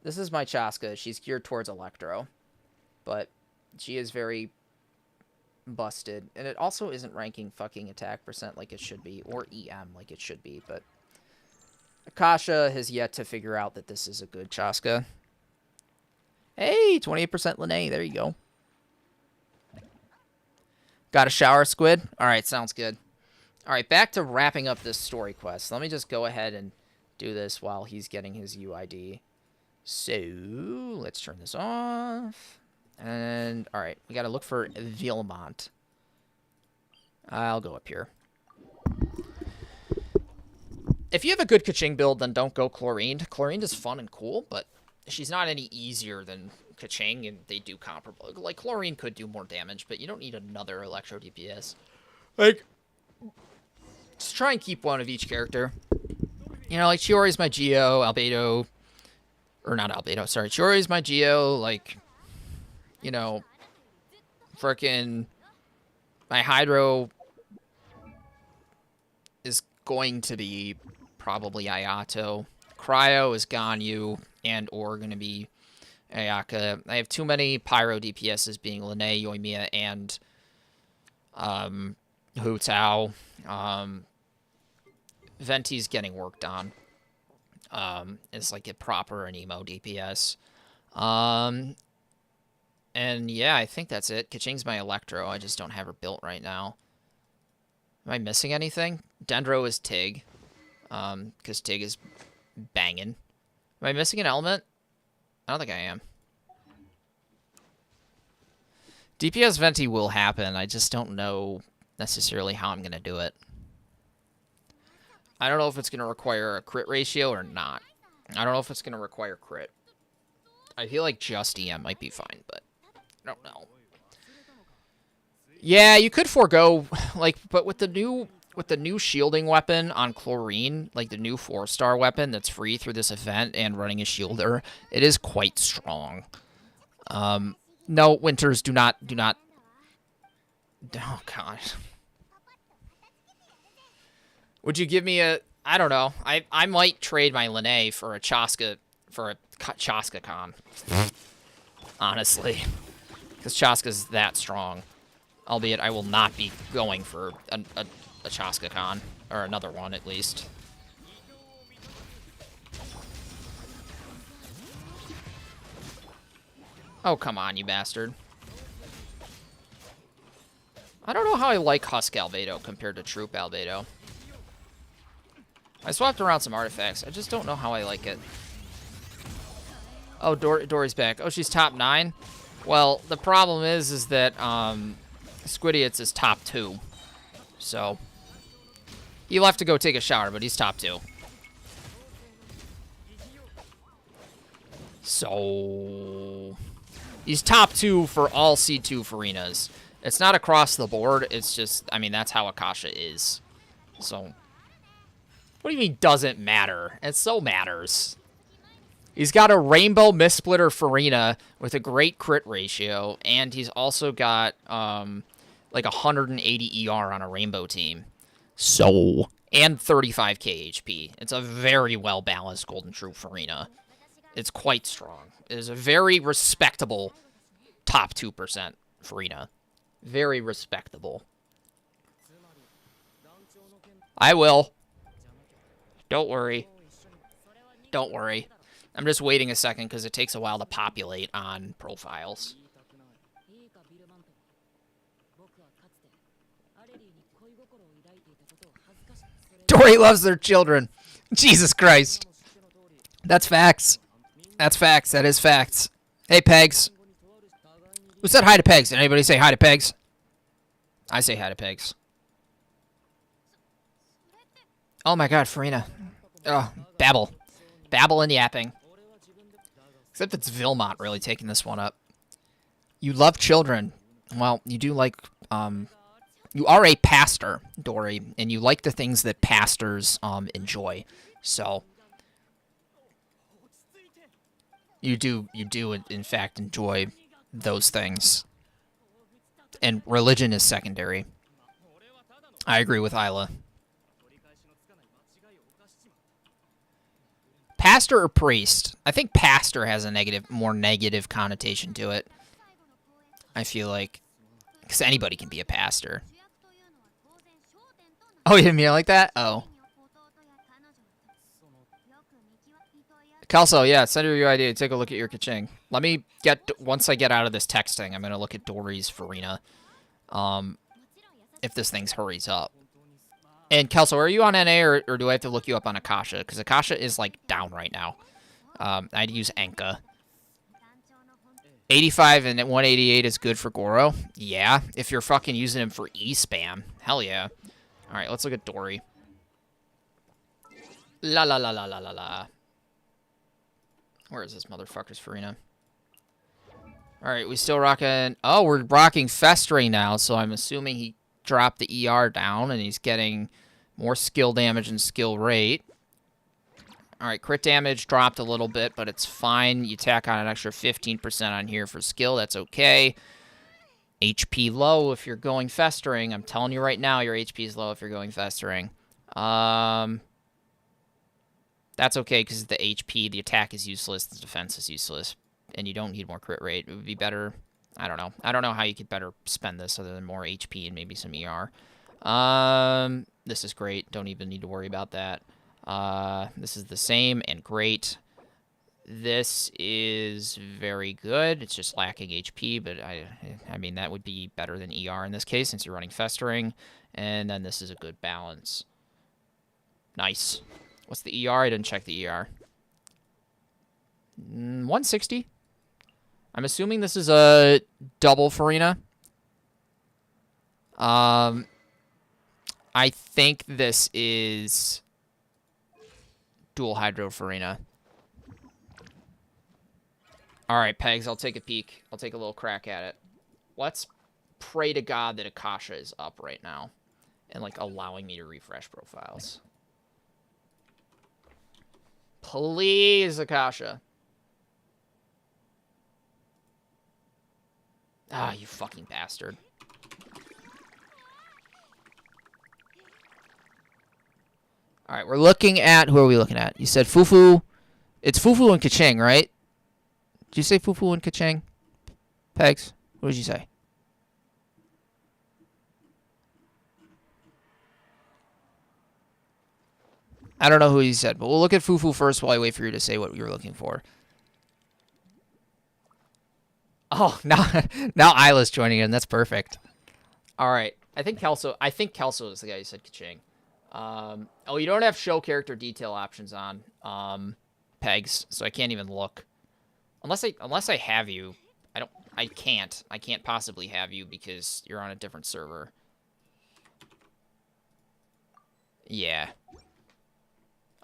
This is my Chasca. She's geared towards Electro. But she is very busted. And it also isn't ranking fucking attack percent like it should be. Or EM like it should be. But Akasha has yet to figure out that this is a good Chasca. Hey, 28% Lene. There you go. Got a shower, Squid? Alright, sounds good. Alright, back to wrapping up this story quest. Let me just go ahead and do this while he's getting his UID. So, let's turn this off. And, alright, we gotta look for Vilmont. I'll go up here. If you have a good Kaching build, then don't go Chlorine. Chlorine is fun and cool, but she's not any easier than Kaching, and they do comparable. Like, Chlorine could do more damage, but you don't need another Electro DPS. Like, just try and keep one of each character. You know, like, Chiori's my Geo, Albedo... Or not Albedo, sorry. Chiori's my Geo, like... You know... Frickin'... My Hydro... is going to be probably Ayato. Cryo is Ganyu, and or gonna be Ayaka. I have too many Pyro DPSs being Lene, Yoimiya, and Hu Tao. Venti's getting worked on. It's like a proper and emo DPS. And yeah, I think that's it. Kaching's my Electro. I just don't have her built right now. Am I missing anything? Dendro is Tig. Because Tig is banging. Am I missing an element? I don't think I am. DPS Venti will happen. I just don't know necessarily how I'm going to do it. I don't know if it's going to require a crit ratio or not. I don't know if it's going to require crit. I feel like just EM might be fine, but I don't know. Yeah, you could forego, like, but with the new shielding weapon on Chlorine, like the new 4-star weapon that's free through this event and running a shielder, it is quite strong. No, Winters, do not. Oh God. Would you give me a? I don't know. I might trade my Lene for a Chasca Chasca Con. Honestly, because Chasca's that strong. Albeit, I will not be going for a Chasca Con. Or another one, at least. Oh, come on, you bastard. I don't know how I like Husk Albedo compared to Troop Albedo. I swapped around some artifacts. I just don't know how I like it. Oh, Dory's back. Oh, she's top 9? Well, the problem is that, Squidiots is top 2. So, he'll have to go take a shower, but he's top 2. So, he's top 2 for all C2 Farinas. It's not across the board. It's just, I mean, that's how Akasha is. So, what do you mean doesn't matter? It so matters. He's got a Rainbow Mistsplitter Farina with a great crit ratio, and he's also got, like 180 ER on a Rainbow team. So, and 35k HP. It's a very well-balanced Golden Troop Farina. It's quite strong. It is a very respectable top 2% Farina. Very respectable. I will. Don't worry. Don't worry. I'm just waiting a second because it takes a while to populate on profiles. Dory loves their children. Jesus Christ. That's facts. That's facts. That is facts. Hey, Pegs. Who said hi to Pegs? Did anybody say hi to Pegs? I say hi to Pegs. Oh my God, Farina. Oh, babble. Babble and yapping. Except it's Vilmont really taking this one up. You love children. Well, you do like, you are a pastor, Dory, and you like the things that pastors, enjoy. So, you do, in fact, enjoy those things. And religion is secondary. I agree with Isla. Pastor or priest? I think pastor has a more negative connotation to it. I feel like, because anybody can be a pastor. Oh, you didn't mean it like that? Oh. Kelso, yeah, send her your idea. Take a look at your kaching. Let me once I get out of this texting, I'm going to look at Dory's Farina. If this thing hurries up. And Kelso, are you on NA or do I have to look you up on Akasha? Because Akasha is, like, down right now. I'd use Enka. 85 and 188 is good for Goro. Yeah, if you're fucking using him for E-spam. Hell yeah. Alright, let's look at Dory. La la la la la la la. Where is this motherfucker's Farina? Alright, we still rocking... Oh, we're rocking Festering now, so I'm assuming he dropped the ER down and he's getting more skill damage and skill rate. Alright, crit damage dropped a little bit, but it's fine. You tack on an extra 15% on here for skill. That's okay. HP low if you're going Festering. I'm telling you right now, your HP is low if you're going Festering. That's okay, because the HP, the attack is useless, the defense is useless, and you don't need more crit rate. It would be better... I don't know. I don't know how you could better spend this other than more HP and maybe some ER. This is great. Don't even need to worry about that. This is the same and great. This is very good. It's just lacking HP, but I mean, that would be better than ER in this case since you're running Festering. And then this is a good balance. Nice. What's the ER? I didn't check the ER. 160. I'm assuming this is a double Farina. I think this is dual Hydro Farina. Alright, Pegs, I'll take a peek. I'll take a little crack at it. Let's pray to God that Akasha is up right now. And, like, allowing me to refresh profiles. Please, Akasha. Ah, you fucking bastard. Alright, we're looking at... Who are we looking at? You said Fufu. It's Fufu and Kaching, right? Did you say Fufu and Kaching? Pegs? What did you say? I don't know who you said, but we'll look at Fufu first while I wait for you to say what you're looking for. Oh, now Isla's joining in. That's perfect. All right. I think Kelso is the guy who said Kaching. Oh, you don't have show character detail options on Pegs, so I can't even look. Unless I have you. I can't possibly have you because you're on a different server. Yeah.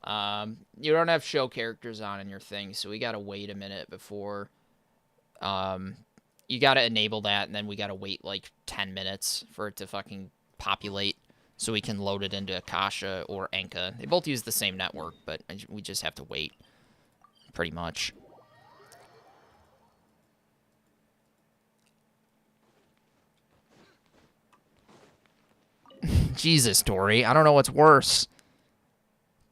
You don't have show characters on in your thing, so we gotta wait a minute before... you gotta enable that, and then we gotta wait, like, 10 minutes for it to fucking populate so we can load it into Akasha or Enka. They both use the same network, but we just have to wait, pretty much. Jesus, Dory. I don't know what's worse.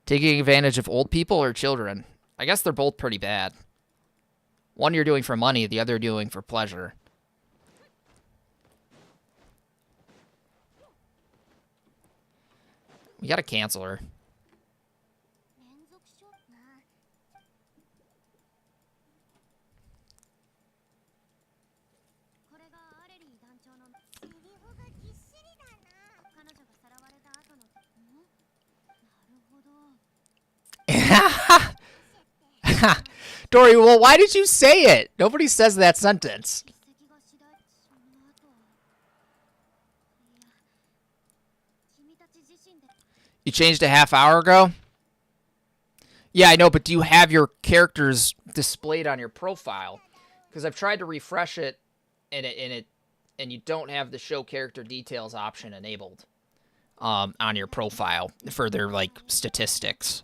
Taking advantage of old people or children? I guess they're both pretty bad. One you're doing for money, the other doing for pleasure. We gotta cancel her. Dory, well, why did you say it? Nobody says that sentence. You changed a half hour ago? Yeah, I know, but do you have your characters displayed on your profile? Because I've tried to refresh it, and you don't have the show character details option enabled on your profile for their, like, statistics.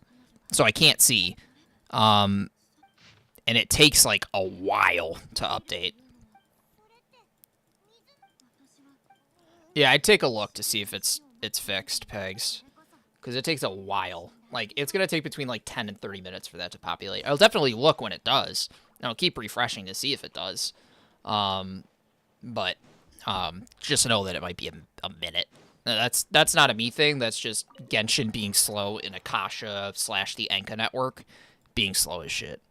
So I can't see. And it takes, like, a while to update. Yeah, I'd take a look to see if it's fixed, Pegs. Because it takes a while. Like, it's going to take between, like, 10 and 30 minutes for that to populate. I'll definitely look when it does. And I'll keep refreshing to see if it does. But just know that it might be a minute. That's not a me thing. That's just Genshin being slow in Akasha / the Enka network being slow as shit.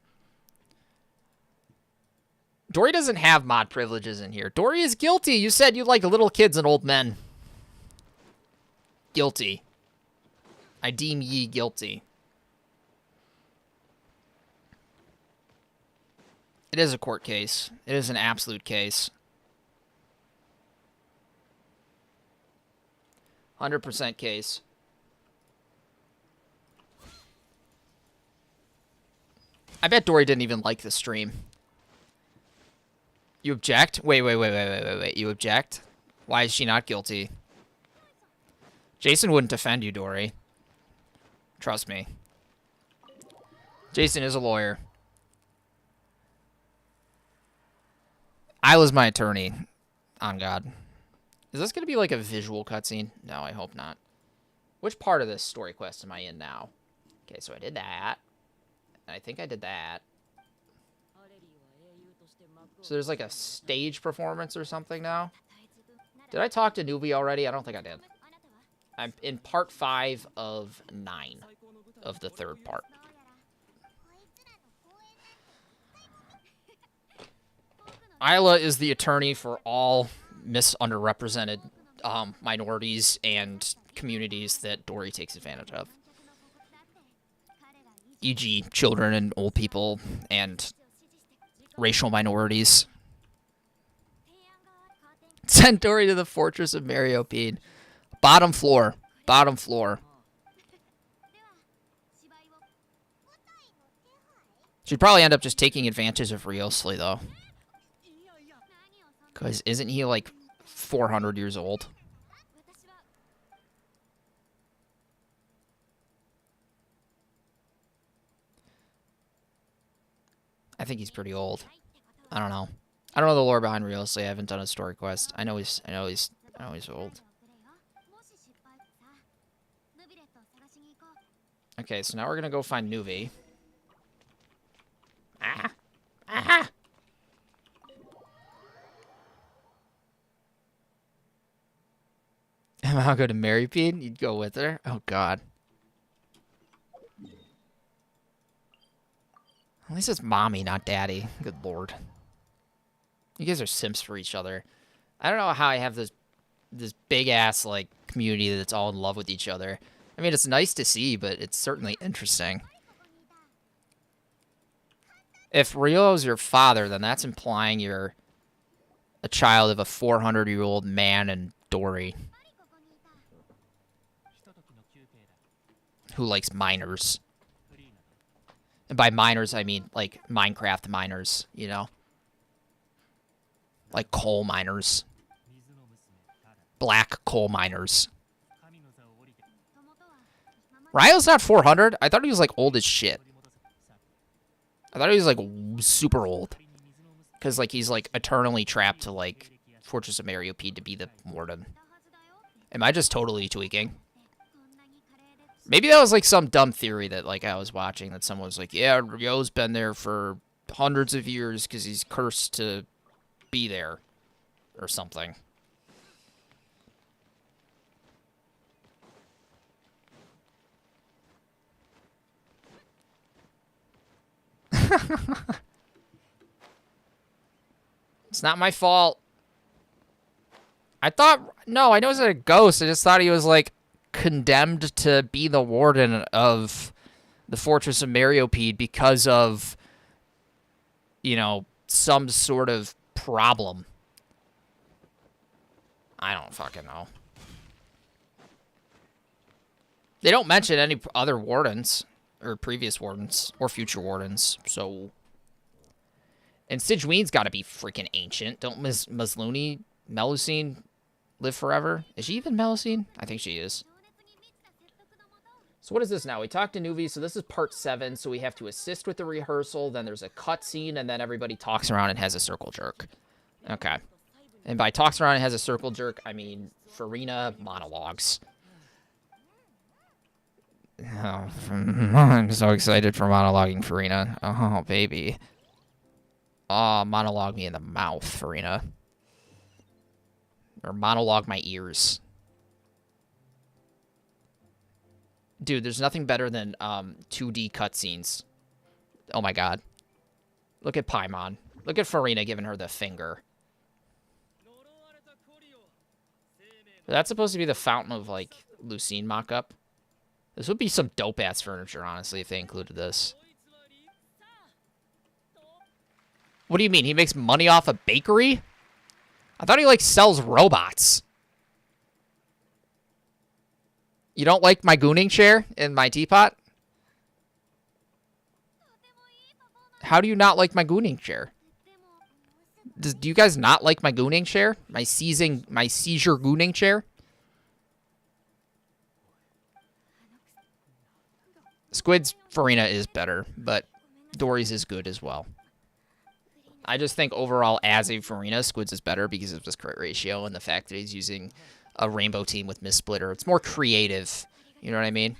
Dory doesn't have mod privileges in here. Dory is guilty. You said you like little kids and old men. Guilty. I deem ye guilty. It is a court case. It is an absolute case. 100% case. I bet Dory didn't even like the stream. You object? Wait. You object? Why is she not guilty? Jason wouldn't defend you, Dory. Trust me. Jason is a lawyer. Isla's my attorney. On God. Is this going to be like a visual cutscene? No, I hope not. Which part of this story quest am I in now? Okay, so I did that. And I think I did that. So there's like a stage performance or something now? Did I talk to Nubi already? I don't think I did. I'm in part 5 of 9 of the 3rd part. Isla is the attorney for all misunderrepresented minorities and communities that Dory takes advantage of. E.g., children and old people and racial minorities. Send Dory to the Fortress of Mariopine. Bottom floor. Bottom floor. She'd probably end up just taking advantage of Riosli, though. Because isn't he, like, 400 years old? I think he's pretty old. I don't know. I don't know the lore behind Riosli. I haven't done a story quest. I know he's old. Okay, so now we're gonna go find Nuvi. Ah! Ah! I'll go to Mariopine? You'd go with her? Oh, God. At least it's mommy, not daddy. Good lord. You guys are simps for each other. I don't know how I have this big-ass, like, community that's all in love with each other. I mean, it's nice to see, but it's certainly interesting. If Rio's your father, then that's implying you're a child of a 400-year-old man and Dory. Who likes miners. And by miners, I mean, like, Minecraft miners, you know? Like coal miners. Black coal miners. Ryo's not 400. I thought he was, like, old as shit. I thought he was, like, super old. Because, like, he's, like, eternally trapped to, like, Fortress of Mariopine to be the warden. Am I just totally tweaking? Maybe that was, like, some dumb theory that, like, I was watching that someone was like, yeah, Ryo's been there for hundreds of years because he's cursed to be there. Or something. It's not my fault. I thought... No, I know he's a ghost. I just thought he was, like, condemned to be the warden of the Fortress of Mariopine because of, you know, some sort of problem. I don't fucking know. They don't mention any other wardens, or previous wardens, or future wardens, so... And Sigewinne's gotta be freaking ancient. Don't Melusine live forever? Is she even Melusine? I think she is. So what is this now? We talked to Nuvi, so this is part 7, so we have to assist with the rehearsal, then there's a cutscene, and then everybody talks around and has a circle jerk. Okay. And by talks around and has a circle jerk, I mean Farina monologues. I'm so excited for monologuing Farina. Oh, baby. Oh, monologue me in the mouth, Farina. Or monologue my ears. Dude, there's nothing better than 2D cutscenes. Oh my god. Look at Paimon. Look at Farina giving her the finger. That's supposed to be the Fountain of, like, Lucine mock-up. This would be some dope-ass furniture, honestly, if they included this. What do you mean? He makes money off a bakery? I thought he, like, sells robots. You don't like my gooning chair and my teapot? How do you not like my gooning chair? Do you guys not like my gooning chair? My seizure gooning chair? Squid's Farina is better, but Dory's is good as well. I just think overall as a Farina, Squid's is better because of this crit ratio and the fact that he's using a rainbow team with Miss Splitter. It's more creative. You know what I mean?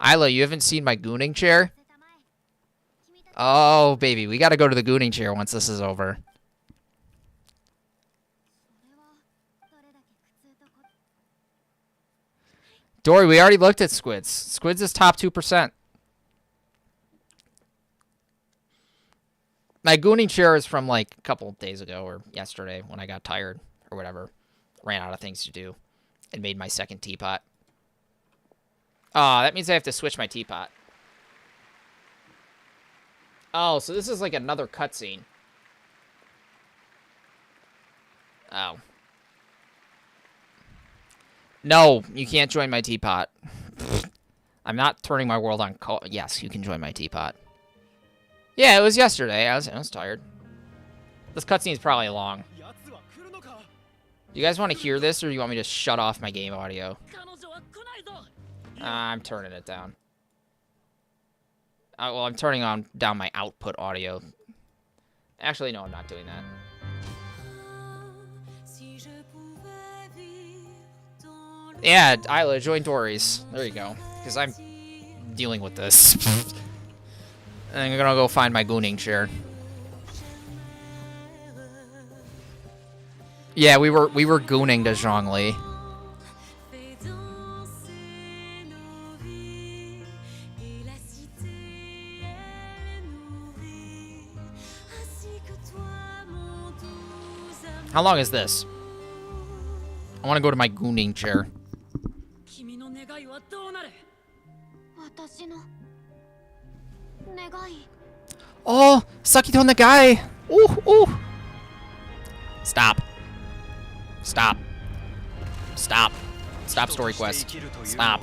Isla, you haven't seen my gooning chair? Oh, baby, we gotta go to the gooning chair once this is over. Dory, we already looked at Squid's. Squid's is top 2%. My gooning chair is from, like, a couple days ago or yesterday when I got tired or whatever. Ran out of things to do and made my second teapot. Oh, that means I have to switch my teapot. Oh, so this is like another cutscene. Oh. No, you can't join my teapot. I'm not turning my world on call. Yes, you can join my teapot. Yeah, it was yesterday. I was tired. This cutscene is probably long. You guys want to hear this, or do you want me to shut off my game audio? I'm turning it down. Well, I'm turning down my output audio. Actually, no, I'm not doing that. Yeah, Isla, join Dory's. There you go. Because I'm dealing with this. And I'm gonna go find my gooning chair. Yeah, we were gooning to zhongli. How long is this? I want to go to my gooning chair. Oh, Sakito Nagai! Ooh, ooh! Stop. Stop. Stop. Stop story quest. Stop.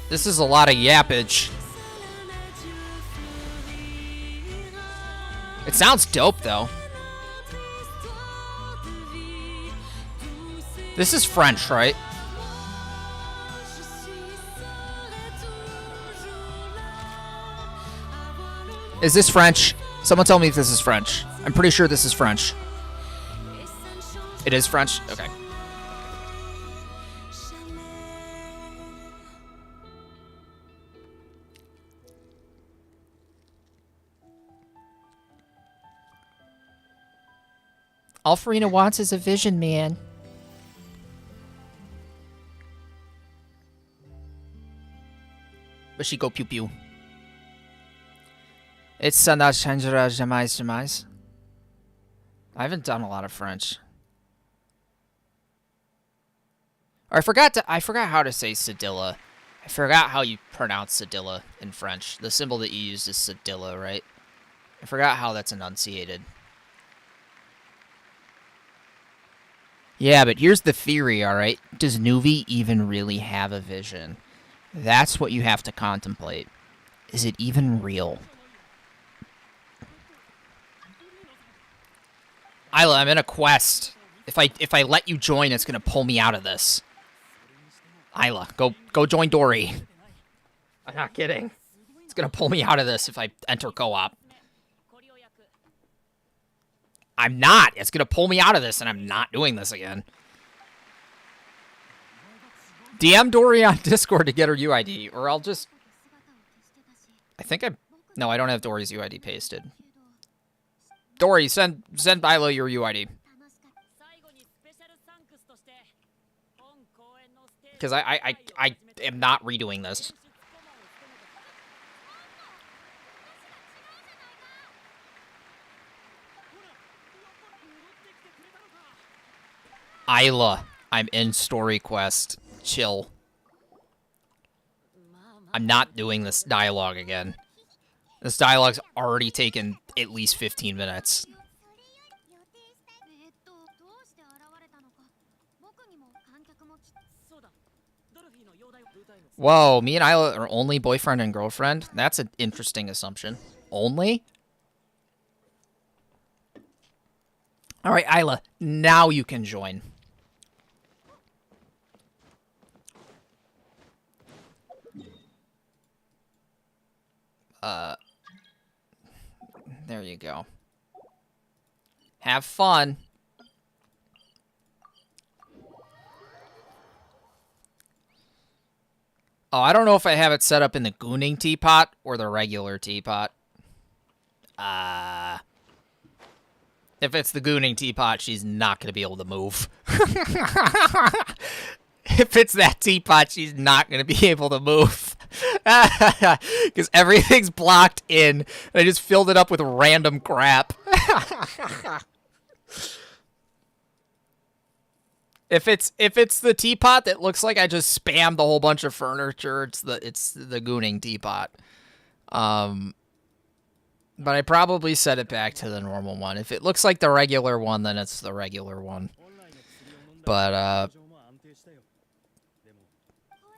This is a lot of yappage. It sounds dope, though. This is French, right? Is this French? Someone tell me if this is French. I'm pretty sure this is French. It is French? Okay. All Farina wants is a vision, man. But she go pew pew. It's Sana Chandra Jamais Jamais. I haven't done a lot of French. Or I forgot how to say Sedilla. I forgot how you pronounce Sedilla in French. The symbol that you used is Sedilla, right? I forgot how that's enunciated. Yeah, but here's the theory, alright? Does Nuvi even really have a vision? That's what you have to contemplate. Is it even real? Isla, I'm in a quest. If I let you join, it's gonna pull me out of this. Isla, go join Dory. I'm not kidding. It's gonna pull me out of this if I enter co-op. I'm not. It's gonna pull me out of this, and I'm not doing this again. DM Dory on Discord to get her UID, or I'll just... I think I'm... No, I don't have Dory's UID pasted. Dory, send Bilo your UID. Because I am not redoing this. Isla, I'm in story quest. Chill. I'm not doing this dialogue again. This dialogue's already taken at least 15 minutes. Whoa, me and Isla are only boyfriend and girlfriend? That's an interesting assumption. Only? Alright, Isla, now you can join. There you go. Have fun. Oh, I don't know if I have it set up in the gooning teapot or the regular teapot. If it's the gooning teapot, she's not going to be able to move. If it's that teapot, she's not going to be able to move. Because everything's blocked in, and I just filled it up with random crap. If it's the teapot that looks like I just spammed a whole bunch of furniture, it's the gooning teapot. But I probably set it back to the normal one. If it looks like the regular one, then it's the regular one. But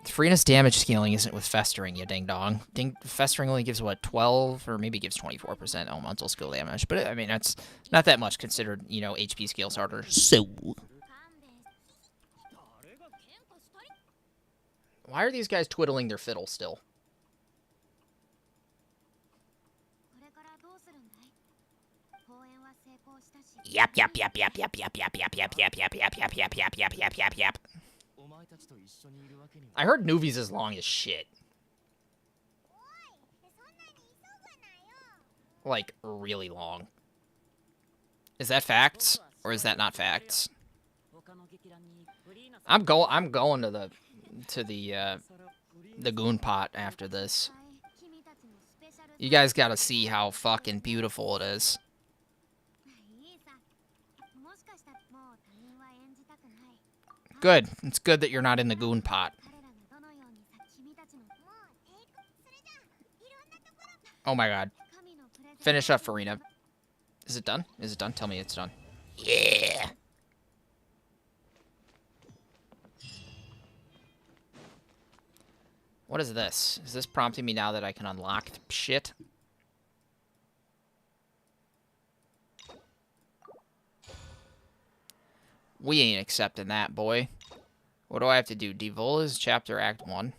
Farina's damage scaling isn't with Festering, you ding-dong. Festering only gives, what, 12? Or maybe gives 24% elemental skill damage. But, I mean, that's not that much considered, you know, HP scales harder. So... Why are these guys twiddling their fiddle still? Yap, yap, yap, yap, yap, yap, yap, yap, yap, yap, yap, yap, yap, yap, yap, yap, yap, yap, yap. I heard Nuvi's as long as shit. Like, really long. Is that facts? Or is that not facts? I'm going to the goon pot after this. You guys gotta see how fucking beautiful it is. Good. It's good that you're not in the goon pot. Oh my god. Finish up, Farina. Is it done? Is it done? Tell me it's done. Yeah! What is this? Is this prompting me now that I can unlock shit? We ain't accepting that, boy. What do I have to do? Devola's Chapter Act 1.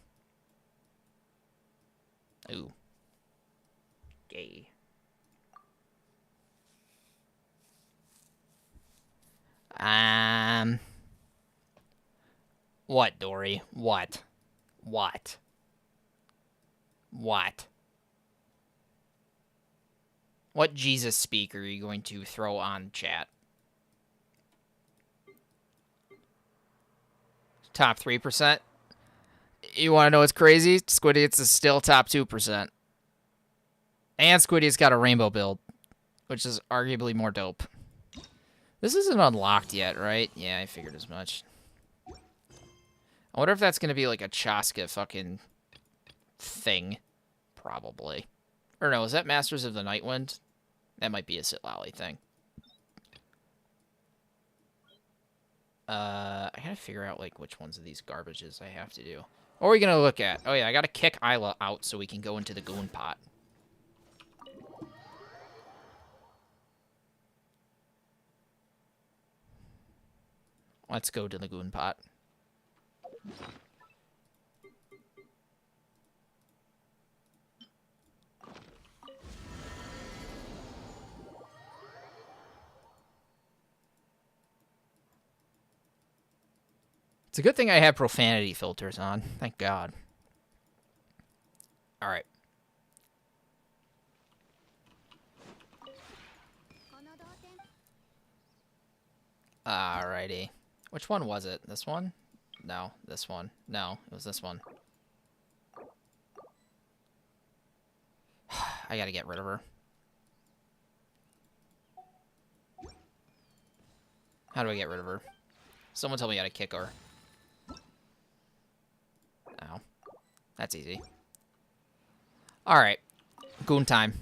Ooh. Gay. What, Dory? What? What? What? What Jesus speaker are you going to throw on chat? Top 3%? You want to know what's crazy? Squiddiet's is still top 2%. And Squiddiet's got a rainbow build, which is arguably more dope. This isn't unlocked yet, right? Yeah, I figured as much. I wonder if that's going to be like a Chasca fucking thing. Probably. Or no, is that Masters of the Nightwind? That might be a Sitlali thing. I gotta figure out, like, which ones of these garbages I have to do. What are we gonna look at? Oh, yeah, I gotta kick Isla out so we can go into the goon pot. Let's go to the goon pot. It's a good thing I have profanity filters on. Thank God. All right. Alrighty. Which one was it? This one? No, this one. No, it was this one. I gotta get rid of her. How do I get rid of her? Someone tell me how to kick her. Ow. That's easy. Alright. Goon time.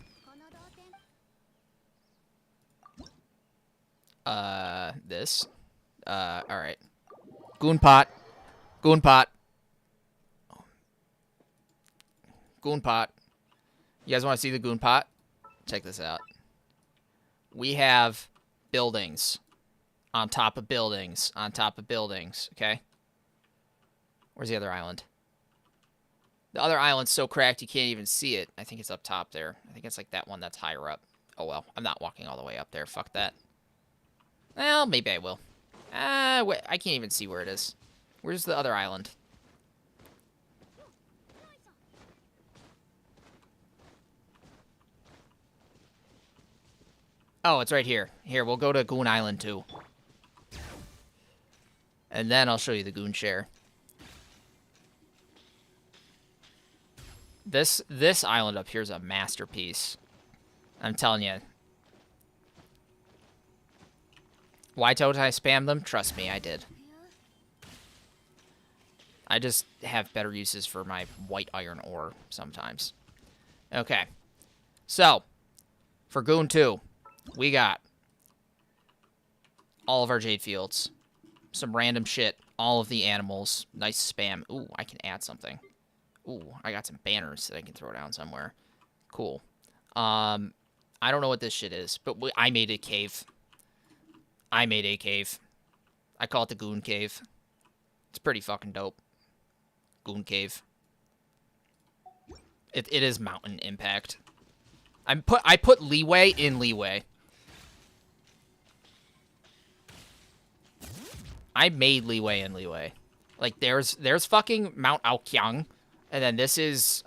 This. Alright. Goon pot. Goon pot. Goon pot. You guys want to see the goon pot? Check this out. We have buildings on top of buildings on top of buildings, okay? Where's the other island? The other island's so cracked you can't even see it. I think it's up top there. I think it's like that one that's higher up. Oh, well. I'm not walking all the way up there. Fuck that. Well, maybe I will. Wait, I can't even see where it is. Where's the other island? Oh, it's right here. Here, we'll go to Goon Island, too. And then I'll show you the Goon Share. This island up here is a masterpiece. I'm telling you. Why don't I spam them? Trust me, I did. I just have better uses for my white iron ore sometimes. Okay. So, for Goon 2, we got all of our jade fields. Some random shit. All of the animals. Nice spam. Ooh, I can add something. Ooh, I got some banners that I can throw down somewhere. Cool. I don't know what this shit is, but I made a cave. I made a cave. I call it the Goon Cave. It's pretty fucking dope. Goon Cave. It is mountain impact. I put leeway in leeway. I made leeway in leeway. Like there's fucking Mount Aokyang, and then this is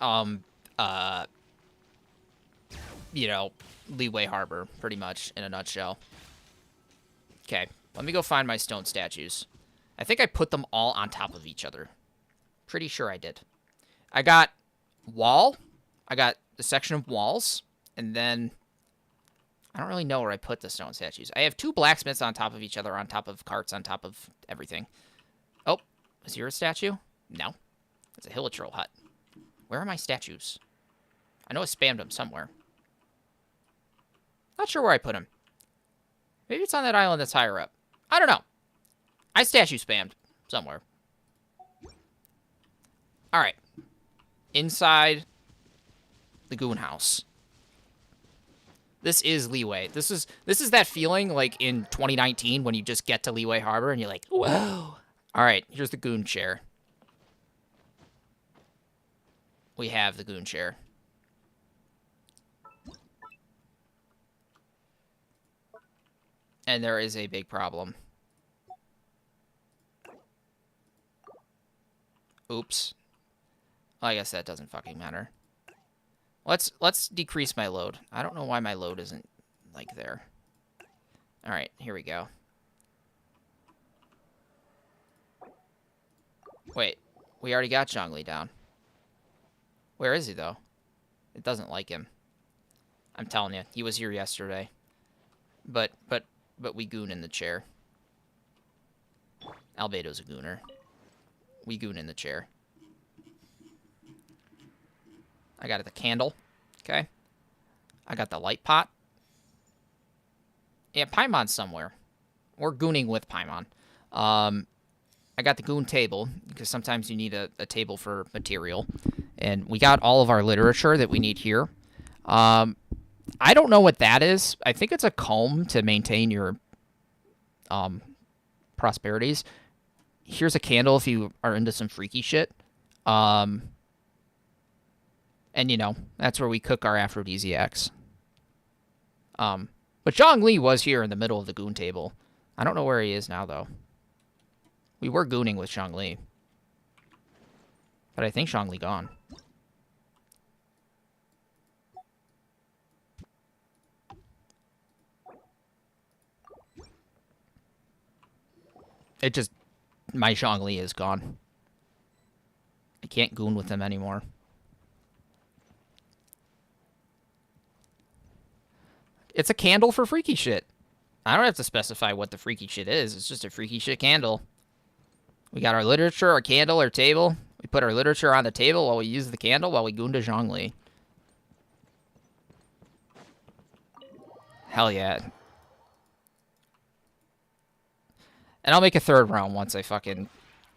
you know, Leeway Harbor, pretty much in a nutshell. Okay, let me go find my stone statues. I think I put them all on top of each other. Pretty sure I did. I got wall. I got the section of walls, and then I don't really know where I put the stone statues. I have 2 blacksmiths on top of each other, on top of carts, on top of everything. Oh, is here a statue? No. It's a Hilichurl hut. Where are my statues? I know I spammed them somewhere. Not sure where I put them. Maybe it's on that island that's higher up. I don't know. I statue spammed somewhere. Alright. Inside the Goon House. This is Leeway. This is that feeling like in 2019 when you just get to Leeway Harbor and you're like, whoa. Alright, here's the Goon Chair. We have the Goon Chair. And there is a big problem. Oops. Well, I guess that doesn't fucking matter. Let's decrease my load. I don't know why my load isn't, like, there. Alright, here we go. Wait, we already got Zhongli down. Where is he, though? It doesn't like him. I'm telling you, he was here yesterday. But we goon in the chair. Albedo's a gooner. We goon in the chair. I got the candle. Okay. I got the light pot. Yeah, Paimon's somewhere. We're gooning with Paimon. I got the goon table, because sometimes you need a table for material. And we got all of our literature that we need here. I don't know what that is. I think it's a comb to maintain your prosperities. Here's a candle if you are into some freaky shit. And, you know, that's where we cook our aphrodisiacs. But Zhongli was here in the middle of the goon table. I don't know where he is now, though. We were gooning with zhongli. But I think zhongli gone. It just... My zhongli is gone. I can't goon with him anymore. It's a candle for freaky shit. I don't have to specify what the freaky shit is. It's just a freaky shit candle. We got our literature, our candle, our table. We put our literature on the table while we use the candle while we goon to zhongli. Hell yeah. And I'll make a third round once I fucking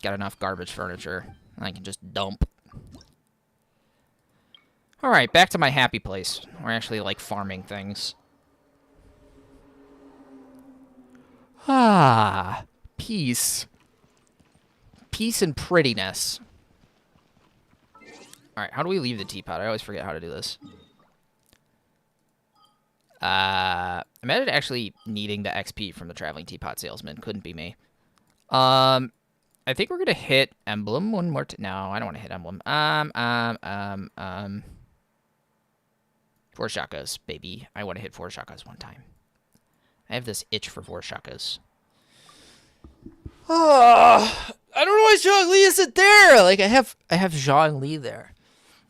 get enough garbage furniture. And I can just dump. Alright, back to my happy place. We're actually, like, farming things. Ah, peace. Peace and prettiness. Alright, how do we leave the teapot? I always forget how to do this. Imagine actually needing the XP from the traveling teapot salesman. Couldn't be me. I think we're gonna hit emblem one more time. No, I don't want to hit emblem. 4 shakas, baby. I want to hit 4 shakas one time. I have this itch for 4 shakas. Oh, I don't know why Zhongli isn't there. Like I have Zhongli there.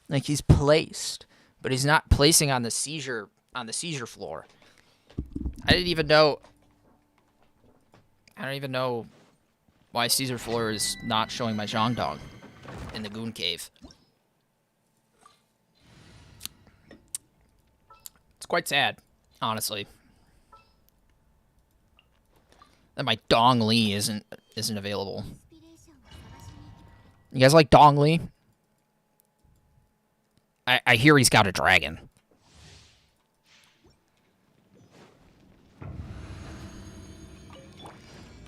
Like he's placed, but he's not placing on the seizure floor. I don't even know why Caesar floor is not showing my Zhongdong in the Goon Cave. It's quite sad, honestly. That my Dong Li isn't available. You guys like Dong Li? I hear he's got a dragon.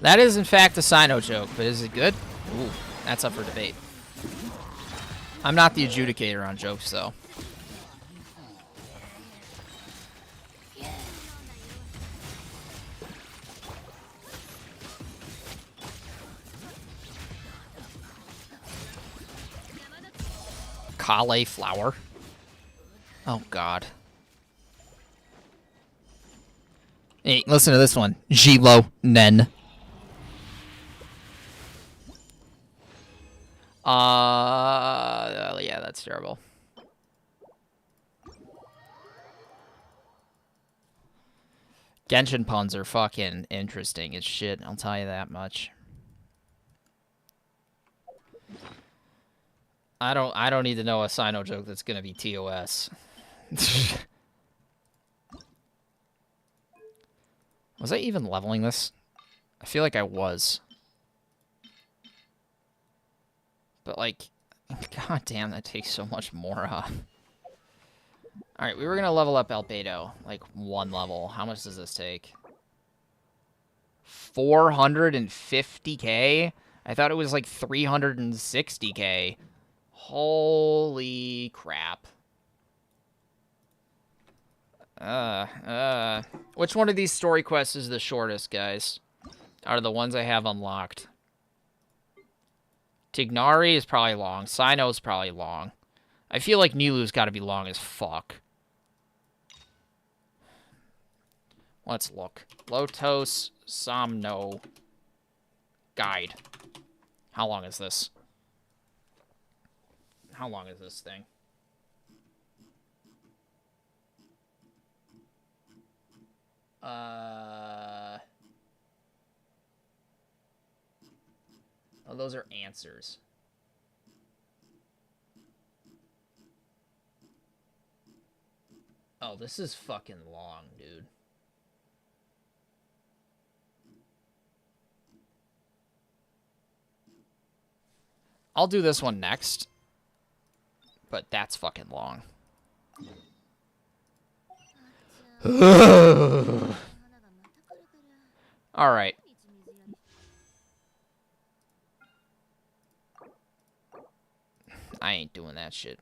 That is, in fact, a Sino joke, but is it good? Ooh, that's up for debate. I'm not the adjudicator on jokes, though. Cauliflower. Oh, God. Hey, listen to this one. Xilonen. Yeah, that's terrible. Genshin puns are fucking interesting as shit, I'll tell you that much. I don't need to know a Sino joke that's gonna be TOS. Was I even leveling this? I feel like I was. But, like, god damn, that takes so much more off. Alright, we were gonna level up Albedo. Like, 1 level. How much does this take? 450k? I thought it was, like, 360k. Holy crap. Which one of these story quests is the shortest, guys? Out of the ones I have unlocked. Tignari is probably long. Sino's probably long. I feel like Nilu's got to be long as fuck. Let's look. Lotos Somno Guide. How long is this? How long is this thing? Oh, those are answers. Oh, this is fucking long, dude. I'll do this one next. But that's fucking long. Alright. I ain't doing that shit.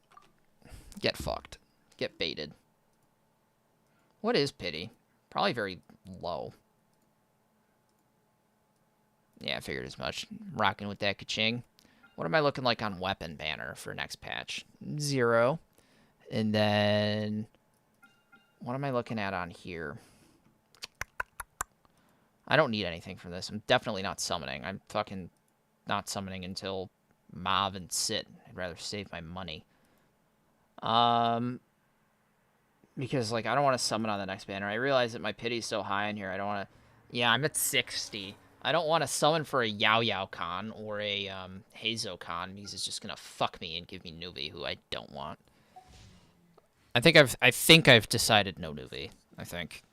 Get fucked. Get baited. What is pity? Probably very low. Yeah, I figured as much. Rocking with that ka-ching. What am I looking like on weapon banner for next patch? 0. And then... what am I looking at on here? I don't need anything from this. I'm definitely not summoning. I'm fucking not summoning until Mav and Sit. I'd rather save my money. Because, like, I don't want to summon on the next banner. I realize that my pity's so high in here. I don't want to... yeah, I'm at 60. I don't want to summon for a Yao Yao Con or a Hazo Con because it's just going to fuck me and give me Nuvi, who I don't want. I think I've decided no Nuvi. I think.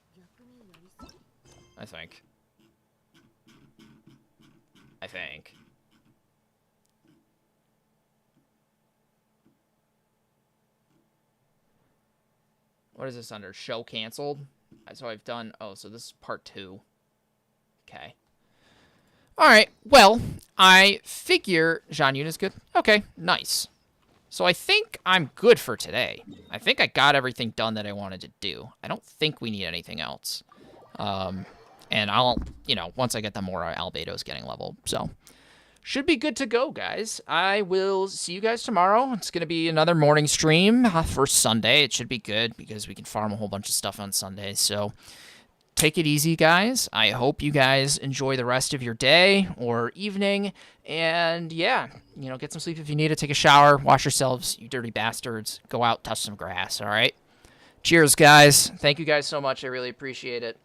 What is this under? Show canceled? So I've done... oh, so this is part 2. Okay. Alright, well, I figure Jean Yun is good. Okay, nice. So I think I'm good for today. I think I got everything done that I wanted to do. I don't think we need anything else. And I'll, you know, once I get the more Albedo's getting leveled. So, should be good to go, guys. I will see you guys tomorrow. It's going to be another morning stream for Sunday. It should be good because we can farm a whole bunch of stuff on Sunday. So, take it easy, guys. I hope you guys enjoy the rest of your day or evening. And, yeah, you know, get some sleep if you need to. Take a shower. Wash yourselves, you dirty bastards. Go out, touch some grass, all right? Cheers, guys. Thank you guys so much. I really appreciate it.